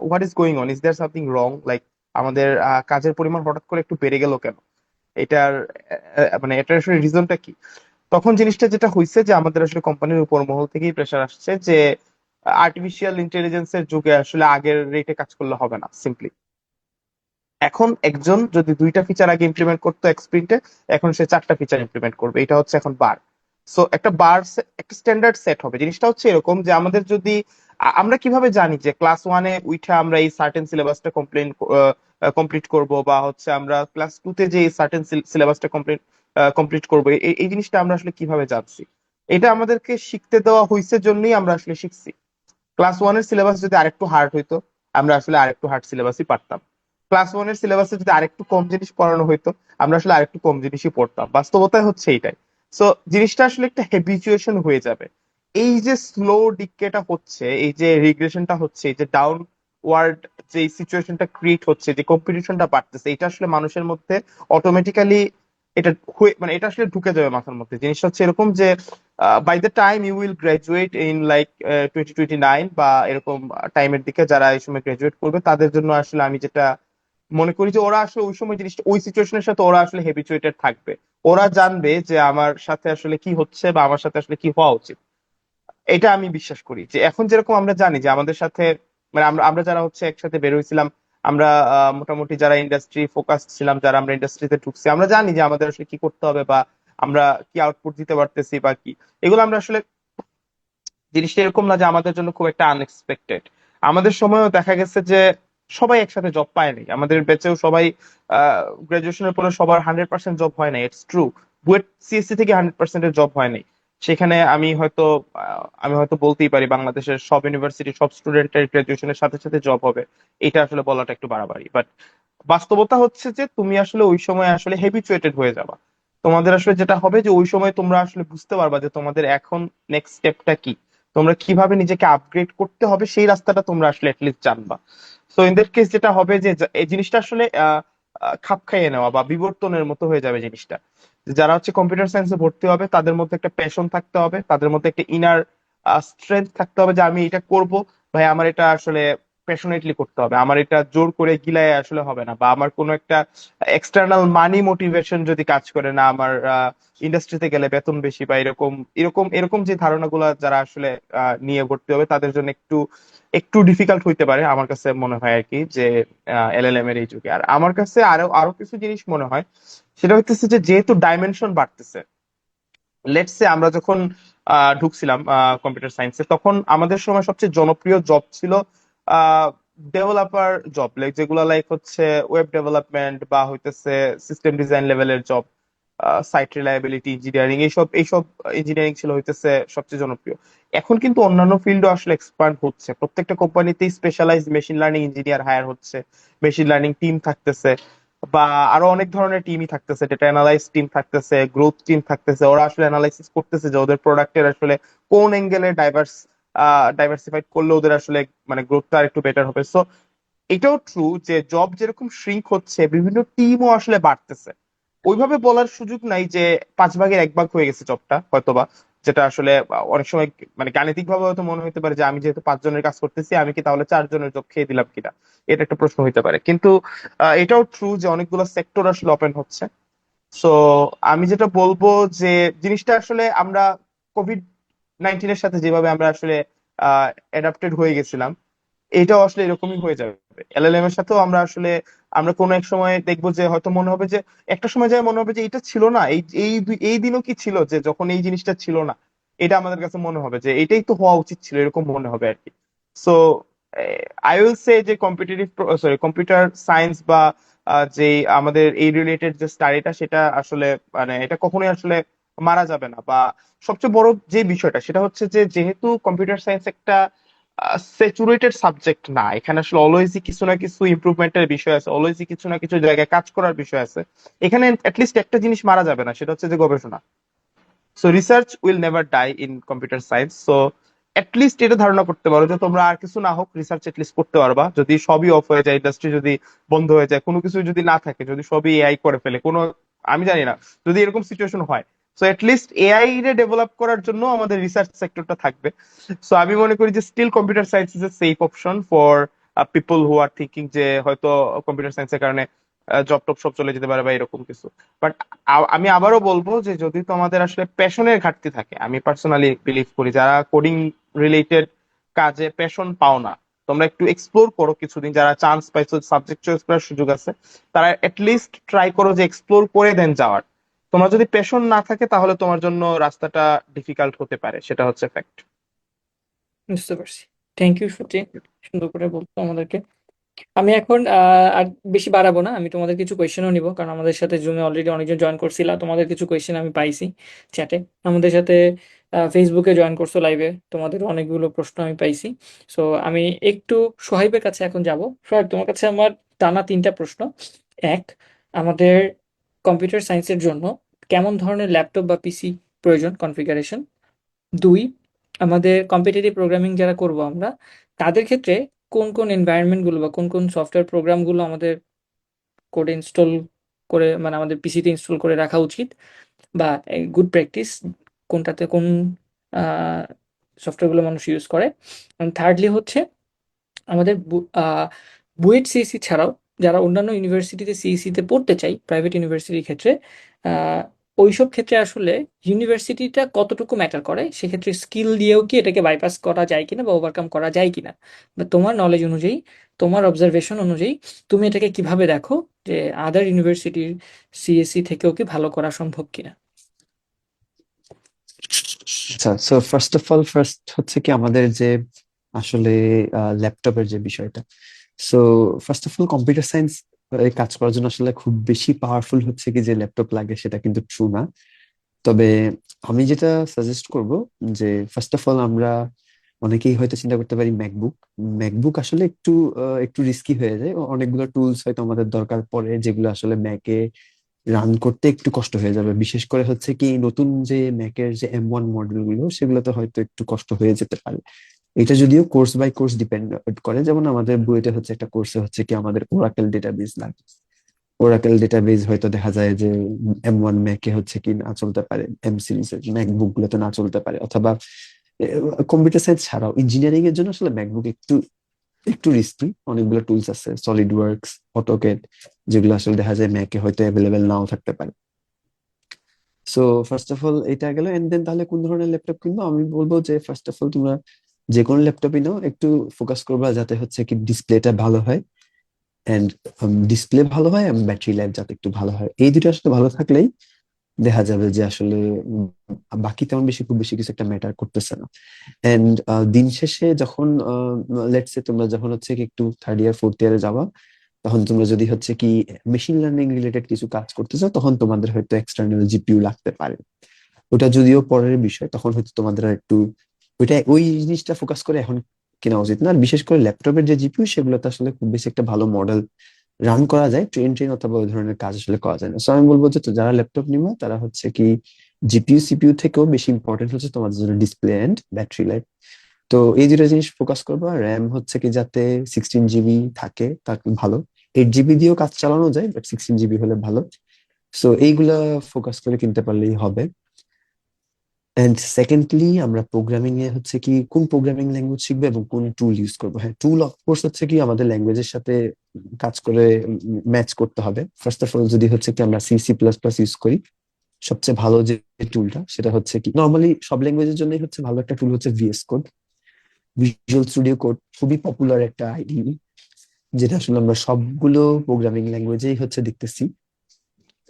what is going on, is there something wrong, like আমাদের কাজের পরিমাণ হঠাৎ করে একটু বেড়ে গেল কেন, এটার মানে এটার আসলে রিজনটা কি। তখন জিনিসটা যেটা হয়েছে যে আমাদের আসলে কোম্পানির উপর মহল থেকেই প্রেশার আসছে যে আর্টিফিশিয়াল ইন্টেলিজেন্সের যুগে আসলে আগের রেটে কাজ করলে হবে না সিম্পলি। এখন একজন যদি 2টা ফিচার আগে ইমপ্লিমেন্ট করতো এক স্প্রিন্টে, এখন সে 4টা ফিচার ইমপ্লিমেন্ট করবে। এটা হচ্ছে এখন বার। সো একটা একটা স্ট্যান্ডার্ড সেট হবে। জিনিসটা হচ্ছে এরকম যে আমাদের যদি আমরা কিভাবে জানি যে ক্লাস 1-এ উঠে আমরা এই সার্টেন সিলেবাসটা কমপ্লিট করব, বা হচ্ছে আমরা ক্লাস 2-তে যে সার্টেন সিলেবাসটা কমপ্লিট করবো, এই জিনিসটা আমরা আসলে কিভাবে জানছি? এটা আমাদেরকে শিখতে দেওয়া হয়েছে জন্যই আমরা আসলে শিখছি। ক্লাস 1-এর সিলেবাস যদি আরেকটু হার্ড হইতো, আমরা আসলে আরেকটু হার্ড সিলেবাসই পারতাম। ক্লাস 1-এর সিলেবাসে যদি আরেকটু কম জিনিস পড়ানো হইতো, আমরা আসলে আরেকটু কম জিনিসই পড়তাম। বাস্তবতায় হচ্ছে এইটাই। সো জিনিসটা আসলে একটা হ্যাবিচুয়েশন হয়ে যাবে। এই যে স্লো ডিকেটা হচ্ছে, এই যে রিগ্রেশনটা হচ্ছে, এই যে ডাউনওয়ার্ড যে সিচুয়েশনটা ক্রিয়েট হচ্ছে, যে কম্পিটিশনটা বাড়তেছে, এটা আসলে মানুষের মধ্যে অটোমেটিক্যালি মানে এটা আসলে ঢুকে যাবে মাথার মধ্যে। জিনিসটা হচ্ছে এরকম যে by the time you will graduate in like 2029 বা এরকম টাইমের দিকে, যারা এই সময় গ্রাজুয়েট করবে, তাদের জন্য আসলে আমি যেটা মনে করি যে ওরা আসলে ওই সময় জিনিসটা, ওই সিচুয়েশনের সাথে ওরা আসলে হেবিচুয়েটেড থাকবে। ওরা জানবে যে আমার সাথে আসলে কি হচ্ছে, বা আমার সাথে আসলে কি হওয়া উচিত। এটা আমি বিশ্বাস করি যে এখন যেরকম আমরা জানি যে আমাদের সাথে, মানে আমরা আমরা যারা হচ্ছে একসাথে বের হয়েছিলাম, আমরা মোটামুটি যারা ইন্ডাস্ট্রি ফোকাস ছিলাম, যারা আমরা ইন্ডাস্ট্রিতে ঢুকছি, আমরা জানি যে আমাদের আসলে কি করতে হবে বা আমরা কি আউটপুট দিতে পারতেছি বা কি, এগুলো আমরা আসলে, জিনিসটা এরকম না যে আমাদের জন্য খুব একটা আনএক্সপেক্টেড। আমাদের সময়ও দেখা গেছে যে সবাই একসাথে জব পায়নি, আমাদের ব্যাচেও সবাই গ্রাজুয়েশনের পরে সবার 100% জব হয় না, ইটস ট্রু। বুয়েট সিএসসি থেকে 100%-এর জব হয়নি। সেখানে আমি হয়তো বলতেই পারি বাংলাদেশের সব ইউনিভার্সিটি সব স্টুডেন্টের গ্রাজুয়েশনের সাথে সাথে জব হবে, এটা আসলে বলাটা একটু বাড়াবাড়ি। বাট বাস্তবতা হচ্ছে যে তুমি আসলে ওই সময় আসলে হেবিচুয়েটেড হয়ে যাবা। তোমাদের আসলে যেটা হবে যে ওই সময় তোমরা আসলে বুঝতে পারবা যে তোমাদের এখন নেক্সট স্টেপটা কি, তোমরা কিভাবে নিজেকে আপগ্রেড করতে হবে সেই রাস্তাটা তোমরা আসলে লিস্ট জানবা। সো ইন দ্যাট কেস যেটা হবে যে এই জিনিসটা আসলে খাপ খাইয়ে নেওয়া বা বিবর্তনের মতো হয়ে যাবে জিনিসটা। যারা হচ্ছে কম্পিউটার সায়েন্সে ভর্তি হবে তাদের মধ্যে একটা প্যাশন থাকতে হবে, তাদের মধ্যে একটা ইনার স্ট্রেংথ থাকতে হবে যে আমি এটা করব, ভাই আমার এটা আসলে প্যাশনেটলি করতে হবে, আমার এটা জোর করে গিলায় আসলে হবে না, বা আমার কোনো একটা এক্সটার্নাল মানি মোটিভেশন যদি কাজ করে না, আমার ইন্ডাস্ট্রিতে গেলে বেতন বেশি বা এরকম এরকম এরকম যে ধারণাগুলো যারা আসলে নিয়ে ভর্তি হবে তাদের জন্য একটু একটু ডিফিকাল্ট হইতে পারে আমার কাছে মনে হয় আর কি, যে এলএলএম এর এই যুগে। আর আমার কাছে আরো আরো কিছু জিনিস মনে হয়, সেটা হইতেছে যে যেহেতু ডাইমেনশন বাড়তেছে, লেটস সে আমরা যখন ঢুকছিলাম কম্পিউটার সায়েন্সে, তখন আমাদের সময় সবচেয়ে জনপ্রিয় জব ছিল ডেভেলপার জব, লাইক যেগুলো লাইক হচ্ছে ওয়েব ডেভেলপমেন্ট বা হইতেছে সিস্টেম ডিজাইন লেভেলের জব, সাইট রিলায়েবিলিটি ইঞ্জিনিয়ারিং, এইসব এইসব ইঞ্জিনিয়ারিং ছিল হইতেছে সবচেয়ে জনপ্রিয়। এখন কিন্তু অন্যান্য ফিল্ডও আসলে এক্সপান্ড হচ্ছে, প্রত্যেকটা কোম্পানিতেই specialise machine learning engineer hire হচ্ছে, মেশিন লার্নিং টিম থাকতেছে, বা আরো অনেক ধরনের টিমই থাকতেছে, ডেটা অ্যানালাইজ টিম থাকতেছে, গ্রোথ টিম থাকতেছে, ওরা আসলে অ্যানালাইসিস করতেছে যে ওদের প্রোডাক্টের আসলে কোন অ্যাঙ্গেলে ডাইভার্সিফাইড করলে ওদের আসলে মানে গ্রোথটা একটু বেটার হবে। সো এটাও ট্রু যে জব যেরকম শ্রিঙ্ক হচ্ছে, বিভিন্ন টিমও আসলে বাড়তেছে। ওইভাবে বলার সুযোগ নাই যে 5 ভাগের 1 ভাগ হয়ে গেছে জবটা হয়তোবা, যেটা আসলে অনেক সময় মানে গাণিতিক ভাবে হয়তো মনে হতে পারে যে আমি যেহেতু 5 জনের কাজ করতেছি আমি কি তাহলে 4 জনের জব খেয়ে দিলাম কিনা, এটা একটা প্রশ্ন হতে পারে। কিন্তু এটাও ট্রু যে অনেকগুলো সেক্টর আসলে ওপেন হচ্ছে। সো আমি যেটা বলবো যে জিনিসটা আসলে আমরা কোভিড-19 এর সাথে যেভাবে আমরা আসলে অ্যাডাপ্টেড হয়ে গেছিলাম, এটাও আসলে এরকমই হয়ে যাবে। এলএলএম এর সাথেও আমরা আসলে আমরা কোনো এক সময় দেখবো যে হয়তো মনে হবে যে একটা সময় যায় মনে হবে যে এটা ছিল না, এই দিনও কি ছিল যে যখন এই জিনিসটা ছিল না, এটা আমাদের কাছে মনে হবে যে এটাই তো হওয়া উচিত ছিল, এরকম মনে হবে আর কি। সো আই উইল সে যে কম্পিউটার সায়েন্স বা যে আমাদের এই রিলেটেড যে স্টাডিটা, সেটা আসলে মানে এটা কখনোই আসলে মারা যাবে না। বা সবচেয়ে বড় যে বিষয়টা সেটা হচ্ছে যে যেহেতু কম্পিউটার সায়েন্স একটা স্যাচুরেটেড সাবজেক্ট না, এখানে আসলে অলওয়েজই কিছু না কিছু ইমপ্রুভমেন্টের বিষয় আছে, অলওয়েজই কিছু না কিছু জায়গায় কাজ করার বিষয় আছে। এখানে অ্যাটলিস্ট একটা জিনিস মারা যাবে না, সেটা হচ্ছে যে গবেষণা। So research will never die in computer science. So at least এটা ধারণা করতে পারো যে তোমরা আর কিছু না হোক রিসার্চ অ্যাটলিস্ট করতে পারবা, যদি সবই অফ হয়ে যায়, ইন্ডাস্ট্রি যদি বন্ধ হয়ে যায়, কোনো কিছু যদি না থাকে, যদি সবই এআই করে ফেলে, কোনো আমি জানি না, যদি এরকম সিচুয়েশন হয়, সো অ্যাটলিস্ট এআই রে ডেভেলপ করার জন্য আমাদের রিসার্চ সেক্টরটা থাকবে। সো আমি মনে করি যে still computer science is a safe option for people who are thinking যে হয়তো কম্পিউটার সায়েন্সের কারণে জব টপ সব চলে যেতে পারে বা এরকম কিছু। বাট আমি আবারও বলবো যে যদি তোমাদের আসলে প্যাশনের ঘাটতি থাকে, আমি পার্সোনালি বিলিভ করি যারা কোডিং রিলেটেড কাজে প্যাশন পাও না, তোমরা একটু এক্সপ্লোর করো কিছুদিন, যারা চান্স পাইছো সাবজেক্ট চয়েস করার সুযোগ আছে, তারা এটলিস্ট ট্রাই করো যে এক্সপ্লোর করে দেন যাওয়ার। তোমার যদি প্যাশন না থাকে তাহলে তোমার জন্য রাস্তাটা ডিফিকাল্ট হতে পারে, সেটা হচ্ছে ফ্যাক্ট। বুঝতে পারছি। থ্যাংক ইউ সচিন, সুন্দর করে বলতো আমাদেরকে। আমি এখন আর বেশি বাড়াবো না, আমি তোমাদের কিছু কোয়েশ্চেনও নিব, কারণ আমাদের সাথে জুমে অলরেডি অনেকজন জয়েন করছিল, তোমাদের কিছু কোয়েশ্চেন আমি পাইছি চ্যাটে, আমাদের সাথে ফেসবুকে জয়েন করছো লাইভে, তোমাদের অনেকগুলো প্রশ্ন আমি পাইছি। সো আমি একটু সোহাইবের কাছে এখন যাব। সোহাইব, তোমার কাছে আমার টানা 3টা প্রশ্ন। এক, আমাদের কম্পিউটার সায়েন্সের জন্য কেমন ধরনের ল্যাপটপ বা পিসি প্রয়োজন, কনফিগারেশন? 2, আমাদের কম্পিটিটিভ প্রোগ্রামিং যারা করব আমরা, তাদের ক্ষেত্রে কোন কোন এনভায়রনমেন্ট গুলো বা কোন কোন সফটওয়্যার প্রোগ্রাম গুলো আমাদের কোডে ইনস্টল করে, মানে আমাদের পিসিতে ইনস্টল করে রাখা উচিত, বা গুড প্র্যাকটিস কোনটাতে, কোন সফটওয়্যার গুলো মানুষ ইউজ করে। থার্ডলি হচ্ছে আমাদের বুয়েট সিইসি ছাড়াও যারা অন্যান্য ইউনিভার্সিটিতে সিইসি তে পড়তে চাই, প্রাইভেট ইউনিভার্সিটির ক্ষেত্রে ওইসব ক্ষেত্রে আসলে ইউনিভার্সিটিটা কতটুকু ম্যাটার করে, সেক্ষেত্রে স্কিল দিয়েও কি এটাকে বাইপাস করা যায় কিনা বা ওভারকাম করা যায় কিনা, বা তোমার নলেজ অনুযায়ী, তোমার অবজারভেশন অনুযায়ী তুমি এটাকে কিভাবে দেখো যে আদার ইউনিভার্সিটির সিএসসি থেকেও কি ভালো করা সম্ভব কিনা? আচ্ছা, সো ফার্স্ট হচ্ছে কি আমাদের যে আসলে ল্যাপটপের যে বিষয়টা। So first of all computer science কাজ করার জন্য আসলে খুব বেশি পাওয়ারফুল হচ্ছে কি যে ল্যাপটপ লাগে সেটা কিন্তু ট্রু না। তবে আমি যেটা সাজেস্ট করব যে ফার্স্ট অফ অল আমরা অনেকেই হয়তো চিন্তা করতে পারি ম্যাকবুক। ম্যাকবুক আসলে একটু রিস্কি হয়ে যায়, অনেকগুলো টুলস হয়তো আমাদের দরকার পড়ে যেগুলো আসলে ম্যাকে রান করতে একটু কষ্ট হয়ে যাবে, বিশেষ করে হচ্ছে কি নতুন যে ম্যাকের যে M1 মডেল গুলো সেগুলোতে হয়তো একটু কষ্ট হয়ে যেতে পারে। এটা যদিও কোর্স বাই কোর্স ডিপেন্ড করে, যেমন আমাদের বুয়েটে হচ্ছে একটা কোর্সে হচ্ছে কি আমাদের ওরাকেল ডেটাবেজ লাগে। ওরাকেল ডেটাবেজ হয়তো দেখা যায় যে M1 ম্যাকে হচ্ছে কি না চলতে পারে, এম সিরিজের ম্যাকবুক গুলোতে না চলতে পারে, অথবা কম্পিউটার সায়েন্স ছাড়াও ইঞ্জিনিয়ারিং এর জন্য আসলে ম্যাকবুক একটু একটু রিস্কি। অনেকগুলো টুলস আছে, সলিড ওয়ার্কস, অটোক্যাড, যেগুলো আসলে দেখা যায় ম্যাকে হয়তো অ্যাভেলেবেল নাও থাকতে পারে। সো ফার্স্ট অফ অল এটা গেল, এন্ড দেন তাহলে কোন ধরনের ল্যাপটপ কিনবো, আমি বলবো যে ফার্স্ট অফ অল তোমরা যে কোনো ল্যাপটপই নাও, একটু ফোকাস করবা যাতে হচ্ছে কি ডিসপ্লেটা ভালো হয়, এন্ড ডিসপ্লে ভালো হয় এবং ব্যাটারি লাইফ যাতে একটু ভালো হয়। এই দুটো আসলে ভালো থাকলেই দেখা যাবে যে আসলে বাকি তেমন খুব বেশি কিছু একটা ম্যাটার করতেছে না। এন্ড দিন শেষে যখন লেটস সে তোমরা যখন হচ্ছে কি একটু থার্ড ইয়ার ফোর্থ ইয়ারে যাবা, তখন তোমরা যদি হচ্ছে কি মেশিন লার্নিং রিলেটেড কিছু কাজ করতে চাও, তখন তোমাদের হয়তো এক্সটার্নাল জিপিইউ লাগতে পারে। ওটা যদিও পরের বিষয়, তখন হয়তো তোমাদের আর একটু ওই জিনিসটা ফোকাস করে এখন কেনা উচিত না। আর বিশেষ করে ল্যাপটপের যে জিপিইউ সেগুলোতে আসলে খুব বেশি একটা ভালো মডেল রান করা যায়, ট্রেন অথবা ওই ধরনের কাজ আসলে করা যায় না। সো আমি বলবো যে তো যারা ল্যাপটপ নিবে তারা হচ্ছে কি জিপিইউ সিপিইউ থেকেও বেশি ইম্পর্টেন্ট হচ্ছে তোমাদের জন্য ডিসপ্লে এন্ড ব্যাটারি লাইফ। তো এই দুটো জিনিস ফোকাস করবা। র্যাম হচ্ছে কি যাতে 16 জিবি থাকে তা ভালো, 8 জিবি দিয়েও কাজ চালানো যায়, বাট 16 জিবি হলে ভালো। সো এইগুলা ফোকাস করে কিনতে পারলেই হবে। এন্ড সেকেন্ডলি আমরা প্রোগ্রামিং এ হচ্ছে কি কোন প্রোগ্রামিং ল্যাঙ্গুয়েজ শিখবে এবং কোন টুল ইউজ করবো। হ্যাঁ, টুল অফকোর্স হচ্ছে কি আমাদের ল্যাঙ্গুয়েজের সাথে কাজ করে ম্যাচ করতে হবে। ফার্স্ট অফ অল যদি হচ্ছে কি আমরা C++ ইউজ করি, সবচেয়ে ভালো যে টুলটা সেটা হচ্ছে কি নর্মালি সব ল্যাঙ্গুয়েজের জন্যই হচ্ছে ভালো একটা টুল হচ্ছে VS code. Visual studio code খুবই পপুলার একটা আইডিই, যেটা আসলে আমরা সবগুলো প্রোগ্রামিং ল্যাঙ্গুয়েজেই হচ্ছে দেখতেছি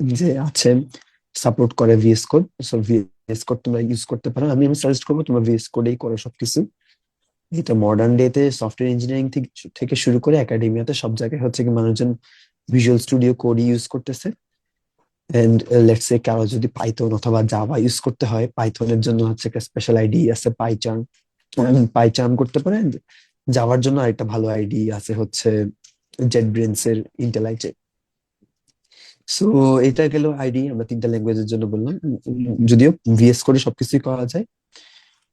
যে আছে, সাপোর্ট করে VS code. So VS code তোমরা ইউজ করতে পারো। আমি সাজেস্ট করবো তোমরা VS কোডেই করো সবকিছু। এটা মডার্ন ডেতে সফটওয়্যার ইঞ্জিনিয়ারিং থেকে থেকে শুরু করে একাডেমিয়াতে সব জায়গায় হচ্ছে কি মানুষজন ভিজুয়াল স্টুডিও কোড ইউজ করতেছে। এন্ড লেটস সে কারো যদি পাইথন অথবা জাভা ইউজ করতে হয়, পাইথনের জন্য হচ্ছে একটা স্পেশাল আইডি আছে পাইচার্ন, পাইচার্ন করতে পারেন। জাভার জন্য আরেকটা ভালো আইডি আছে হচ্ছে জেটব্রেন্স এর ইন্টেলাইজে। সো এটা গেল আইডি, আমরা তিনটা ল্যাঙ্গুয়েজের জন্য বললাম। যদিও VS কোডে সবকিছুই করা যায়,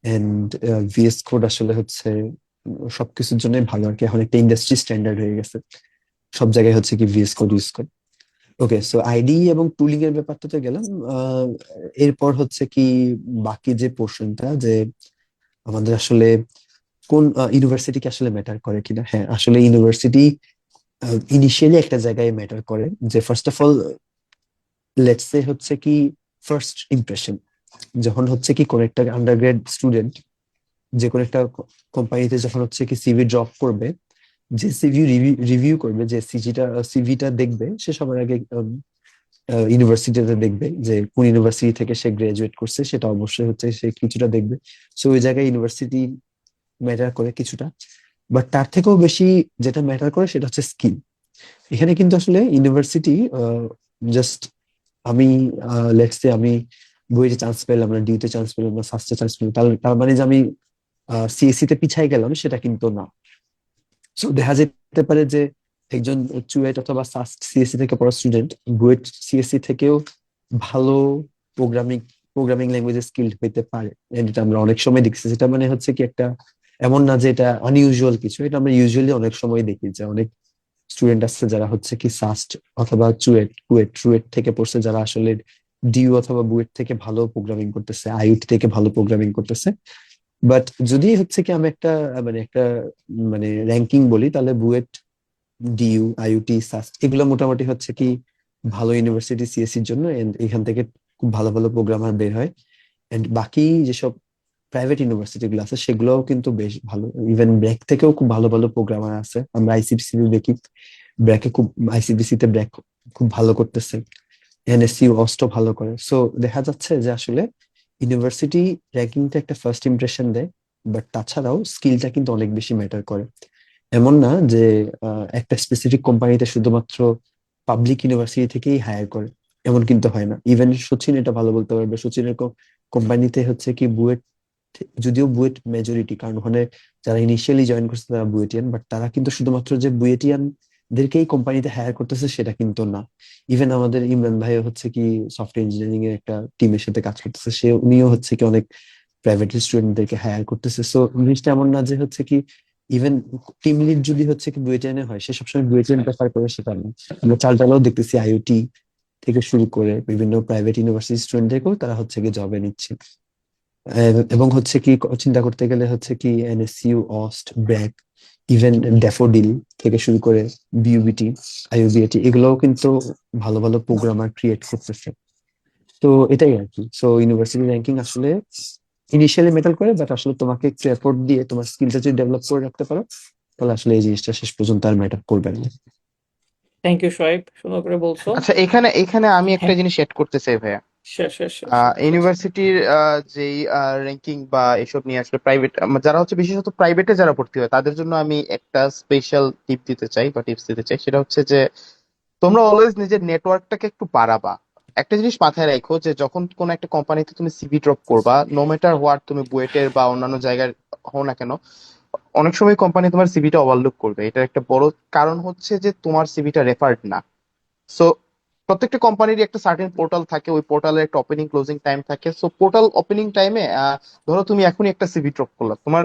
এন্ড VS কোড আসলে হচ্ছে সবকিছুর জন্য ভালো আর কি, এখন একটা ইন্ডাস্ট্রি স্ট্যান্ডার্ড হয়ে গেছে, সব জায়গায় হচ্ছে কি VS কোড ইউজ করে। ওকে, সো আইডি এবং টুলিং এর ব্যাপারটা তো গেলাম। এরপর হচ্ছে কি বাকি যে পোর্শনটা, যে আমাদের আসলে কোন ইউনিভার্সিটিকে আসলে ম্যাটার করে কিনা। হ্যাঁ, আসলে ইউনিভার্সিটি ইনিশিয়ালি একটা জায়গায় ম্যাটার করে, যে first of all let's say হচ্ছে কি ফার্স্ট ইমপ্রেশন। যখন হচ্ছে কি কোন একটা আন্ডারগ্রেড স্টুডেন্ট যে কোনো একটা কোম্পানিতে যখন হচ্ছে কি সিভি ড্রপ করবে, যে সিভি রিভিউ করবে, যে সিভিটা দেখবে, সে সবার আগে ইউনিভার্সিটিতে দেখবে যে কোন ইউনিভার্সিটি থেকে সে গ্রাজুয়েট করছে, সেটা অবশ্যই হচ্ছে সে কিছুটা দেখবে। সো ওই জায়গায় ইউনিভার্সিটি ম্যাটার করে কিছুটা, বাট তার থেকেও বেশি যেটা ম্যাটার করে সেটা হচ্ছে স্কিল। এখানে কিন্তু আসলে ইউনিভার্সিটি জাস্ট আমি লেটস সে আমি বুয়েটে চান্স পেলাম না, ডিউতে চান্স পেলাম না, সাস্টে চান্স পেলাম, তার মানে যে আমি সিএসসি তে পিছাই গেলাম সেটা কিন্তু না। সো দেখা যেতে পারে যে একজন চুয়েট অথবা সাস্ট সিএসসি থেকে পড়া স্টুডেন্ট বুয়েট সিএসসি থেকেও ভালো প্রোগ্রামিং প্রোগ্রামিং ল্যাঙ্গুয়েজে স্কিল্ড হইতে পারে। And এটা আমরা অনেক সময় দেখছি, যেটা মানে হচ্ছে কি একটা এমন না যে এটা আনইউজুয়াল কিছু, এটা আমরা ইউজুয়ালি অনেক সময় দেখি যে অনেক স্টুডেন্ট আছে যারা হচ্ছে কি সাস্ট অথবা ট্রুয়েট থেকে পড়ছে, যারা আসলে ডিউ অথবা বুয়েট থেকে ভালো প্রোগ্রামিং করতেছে, আইইউটি থেকে ভালো প্রোগ্রামিং করতেছে। বাট যদি হচ্ছে কি আমি একটা মানে র্যাঙ্কিং বলি, তাহলে বুয়েট, ডিইউ, আইইউটি, সাস্ট এগুলো মোটামুটি হচ্ছে কি ভালো ইউনিভার্সিটি সিএসসির জন্য। And এখান থেকে খুব ভালো ভালো প্রোগ্রামার বের হয়। এন্ড বাকি যেসব প্রাইভেট ইউনিভার্সিটি গুলো আছে সেগুলোও কিন্তু বেশ ভালো, ইভেন ব্র্যাক থেকেও খুব ভালো ভালো প্রোগ্রামার আছে। আমরা আইসিবিসি দেখি ব্র্যাকে খুব, আইসিবিসি তে ব্র্যাক খুব ভালো করতেছে, এনএসসি অস্টও ভালো করে। সো দেখা যাচ্ছে যে আসলে ইউনিভার্সিটি র্যাঙ্কিংটা একটা ফার্স্ট ইমপ্রেশন দেয়, বাট তাছাড়াও স্কিলটা কিন্তু অনেক বেশি ম্যাটার করে। এমন না যে একটা স্পেসিফিক কোম্পানিতে শুধুমাত্র পাবলিক ইউনিভার্সিটি থেকেই হায়ার করে, এমন কিন্তু হয় না। ইভেন সচিন এটা ভালো বলতে পারবে, সচিনের কোম্পানিতে হচ্ছে কি বুয়েট, যদিও বুয়েট মেজরিটি, কারণ ওখানে যারা ইনিশিয়ালি জয়েন করছে তারা বুয়েটিয়ান, বাট তারা কিন্তু শুধুমাত্র যে বুয়েটিয়ান দেরকেই কোম্পানিতে হায়ার করতেছে সেটা কিন্তু না। ইভেন আমাদের ইমরান ভাই হচ্ছে কি সফটওয়্যার ইঞ্জিনিয়ারিং এর একটা টিমের সাথে কাজ করতেছে, সে উনিও হচ্ছে কি অনেক প্রাইভেট স্টুডেন্টদেরকে হায়ার করতেছে। সো জিনিসটা এমন না যে হচ্ছে কি ইভেন টিম লিড যদি হচ্ছে কি বুয়েটিয়ানে হয় সে সবসময় বুয়েটিয়ান প্রেফার করে, সেটা না। আমরা চালটালেও দেখতেছি আইওটি থেকে শুরু করে বিভিন্ন প্রাইভেট ইউনিভার্সিটি স্টুডেন্টদেরকেও তারা হচ্ছে কি জবে নিচ্ছে। এবং হচ্ছে কি চিন্তা করতে গেলে হচ্ছে কি এনএসইউ, অস্ট, ব্র্যাক, ইভেন ড্যাফোডিল থেকে শুরু করে বিইউবিটি, আইইউবিএটি, এগুলোও কিন্তু ভালো ভালো প্রোগ্রামার ক্রিয়েট করতেছে। তো এটাই আর কি। সো ইউনিভার্সিটি র্যাঙ্কিং আসলে ইনিশিয়ালি ম্যাটার করে, বাট আসলে তোমাকে একটু এফোর্ট দিয়ে তোমার স্কিলটা যদি ডেভেলপ করে রাখতে পারো তাহলে আসলে এই জিনিসটা শেষ পর্যন্ত আর ম্যাটার করবে না। থ্যাংক ইউ সোহাইব, সুন্দর করে বলছো। আচ্ছা, এখানে এখানে আমি একটা হ্যাঁ, জিনিস এড করতে চাই ভাইয়া। শেষ শেষ শেষ শেষ শেষ। ইউনিভার্সিটির যেই র্যাঙ্কিং বা এসব নিয়ে আসলে প্রাইভেট যারা হচ্ছে বিশেষত প্রাইভেটে যারা ভর্তি হয় তাদের জন্য আমি একটা স্পেশাল টিপ দিতে চাই বা টিপস দিতে চাই, সেটা হচ্ছে যে তোমরা অলওয়েজ নিজের নেটওয়ার্কটাকে একটু বাড়াবা। একটা জিনিস মাথায় রাখো যে যখন কোন একটা কোম্পানিতে তুমি সিভি ড্রপ করবা, নো ম্যাটার হোয়াট, তুমি বুয়েটের বা অন্যান্য জায়গার হও না কেন, অনেক সময় কোম্পানি তোমার সিভিটা ওভারলুক করবে। এটার একটা বড় কারণ হচ্ছে যে তোমার সিভিটা রেফার্ড না। সো প্রত্যেকটা কোম্পানির একটা সার্টেন পোর্টাল থাকে, ওই পোর্টালের একটা ওপেনিং ক্লোজিং টাইম থাকে। সো পোর্টাল ওপেনিং টাইমে ধরো তুমি এখনই একটা সিভি ড্রপ করলা, তোমার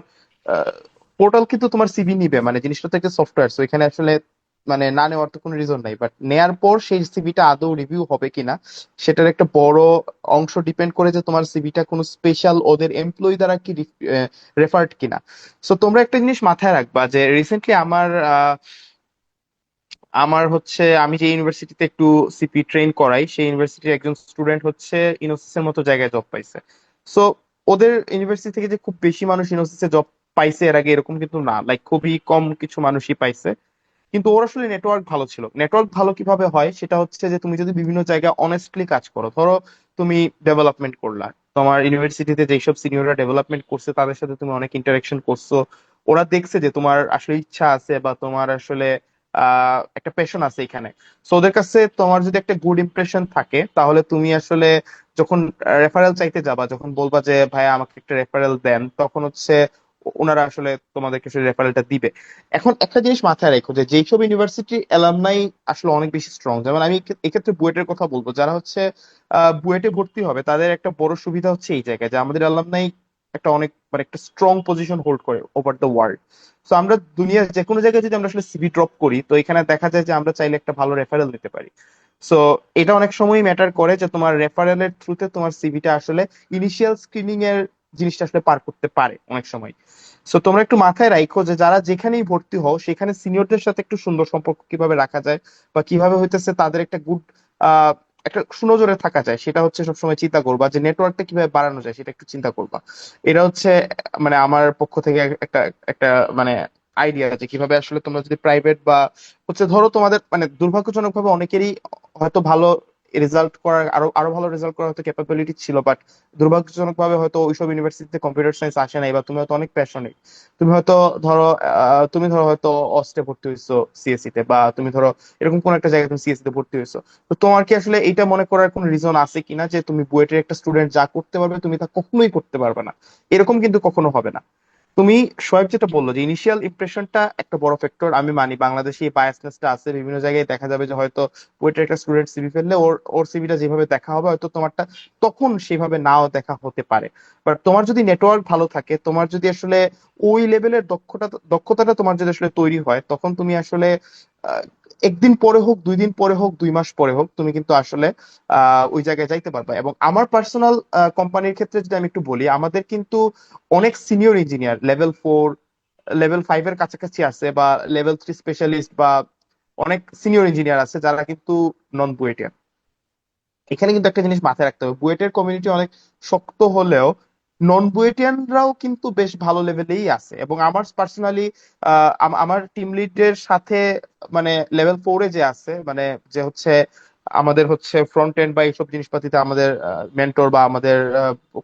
পোর্টাল কিন্তু তোমার সিভি নিবে, মানে জিনিসটা তো একটা সফটওয়্যার, সো এখানে আসলে মানে না নেওয়ার তো কোনো রিজন নাই। বাট নেয়ার পর সেই সিভিটা আদৌ রিভিউ হবে কিনা সেটার একটা বড় অংশ ডিপেন্ড করে যে তোমার সিভিটা কোনো স্পেশাল ওদের এমপ্লয়ি দ্বারা কি রেফার্ড কিনা। সো তোমরা একটা জিনিস মাথায় রাখবা যে রিসেন্টলি আমার হচ্ছে আমি যে ইউনিভার্সিটিতে একটু সিপি ট্রেন করাই সেই ইউনিভার্সিটির একজন স্টুডেন্ট হচ্ছে ইনোসিসের মতো জায়গায় জব পাইছে। সো ওদের ইউনিভার্সিটি থেকে যে খুব বেশি মানুষ ইনোসিসে জব পাইছে এর আগে এরকম কিন্তু না, লাইক খুবই কম কিছু মানুষই পাইছে। কিন্তু ওর আসলে নেটওয়ার্ক ভালো ছিল। নেটওয়ার্ক ভালো কিভাবে হয় সেটা হচ্ছে যে তুমি যদি বিভিন্ন জায়গায় অনেস্টলি কাজ করো, ধরো তুমি ডেভেলপমেন্ট করলা, তোমার ইউনিভার্সিটিতে যেসব সিনিয়ররা ডেভেলপমেন্ট করছে তাদের সাথে তুমি অনেক ইন্টারাকশন করছো, ওরা দেখছে যে তোমার আসলে ইচ্ছা আছে বা তোমার আসলে একটা প্যাশন আছে এখানে। সো ওদের কাছে তোমার যদি একটা গুড ইমপ্রেশন থাকে তাহলে তুমি আসলে যখন রেফারেল চাইতে যাবা, যখন বলবা যে ভাই আমাকে একটা রেফারেল দেন, তখন হচ্ছে ওনারা আসলে তোমাদেরকে সেই রেফারেলটা দিবে। এখন একটা জিনিস মাথায় রেখো যে যেসব ইউনিভার্সিটি অ্যালামনাই আসলে অনেক বেশি স্ট্রং, যেমন আমি এক্ষেত্রে বুয়েটের কথা বলবো, যারা হচ্ছে বুয়েটে ভর্তি হবে তাদের একটা বড় সুবিধা হচ্ছে এই জায়গায় যে আমাদের অ্যালামনাই একটা অনেক মানে একটা স্ট্রং পজিশন হোল্ড করে ওভার দ্য ওয়ার্ল্ড। সো আমরা দুনিয়ার যে কোনো জায়গায় যদি আমরা আসলে সিভি ড্রপ করি তো এখানে দেখা যায় যে আমরা চাইলে একটা ভালো রেফারেল নিতে পারি। সো এটা অনেক সময় ম্যাটার করে যে তোমার রেফারেলের থ্রুতে তোমার সিভিটা আসলে ইনিশিয়াল স্ক্রিনিং এর জিনিসটা আসলে পার করতে পারে অনেক সময়। সো তোমরা একটু মাথায় রাখো যে যারা যেখানেই ভর্তি হও সেখানে সিনিয়রদের সাথে একটু সুন্দর সম্পর্ক কিভাবে রাখা যায় বা কিভাবে হইতেছে তাদের একটা গুড একটা সুনজরে থাকা যায়, সেটা হচ্ছে সবসময় চিন্তা করবা। যে নেটওয়ার্কটা কিভাবে বাড়ানো যায় সেটা একটু চিন্তা করবা। এটা হচ্ছে মানে আমার পক্ষ থেকে একটা একটা মানে আইডিয়া যে কিভাবে আসলে তোমরা যদি প্রাইভেট বা হচ্ছে ধরো তোমাদের মানে দুর্ভাগ্যজনক ভাবে অনেকেরই হয়তো ভালো রেজাল্ট করার আরো আরো ভালো রেজাল্ট করার হয়তো ক্যাপাবিলিটি ছিল, বাট দুর্ভাগ্যজনক ভাবে হয়তো ওইসব ইউনিভার্সিটিতে কম্পিউটার সায়েন্স আসে নাই, বা তুমি হয়তো অনেক প্যাশনেট, তুমি হয়তো ধরো তুমি ধরো হয়তো অস্টে ভর্তি হয়েছো সিএসসি তে, বা তুমি ধরো এরকম কোন একটা জায়গায় তুমি সিএসসি তে ভর্তি হয়েছো। তো তোমার কি আসলে এটা মনে করার কোনো রিজন আছে কিনা যে তুমি বুয়েটের একটা স্টুডেন্ট যা করতে পারবে তুমি তা কখনোই করতে পারবে না? এরকম কিন্তু কখনো হবে না। তুমি সোয়েব যেটা বললো যে ইনিশিয়াল ইমপ্রেশনটা একটা বড় ফ্যাক্টর, আমি মানি বাংলাদেশে এই বায়াসনেসটা আছে, বিভিন্ন জায়গায় দেখা যাবে যে হয়তো বুয়েটের একটা স্টুডেন্ট সিভি ফেললে ওর ওর সিভিটা যেভাবে দেখা হবে হয়তো তোমারটা তখন সেভাবে নাও দেখা হতে পারে। বাট তোমার যদি নেটওয়ার্ক ভালো থাকে, তোমার যদি আসলে ওই লেভেলের দক্ষতাটা তোমার যদি আসলে তৈরি হয়, তখন তুমি আসলে আহ, একদিন পরে হোক, 2 দিন পরে হোক, 2 মাস পরে হোক, তুমি কিন্তু আসলে ওই জায়গায় যাইতে পারবা। এবং আমার পার্সোনাল কোম্পানির ক্ষেত্রে যদি আমি একটু বলি, আমাদের কিন্তু অনেক সিনিয়র ইঞ্জিনিয়ার লেভেল 4 লেভেল 5 এর কাছাকাছি আছে, বা লেভেল 3 স্পেশালিস্ট বা অনেক সিনিয়র ইঞ্জিনিয়ার আছে যারা কিন্তু নন বুয়েটিয়ান। এখানে কিন্তু একটা জিনিস মাথায় রাখতে হবে, বুয়েটের কমিউনিটি অনেক শক্ত হলেও নন বুয়েটিয়ানরাও কিন্তু বেশ ভালো লেভেলেই আছে। এবং আমার পার্সোনালি আমার টিম লিডের সাথে মানে লেভেল 4-এ যে আছে, মানে যে হচ্ছে আমাদের হচ্ছে ফ্রন্ট এন্ড বা এইসব জিনিসপাতিতে আমাদের মেন্টর বা আমাদের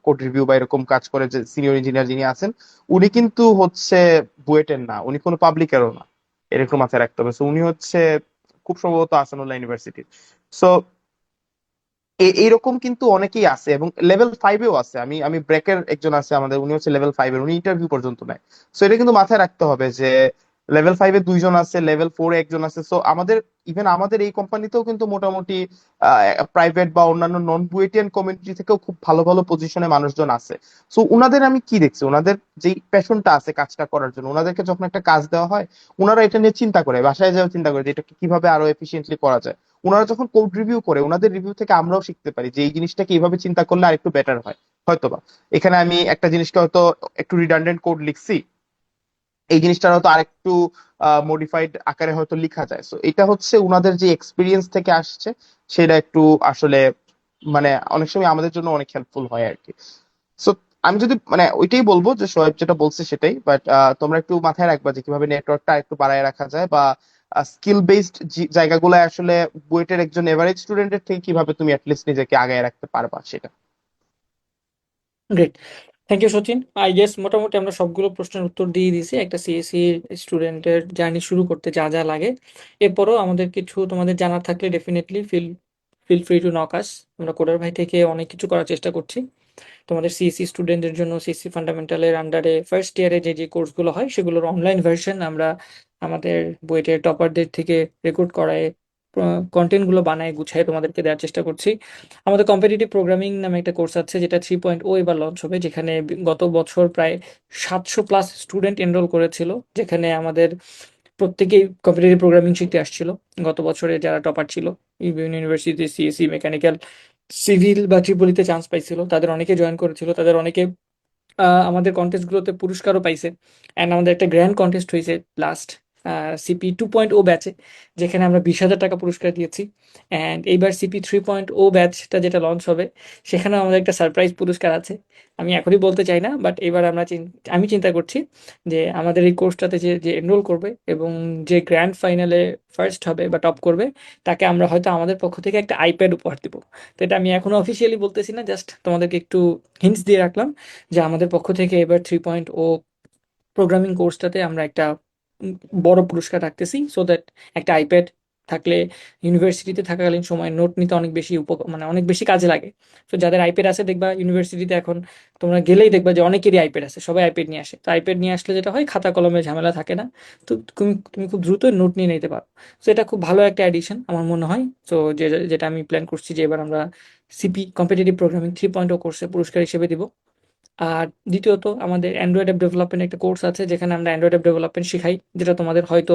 কোড রিভিউ বা এরকম কাজ করে যে সিনিয়র ইঞ্জিনিয়ার যিনি আছেন, উনি কিন্তু হচ্ছে বুয়েটের না, উনি কোনো পাবলিকেরও না, এরকম মাথায় রাখতে হবে। সো উনি হচ্ছে খুব সম্ভবত আসানুল্লাহ ইউনিভার্সিটির। সো এইরকম কিন্তু অনেকেই আছে, এবং লেভেল 5-এও আছে। আমি আমি ব্রেকের একজন আছে আমাদের, উনি হচ্ছে লেভেল 5-এর, উনি ইন্টারভিউ পর্যন্ত নেয়। সো এটা কিন্তু মাথায় রাখতে হবে যে লেভেল 5-এ 2 জন আছে, লেভেল 4-এ একজন আছে। সো আমাদের ইভেন আমাদের এই কোম্পানিতেও কিন্তু মোটামুটি প্রাইভেট বা অন্যান্য নন বুয়েটিয়ান কমিউনিটি থেকেও খুব ভালো ভালো পজিশনে মানুষজন আছে। সো উনাদের আমি কি দেখছি, ওনাদের যেই প্যাশনটা আছে কাজটা করার জন্য, ওনাদেরকে যখন একটা কাজ দেওয়া হয়, ওনারা এটা নিয়ে চিন্তা করে, বাসায় যাও চিন্তা করে যে এটাকে কিভাবে আরো এফিসিয়েন্টলি করা যায়। ওনারা যখন কোড রিভিউ করে, ওনাদের রিভিউ থেকে আমরাও শিখতে পারি যে এই জিনিসটাকে এইভাবে চিন্তা করলে আরেকটু বেটার হয় হয়তোবা। এখানে আমি একটা জিনিসকে হয়তো একটু রিডান্ডেন্ট কোড লিখছি, এই জিনিসটা হয়তো আরেকটু মডিফাইড আকারে হয়তো লেখা যায়। সো এটা হচ্ছে ওনাদের যে এক্সপিরিয়েন্স থেকে আসছে, সেটা একটু আসলে মানে অনেক সময় আমাদের জন্য অনেক হেল্পফুল হয় আর কি। সো আমি যদি মানে ওইটাই বলবো যে সোহেব যেটা বলছে সেটাই, বাট তোমরা একটু মাথায় রাখবা যে কিভাবে নেটওয়ার্কটা একটু বাড়ায় রাখা যায়, বা স্কিল বেসড জায়গাগুলো আসলে বুয়েটের একজন এভারেজ স্টুডেন্টের থেকে কিভাবে তুমি অ্যাটলিস্ট নিজেকে আগায় রাখতে পারবা সেটা। Great, thank you Sachin. I guess মোটামুটি আমরা সবগুলো প্রশ্নের উত্তর দিয়ে দিয়েছি একটা সিএসসি স্টুডেন্টের জার্নি শুরু করতে যা যা লাগে। এরপরও আমাদের কিছু তোমাদের জানার থাকলে definitely feel feel free to knock us. আমরা কোডার ভাই থেকে অনেক কিছু করার চেষ্টা করছি তোমাদের সিএসসি স্টুডেন্টদের জন্য। সিএসসি ফান্ডামেন্টালের আন্ডারে ফার্স্ট ইয়ারে যে যে কোর্সগুলো হয় সেগুলোর অনলাইন ভার্সন আমরা আমাদের বইয়ের টপারদের থেকে রেকর্ড করায় কন্টেন্টগুলো বানায় গুছায় তোমাদেরকে দেওয়ার চেষ্টা করছি। আমাদের কম্পিটিটিভ প্রোগ্রামিং নামে একটা কোর্স আছে যেটা 3.0 এবার লঞ্চ হবে, যেখানে গত বছর প্রায় 700+ স্টুডেন্ট এনরোল করেছিল, যেখানে আমাদের প্রত্যেকেই কম্পিটিটিভ প্রোগ্রামিং শিখতে আসছিল। গত বছরে যারা টপার ছিল বিভিন্ন ইউনিভার্সিটি সিএসসি, মেকানিক্যাল, সিভিল বা ট্রিপলিতে চান্স পাইছিল, তাদের অনেকে জয়েন করেছিল, তাদের অনেকে আমাদের কন্টেস্টগুলোতে পুরস্কারও পাইছে। অ্যান্ড আমাদের একটা গ্র্যান্ড কন্টেস্ট হয়েছে লাস্ট CP 2.0 ব্যাচে, যেখানে আমরা 20,000 টাকা পুরস্কার দিয়েছি। অ্যান্ড এইবার CP 3.0 ব্যাচটা যেটা লঞ্চ হবে, সেখানেও আমাদের একটা সারপ্রাইজ পুরস্কার আছে। আমি এখনই বলতে চাই না, বাট এবার আমি চিন্তা করছি যে আমাদের এই কোর্সটাতে যে যে এনরোল করবে এবং যে গ্র্যান্ড ফাইনালে ফার্স্ট হবে বা টপ করবে, তাকে আমরা হয়তো আমাদের পক্ষ থেকে একটা আইপ্যাড উপহার দিব। তো এটা আমি এখনো অফিসিয়ালি বলতেছি না, জাস্ট তোমাদেরকে একটু হিন্টস দিয়ে রাখলাম যে আমাদের পক্ষ থেকে এবার 3.0 প্রোগ্রামিং কোর্সটাতে আমরা একটা উম, বড় পুরস্কার রাখতেছি, সো দ্যাট একটা আইপ্যাড থাকলে ইউনিভার্সিটিতে থাকাকালীন সময় নোট নিতে অনেক বেশি মানে অনেক বেশি কাজে লাগে। তো যাদের আইপ্যাড আছে দেখবা ইউনিভার্সিটিতে এখন তোমরা গেলেই দেখবা যে অনেকেরই আইপ্যাড আছে, সবাই আইপ্যাড নিয়ে আসে। তো আইপ্যাড নিয়ে আসলে যেটা হয়, খাতা কলমের ঝামেলা থাকে না। তো তুমি তুমি খুব দ্রুত নোট নিয়ে নিতে পারো। তো এটা খুব ভালো একটা অ্যাডিশন আমার মনে হয়। তো যেটা আমি প্ল্যান করছি যে এবার আমরা কম্পিটিটিভ প্রোগ্রামিং 3.0 কোর্সে পুরস্কার হিসেবে দিব। আর দ্বিতীয়ত আমাদের অ্যান্ড্রয়েড অ্যাপ ডেভেলপমেন্ট একটা কোর্স আছে, যেখানে আমরা অ্যান্ড্রয়েড অ্যাপ ডেভেলপমেন্ট শিখাই, যেটা তোমাদের হয়তো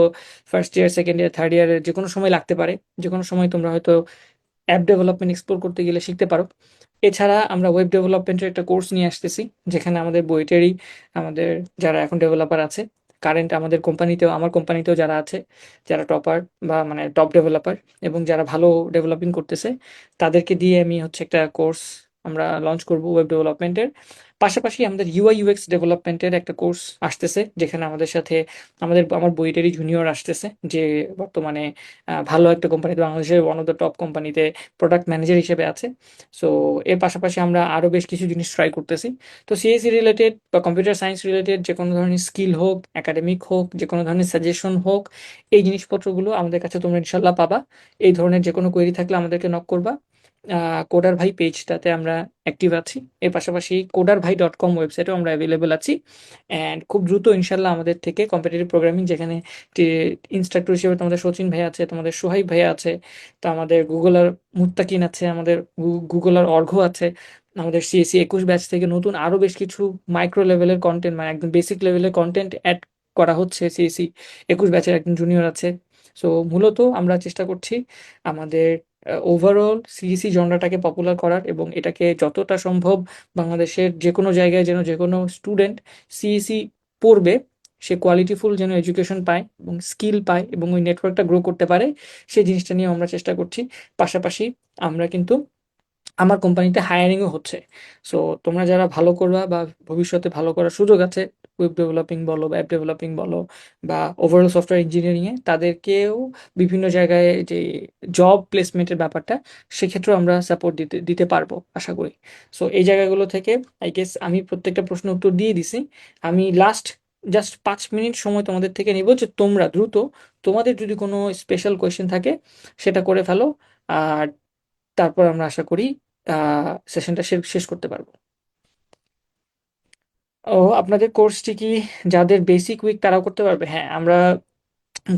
first year, second year, third ইয়ারে যে কোনো সময় লাগতে পারে। যে কোনো সময় তোমরা হয়তো অ্যাপ ডেভেলপমেন্ট এক্সপ্লোর করতে গেলে শিখতে পারো। এছাড়া আমরা ওয়েব ডেভেলপমেন্টের একটা কোর্স নিয়ে আসতেছি, যেখানে আমাদের বইটেরই আমাদের যারা এখন ডেভেলপার আছে কারেন্ট আমাদের কোম্পানিতেও, আমার কোম্পানিতেও যারা আছে, যারা টপার বা মানে টপ ডেভেলপার এবং যারা ভালো ডেভেলপিং করতেছে, তাদেরকে দিয়ে আমি হচ্ছে একটা কোর্স আমরা লঞ্চ করব ওয়েব ডেভেলপমেন্টের। পাশাপাশি আমাদের ইউআই ইউএক্স ডেভেলপমেন্টের একটা কোর্স আসতেছে, যেখানে আমাদের সাথে আমার বইটেরই জুনিয়র আসতেছে, যে বর্তমানে ভালো একটা কোম্পানিতে, বাংলাদেশের ওয়ান অফ দ্য টপ কোম্পানিতে প্রোডাক্ট ম্যানেজার হিসেবে আছে। সো এর পাশাপাশি আমরা আরও বেশ কিছু জিনিস ট্রাই করতেছি। তো সিএসসি রিলেটেড বা কম্পিউটার সায়েন্স রিলেটেড যে কোনো ধরনের স্কিল হোক, একাডেমিক হোক, যে কোনো ধরনের সাজেশন হোক, এই জিনিসপত্রগুলো আমাদের কাছে তোমরা ইনশাল্লাহ পাবা। এই ধরনের যে কোনো কোয়েরি থাকলে আমাদেরকে নক করবা। কোডার ভাই পেজটাতে আমরা অ্যাক্টিভ আছি। এর পাশাপাশি codarbhai.com ওয়েবসাইটেও আমরা অ্যাভেলেবল আছি। অ্যান্ড খুব দ্রুত ইনশাল্লাহ আমাদের থেকে কম্পিটিটিভ প্রোগ্রামিং, যেখানে ইনস্ট্রাক্টর হিসেবে তোমাদের সচিন ভাই আছে, তোমাদের সোহাইব ভাই আছে, তো আমাদের গুগলার মুত্তাকিন আছে, আমাদের গুগলার অর্ঘ্য আছে, আমাদের সিএসসি 21 ব্যাচ থেকে নতুন আরো বেশ কিছু মাইক্রো লেভেলের কন্টেন্ট, মানে একদম বেসিক লেভেলের কন্টেন্ট অ্যাড করা হচ্ছে। সিএসসি 21 ব্যাচের একজন জুনিয়র আছে। সো মূলত আমরা চেষ্টা করছি আমাদের ওভারঅল সিইসি জনরাটাকে পপুলার করার, এবং এটাকে যতটা সম্ভব বাংলাদেশের যে কোনো জায়গায় যেন যে কোনো স্টুডেন্ট সিইসি পড়বে, সে কোয়ালিটিফুল যেন এডুকেশন পায় এবং স্কিল পায় এবং ওই নেটওয়ার্কটা গ্রো করতে পারে, সেই জিনিসটা নিয়ে আমরা চেষ্টা করছি। পাশাপাশি আমরা কিন্তু আমার কোম্পানিতে হায়ারিংও হচ্ছে। সো তোমরা যারা ভালো করবা বা ভবিষ্যতে ভালো করার সুযোগ আছে, ওয়েব ডেভেলপিং বলো বা অ্যাপ ডেভেলপিং বলো বা ওভারঅল সফটওয়্যার ইঞ্জিনিয়ারিংয়ে, তাদেরকেও বিভিন্ন জায়গায় যে জব প্লেসমেন্টের ব্যাপারটা, সেক্ষেত্রেও আমরা সাপোর্ট দিতে দিতে পারবো আশা করি। সো এই জায়গাগুলো থেকে আই গেস আমি প্রত্যেকটা প্রশ্ন উত্তর দিয়ে দিছি। আমি লাস্ট জাস্ট 5 মিনিট সময় তোমাদের থেকে নিব, যে তোমরা দ্রুত তোমাদের যদি কোনো স্পেশাল কোয়েশ্চেন থাকে সেটা করে ফেলো। আর তারপর আমরা আশা করি সেশনটা শেষ করতে পারবো। ও, আপনাদের কোর্সটি কি যাদের বেসিক উইক তারাও করতে পারবে? হ্যাঁ, আমরা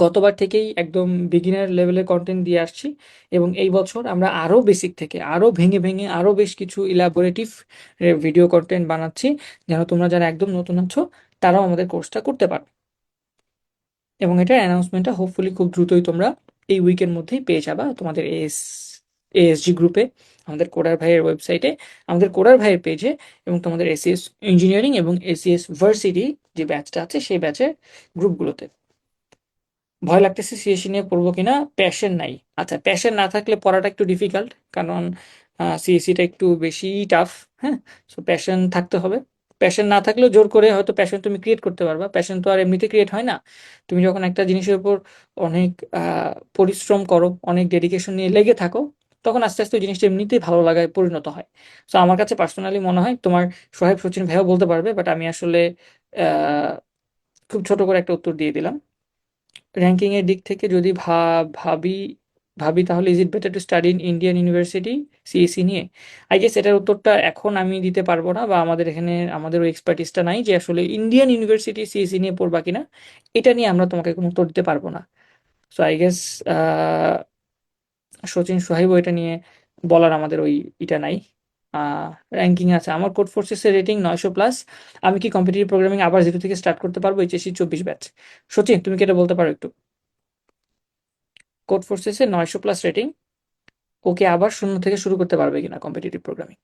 গতবার থেকেই একদম বিগিনার লেভেলের কন্টেন্ট দিয়ে আসছি, এবং এই বছর আমরা আরো বেসিক থেকে আরো ভেঙে ভেঙে আরো বেশ কিছু ইলাবোরেটিভ ভিডিও কন্টেন্ট বানাচ্ছি, যেন তোমরা যারা একদম নতুন আছো তারাও আমাদের কোর্সটা করতে পারো। এবং এটার অ্যানাউন্সমেন্টটা হোপফুলি খুব দ্রুতই তোমরা এই উইকের মধ্যেই পেয়ে যাবা তোমাদের এএসজি গ্রুপে, আমাদের কোডার ভাইয়ের ওয়েবসাইটে, আমাদের কোডার ভাইয়ের পেজে, এবং তোমাদের এসিএস ইঞ্জিনিয়ারিং এবং এসিএস ভার্সিটি যে ব্যাচটা আছে সেই ব্যাচের গ্রুপগুলোতে। ভয় লাগতেছে সিএসসি নিয়ে পড়বো কিনা, প্যাশন নাই। আচ্ছা, প্যাশন না থাকলে পড়াটা একটু ডিফিকাল্ট, কারণ সিএসসিটা একটু বেশি টাফ। হ্যাঁ, সো প্যাশন থাকতে হবে। প্যাশন না থাকলেও জোর করে হয়তো প্যাশন তুমি ক্রিয়েট করতে পারবা। প্যাশন তো আর এমনিতে ক্রিয়েট হয় না। তুমি যখন একটা জিনিসের উপর অনেক পরিশ্রম করো, অনেক ডেডিকেশন নিয়ে লেগে থাকো, তখন আস্তে আস্তে ওই জিনিসটা এমনিতেই ভালো লাগায় পরিণত হয়। সো আমার কাছে পার্সোনালি মনে হয়, তোমার সোহেব সচিন ভাইও বলতে পারবে, বাট আমি আসলে আহ, খুব ছোট করে একটা উত্তর দিয়ে দিলাম। র্যাঙ্কিং এর দিক থেকে যদি ভাবি ভাবি তাহলে is it better to study in Indian university CSE নিয়ে? আই গেস এটার উত্তরটা এখন আমি দিতে পারবো না, বা আমাদের এখানে আমাদের ওই এক্সপার্টিসটা নাই যে আসলে ইন্ডিয়ান ইউনিভার্সিটি সিএসি নিয়ে পড়বা কিনা। এটা নিয়ে আমরা তোমাকে কোনো উত্তর দিতে পারবো না। So I guess Sachin Suhaib এটা নিয়ে বলার আমাদের ওই এটা নাই। র্যাঙ্কিং আছে আমার, কোড ফোর্সেসের রেটিং 900+। আমি কি কম্পিটিটিভ প্রোগ্রামিং আবার জিরো থেকে স্টার্ট করতে পারবো এইচএসসি 24 ব্যাচ? সচিন, তুমি কি এটা বলতে পারো একটু? কোড ফোর্সেসে 900+ রেটিং, ওকে আবার শূন্য থেকে শুরু করতে পারবে কিনা কম্পিটিটিভ প্রোগ্রামিং?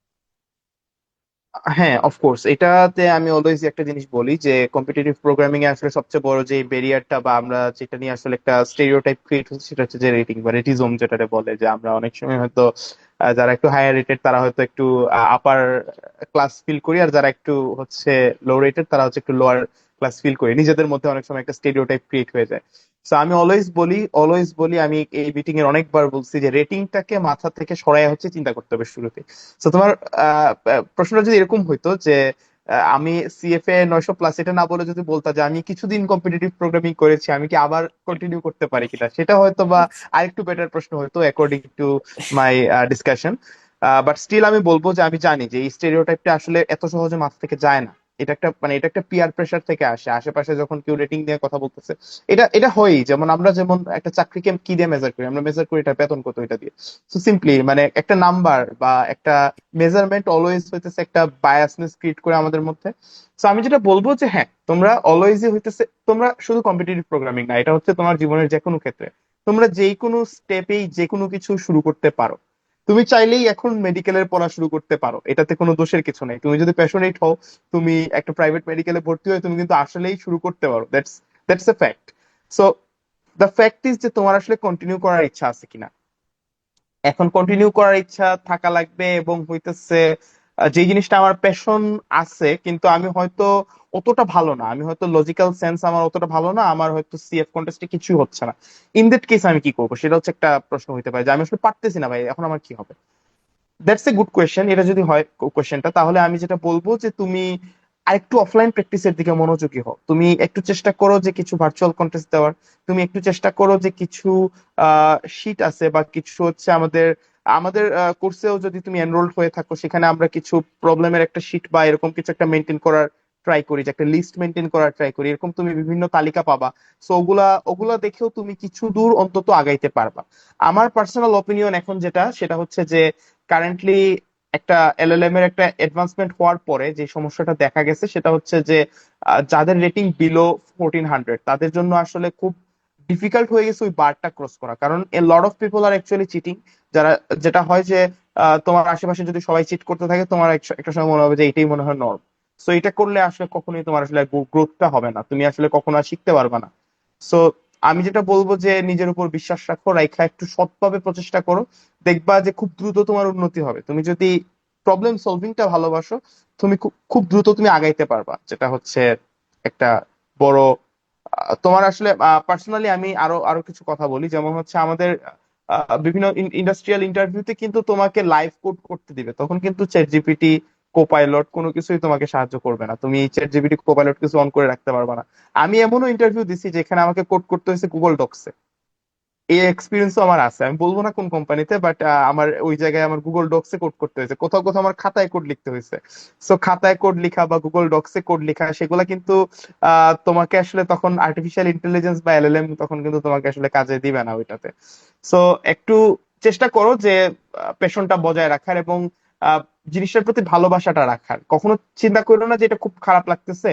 হ্যাঁ, অফকোর্স, এটাতে আমি অলওয়েজ একটা জিনিস বলি যে কম্পিটিটিভ প্রোগ্রামিং এ আসলে সবচেয়ে বড় যে ব্যারিয়ারটা বা আমরা যেটা নিয়ে আসলে একটা স্টেরিওটাইপ ক্রিয়েট হচ্ছে সেটা হচ্ছে যে রেটিং বা রেটিজম যেটাতে বলে, যে আমরা অনেক সময় হয়তো যারা একটু হায়ার রেটেড তারা হয়তো একটু আপার ক্লাস ফিল করি, আর যারা একটু হচ্ছে লো রেটেড তারা হচ্ছে একটু লোয়ার ক্লাস ফিল করি, নিজেদের মধ্যে অনেক সময় একটা স্টেরিওটাইপ ক্রিয়েট হয়ে যায়। তো আমি অলওয়েজ বলি, আমি এই মিটিং এর অনেকবার বলছি যে রেটিংটাকে মাথা থেকে সরাই হচ্ছে চিন্তা করতে হবে শুরুতে। তো তোমার প্রশ্নটা যদি এরকম হইতো যে আমি সিএফএ 900+, এটা না বলে যদি বলতা যে আমি কিছুদিন কম্পিটিটিভ প্রোগ্রামিং করেছি, আমি কি আবার কন্টিনিউ করতে পারি কিনা, সেটা হয়তো বা আরেকটু বেটার প্রশ্ন হতো according to my discussion. But still আমি বলবো যে আমি জানি যে এই স্টেরিওটাইপটা আসলে এত সহজে মাথা থেকে যায় না। এটা একটা পিয়ার প্রেসার থেকে আসে, আশেপাশে যখন কেউ রেটিং নিয়ে কথা বলতেছে। এটা হয়ই, যেমন আমরা যেমন একটা চাকরিকে কি দিয়ে মেজার করি, আমরা মেজার করি এটা বেতন কত, এটা দিয়ে। তো সিম্পলি মানে একটা নাম্বার বা একটা মেজারমেন্ট অলওয়েজ হইতেছে একটা বায়াসনেস ক্রিয়েট করে আমাদের মধ্যে। তো আমি যেটা বলবো যে হ্যাঁ, তোমরা অলওয়েজই হইতেছে, তোমরা শুধু কম্পিটিটিভ প্রোগ্রামিং না, এটা হচ্ছে তোমার জীবনের যে কোনো ক্ষেত্রে তোমরা যেই কোনো স্টেপেই যে কোনো কিছু শুরু করতে পারো। তুমি চাইলেই এখন মেডিকেলের পড়া শুরু করতে পারো, এটাতে কোনো দোষের কিছু নেই। তুমি যদি প্যাশনেট হও, তুমি একটা প্রাইভেট মেডিকেলে ভর্তি হয়ে তুমি কিন্তু আসলেই শুরু করতে পারো। That's a fact. So the fact is যে তোমার আসলে কন্টিনিউ করার ইচ্ছা আছে কিনা। এখন কন্টিনিউ করার ইচ্ছা থাকা লাগবে, এবং হইতেছে যে জিনিসটা আমার প্যাশন আছে কিন্তু আমি হয়তো অতটা ভালো না, আমি হয়তো লজিক্যাল সেন্স আমার অতটা ভালো না, আমার হয়তো সিএফ কন্টেস্টে কিছুই হচ্ছে না। ইন দ্যাট কেস আমি কি করবো, সেটা হচ্ছে একটা প্রশ্ন হইতে পারে যে আমি আসলে পারতেছি না ভাই, এখন আমার কি হবে। That's a good question. এটা যদি হয় কোয়েশ্চেনটা, তাহলে আমি যেটা বলবো যে তুমি আরেকটু অফলাইন প্র্যাকটিসের দিকে মনোযোগী হও। তুমি একটু চেষ্টা করো যে কিছু ভার্চুয়াল কন্টেস্ট দেওয়ার। তুমি একটু চেষ্টা করো যে কিছু শীট আছে বা কিছু হচ্ছে আমাদের আমাদের কোর্সেও যদি তুমি এনরোলড হয়ে থাকো, সেখানে আমরা কিছু প্রবলেমের একটা শীট বা এরকম কিছু একটা মেনটেন করার ট্রাই করি, যে একটা লিস্ট মেনটেন করার ট্রাই করি, এরকম তুমি বিভিন্ন তালিকা পাবা। সো ওগুলা ওগুলা দেখেও তুমি কিছু দূর অন্তত আগাইতে পারবা। আমার পার্সোনাল অপিনিয়ন এখন যেটা, সেটা হচ্ছে যে কারেন্টলি একটা এলএলএম এর একটা অ্যাডভান্সমেন্ট হওয়ার পরে যে সমস্যাটা দেখা গেছে সেটা হচ্ছে যে যাদের রেটিং বিলো 1400 তাদের জন্য আসলে খুব ডিফিকাল্ট হয়ে গেছে ওই বারটা ক্রস করা, কারণ a lot of people are actually cheating. যারা, যেটা হয় যে তোমার আশেপাশে যদি সবাই চিট করতে থাকে, তোমার একটা সময় মনে হবে যে এটাই মনে হয় নর্ম। সো এটা করলে আসলে কখনোই তোমার আসলে গ্রোথটা হবে না, তুমি আসলে কখনো আর শিখতে পারবে না। সো আমি যেটা বলবো যে নিজের উপর বিশ্বাস রাখো, রাইখা একটু সৎভাবে প্রচেষ্টা করো, দেখবা যে খুব দ্রুত তোমার উন্নতি হবে। তুমি যদি প্রবলেম সলভিংটা ভালোবাসো, তুমি খুব খুব দ্রুত তুমি আগাইতে পারবা, যেটা হচ্ছে একটা বড় তোমার আসলে পার্সোনালি আমি আরো আরো কিছু কথা বলি, যেমন হচ্ছে আমাদের বিভিন্ন ইন্ডাস্ট্রিয়াল ইন্টারভিউতে কিন্তু তোমাকে লাইভ কোড করতে দিবে, তখন কিন্তু চ্যাট জিপিটি কোপাইলট কোনো কিছুই তোমাকে সাহায্য করবে না, তুমি চ্যাট জিপিটি কোপাইলট কিছু অন করে রাখতে পারবে না। আমি এমনও ইন্টারভিউ দিছি যেখানে আমাকে কোড করতে হয়েছে গুগল ডক্সে। এই এক্সপিরিয়েন্সও আমার আছে, আমি বলবো না কোন কোম্পানিতে, বাট আমার ওই জায়গায় আমার গুগল ডক্সে কোড করতে হয়েছে, কোথাও কোথাও আমার খাতায় কোড লিখতে হয়েছে। সো খাতায় কোড লেখা বা গুগল ডক্সে কোড লেখা সেগুলা কিন্তু তোমাকে আসলে তখন আর্টিফিশিয়াল ইন্টেলিজেন্স বা এলএলএম তখন কিন্তু তোমাকে আসলে কাজে দিবে না ওইটাতে। সো একটু চেষ্টা করো যে পেশনটা বজায় রাখার এবং আহ, জিনিসটার প্রতি ভালোবাসাটা রাখার। কখনো চিন্তা করো না যে এটা খুব খারাপ লাগতেছে,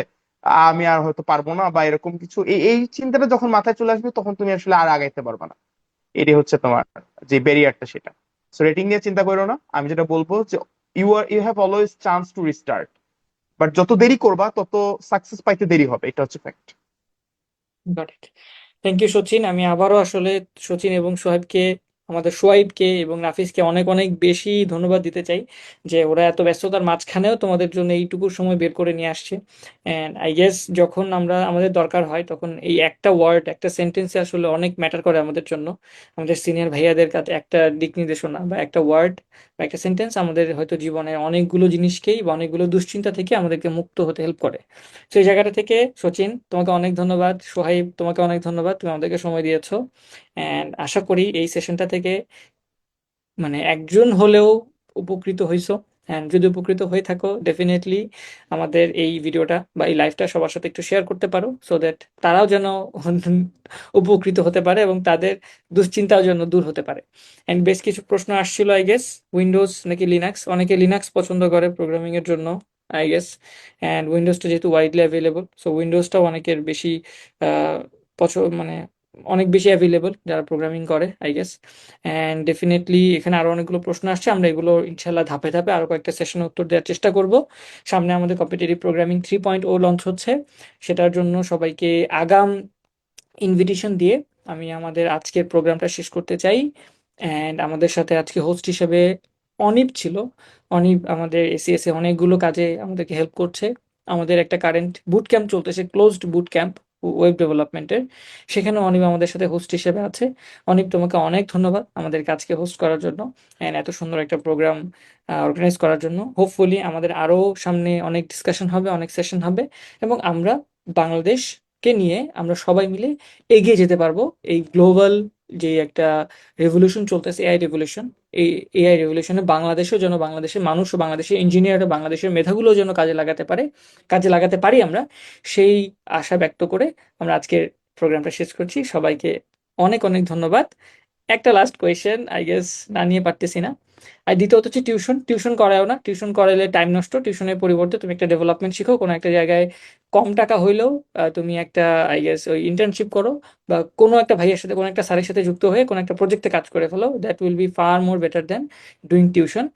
আমি আর হয়তো পারবো না বা এরকম কিছু, এই এই চিন্তাটা যখন মাথায় চলে আসবে তখন তুমি আসলে আর আগাইতে পারবে না। এটাই হচ্ছে তোমার যে ব্যারিয়ারটা সেটা। সো রেটিং নিয়ে চিন্তা করো না, আমি যেটা বলবো যে you have always chance to restart, but যত দেরি করবা তত সাকসেস পাইতে দেরি হবে, এটা হচ্ছে fact. Got it. Thank you Sachin. আমি আবারও আসলে সচিন এবং সোহাইবকে, আমাদের সোহাইবকে এবং নাফিসকে অনেক অনেক বেশি ধন্যবাদ দিতে চাই যে ওরা এত ব্যস্ততার মাঝখানেও তোমাদের জন্য এইটুকু সময় বের করে নিয়ে আসছে। অ্যান্ড আই গেস যখন আমাদের দরকার হয় তখন এই একটা ওয়ার্ড, একটা সেন্টেন্সে আসলে অনেক ম্যাটার করে আমাদের জন্য। আমাদের সিনিয়র ভাইয়াদের কাছে একটা দিক নির্দেশনা বা একটা ওয়ার্ড বা একটা সেন্টেন্স আমাদের হয়তো জীবনের অনেকগুলো জিনিসকেই বা অনেকগুলো দুশ্চিন্তা থেকে আমাদেরকে মুক্ত হতে হেল্প করে। সেই জায়গাটা থেকে সচিন তোমাকে অনেক ধন্যবাদ, সোহাইব তোমাকে অনেক ধন্যবাদ, তুমি আমাদেরকে সময় দিয়েছো। অ্যান্ড আশা করি এই সেশনটা থেকে মানে একজন হলেও উপকৃত হইছো। অ্যান্ড যদি উপকৃত হয়ে থাকো ডেফিনেটলি আমাদের এই ভিডিওটা বা এই লাইভটা সবার সাথে একটু শেয়ার করতে পারো, সো দ্যাট তারাও যেন উপকৃত হতে পারে এবং তাদের দুশ্চিন্তাও যেন দূর হতে পারে। অ্যান্ড বেশ কিছু প্রশ্ন আসছিল আই গেস, উইন্ডোজ নাকি লিনাক্স, অনেকে লিনাক্স পছন্দ করে প্রোগ্রামিং এর জন্য আই গেস। অ্যান্ড উইন্ডোজটা যেহেতু ওয়াইডলি অ্যাভেলেবল, সো উইন্ডোজটাও অনেকের বেশি মানে অনেক বেশি অ্যাভেলেবল যারা প্রোগ্রামিং করে আই গেস। অ্যান্ড ডেফিনেটলি এখানে আরো অনেকগুলো প্রশ্ন আসছে, আমরা এগুলো ইনশাল্লাহ ধাপে ধাপে আরো কয়েকটা সেশনে উত্তর দেওয়ার চেষ্টা করব। সামনে আমাদের কম্পিটিটিভ প্রোগ্রামিং 3.0 লঞ্চ হচ্ছে, সেটার জন্য সবাইকে আগাম ইনভিটেশন দিয়ে আমি আমাদের আজকের প্রোগ্রামটা শেষ করতে চাই। অ্যান্ড আমাদের সাথে আজকে হোস্ট হিসেবে অনিপ ছিল। অনিপ আমাদের এসিএস এ অনেকগুলো কাজে আমাদেরকে হেল্প করছে। আমাদের একটা কারেন্ট বুট ক্যাম্প চলতেছে, ক্লোজড বুট ক্যাম্প ওয়েব ডেভেলপমেন্টের, সেখানে অনিপ আমাদের সাথে হোস্ট হিসেবে আছে। অনিপ তোমাকে অনেক ধন্যবাদ আমাদের কাজকে হোস্ট করার জন্য অ্যান্ড এত সুন্দর একটা প্রোগ্রাম অর্গানাইজ করার জন্য। হোপফুলি আমাদের আরো সামনে অনেক ডিসকাশন হবে, অনেক সেশন হবে এবং আমরা বাংলাদেশকে নিয়ে আমরা সবাই মিলে এগিয়ে যেতে পারবো। এই গ্লোবাল যে একটা রেভলিউশন চলতেছে, এআই রেভলিউশন, এই এআই রেভলিউশনে বাংলাদেশও যেন, বাংলাদেশের মানুষ ও বাংলাদেশের ইঞ্জিনিয়ার, বাংলাদেশের মেধাগুলো যেন কাজে লাগাতে পারি আমরা, সেই আশা ব্যক্ত করে আমরা আজকের প্রোগ্রামটা শেষ করছি। সবাইকে অনেক অনেক ধন্যবাদ। একটা লাস্ট কোয়েশ্চেন আই গেস না নিয়ে পারতেছি না। আর দ্বিতীয়ত হচ্ছে টিউশন, টিউশন করাও না, টিউশন করালে টাইম নষ্ট। টিউশনের পরিবর্তে তুমি একটা ডেভেলপমেন্ট শিখো কোনো একটা জায়গায়, কম টাকা হইলেও তুমি একটা আই গেস ওই ইন্টার্নশিপ করো বা কোনো একটা ভাইয়ের সাথে, কোনো একটা স্যারের সাথে যুক্ত হয়ে কোনো একটা প্রজেক্টে কাজ করে ফেলো, that will be far more better than doing tuition.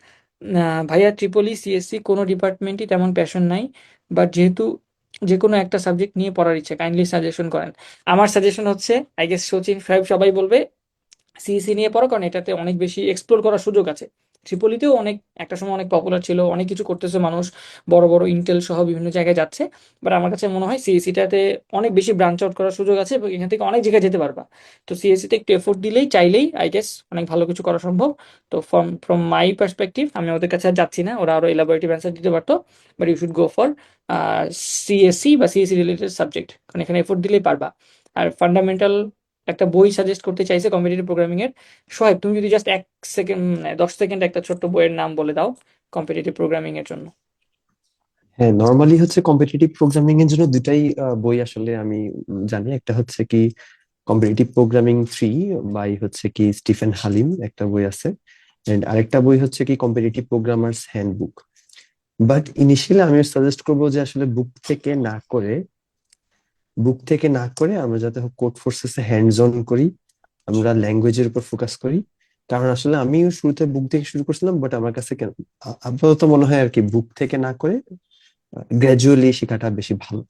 ভাইয়া ট্রিপলি সিএসসি কোনো ডিপার্টমেন্টই তেমন প্যাশন নাই, বাট যেহেতু যে কোনো একটা সাবজেক্ট নিয়ে পড়ার ইচ্ছে, কাইন্ডলি সাজেশন করেন। আমার সাজেশন হচ্ছে আই গেস সচিন সাহেব সবাই বলবে সিইসি নিয়ে পড়ো, কারণ এটাতে অনেক বেশি এক্সপ্লোর করার সুযোগ আছে। ট্রিপলিতেও অনেক একটা সময় অনেক পপুলার ছিল, অনেক কিছু করতেছে মানুষ, বড় বড় ইন্টেল সহ বিভিন্ন জায়গায় যাচ্ছে। বাট আমার কাছে মনে হয় সিএসিটাতে অনেক বেশি ব্রাঞ্চ আউট করার সুযোগ আছে এবং এখান থেকে অনেক জায়গায় যেতে পারবা। তো সিএসসিতে একটু এফোর্ট দিলেই, চাইলেই আই গেস অনেক ভালো কিছু করা সম্ভব। তো ফ্রম মাই পার্সপেক্টিভ আমি ওদের কাছে আর যাচ্ছি না, ওরা আরো এলাবোরেটিভ অ্যান্সার দিতে পারতো, but you should go for CSC বা সিএসসি রিলেটেড সাবজেক্ট, কারণ এখানে এফোর্ট দিলেই পারবা। আর ফান্ডামেন্টাল একটা বই সাজেস্ট করতে চাইছে কম্পিটিটিভ প্রোগ্রামিং এর। সোহেব তুমি যদি জাস্ট 1 সেকেন্ড, 10 সেকেন্ড একটা ছোট্ট বইয়ের নাম বলে দাও কম্পিটিটিভ প্রোগ্রামিং এর জন্য। হ্যাঁ, নর্মালি হচ্ছে কম্পিটিটিভ প্রোগ্রামিং এর জন্য দুটাই বই আসলে আমি জানি। একটা হচ্ছে কি কম্পিটিটিভ প্রোগ্রামিং 3 বাই হচ্ছে কি স্টিফেন হালিম, একটা বই আছে। এন্ড আরেকটা বই হচ্ছে কি competitive programmers handbook. But initially আমি সাজেস্ট করবো যে আসলে বুক থেকে না করে আমরা যাতে কোড ফোর্সেসে হ্যান্ডস অন করি, আমরা ল্যাঙ্গুয়েজের উপর ফোকাস করি। কারণ আসলে আমিও শুরুতে বুক থেকে শুরু করছিলাম, বাট আমার কাছে আপাতত মনে হয় আর কি বুক থেকে না করে গ্র্যাজুয়ালি শেখাটা বেশি ভালো।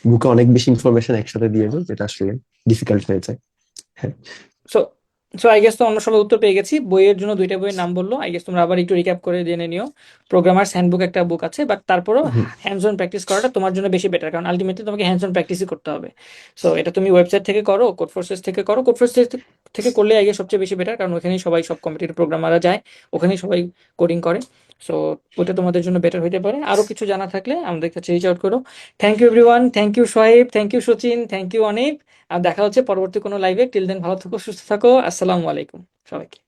বুকে অনেক বেশি ইনফরমেশন একসাথে দিয়ে দাও, যেটা আসলে ডিফিকাল্ট হয়ে যায়। হ্যাঁ। সো সো আই গেস তো অন্য সবাই উত্তর পেয়ে গেছি। বইয়ের জন্য দুইটা বইয়ের নাম বললো, আই গেস তোমরা আবার একটু রিক্যাপ করে জেনে নিও। প্রোগ্রামার্স হ্যান্ডবুক একটা বুক আছে, বাট তারপরও হুম। হ্যান্ডস অন প্র্যাকটিস করাটা তোমার জন্য বেশি বেটার, কারণ আলটিমেটলি তোমাকে হ্যান্ডস অন প্র্যাকটিসই করতে হবে। সো এটা তুমি ওয়েবসাইট থেকে করো, কোডফোর্সেস থেকে করো। কোডফোর্সেস থেকে করলে আই গেস সবচেয়ে বেশি বেটার, কারণ ওখানেই সবাই, সব কম্পিটিটিভ প্রোগ্রামাররা যায়, ওখানেই সবাই কোডিং করে। সো ওটা তোমাদের জন্য বেটার হতে পারে। আরো কিছু জানা থাকলে আমাদের কাছে রিচ আউট করো। Thank you everyone, thank you Sohaib, thank you Sachin, thank you Anik. আর দেখা হচ্ছে পরবর্তী কোনো লাইভে। টিল দেন ভালো থাকো, সুস্থ থাকো। আসসালামু আলাইকুম সবাইকে।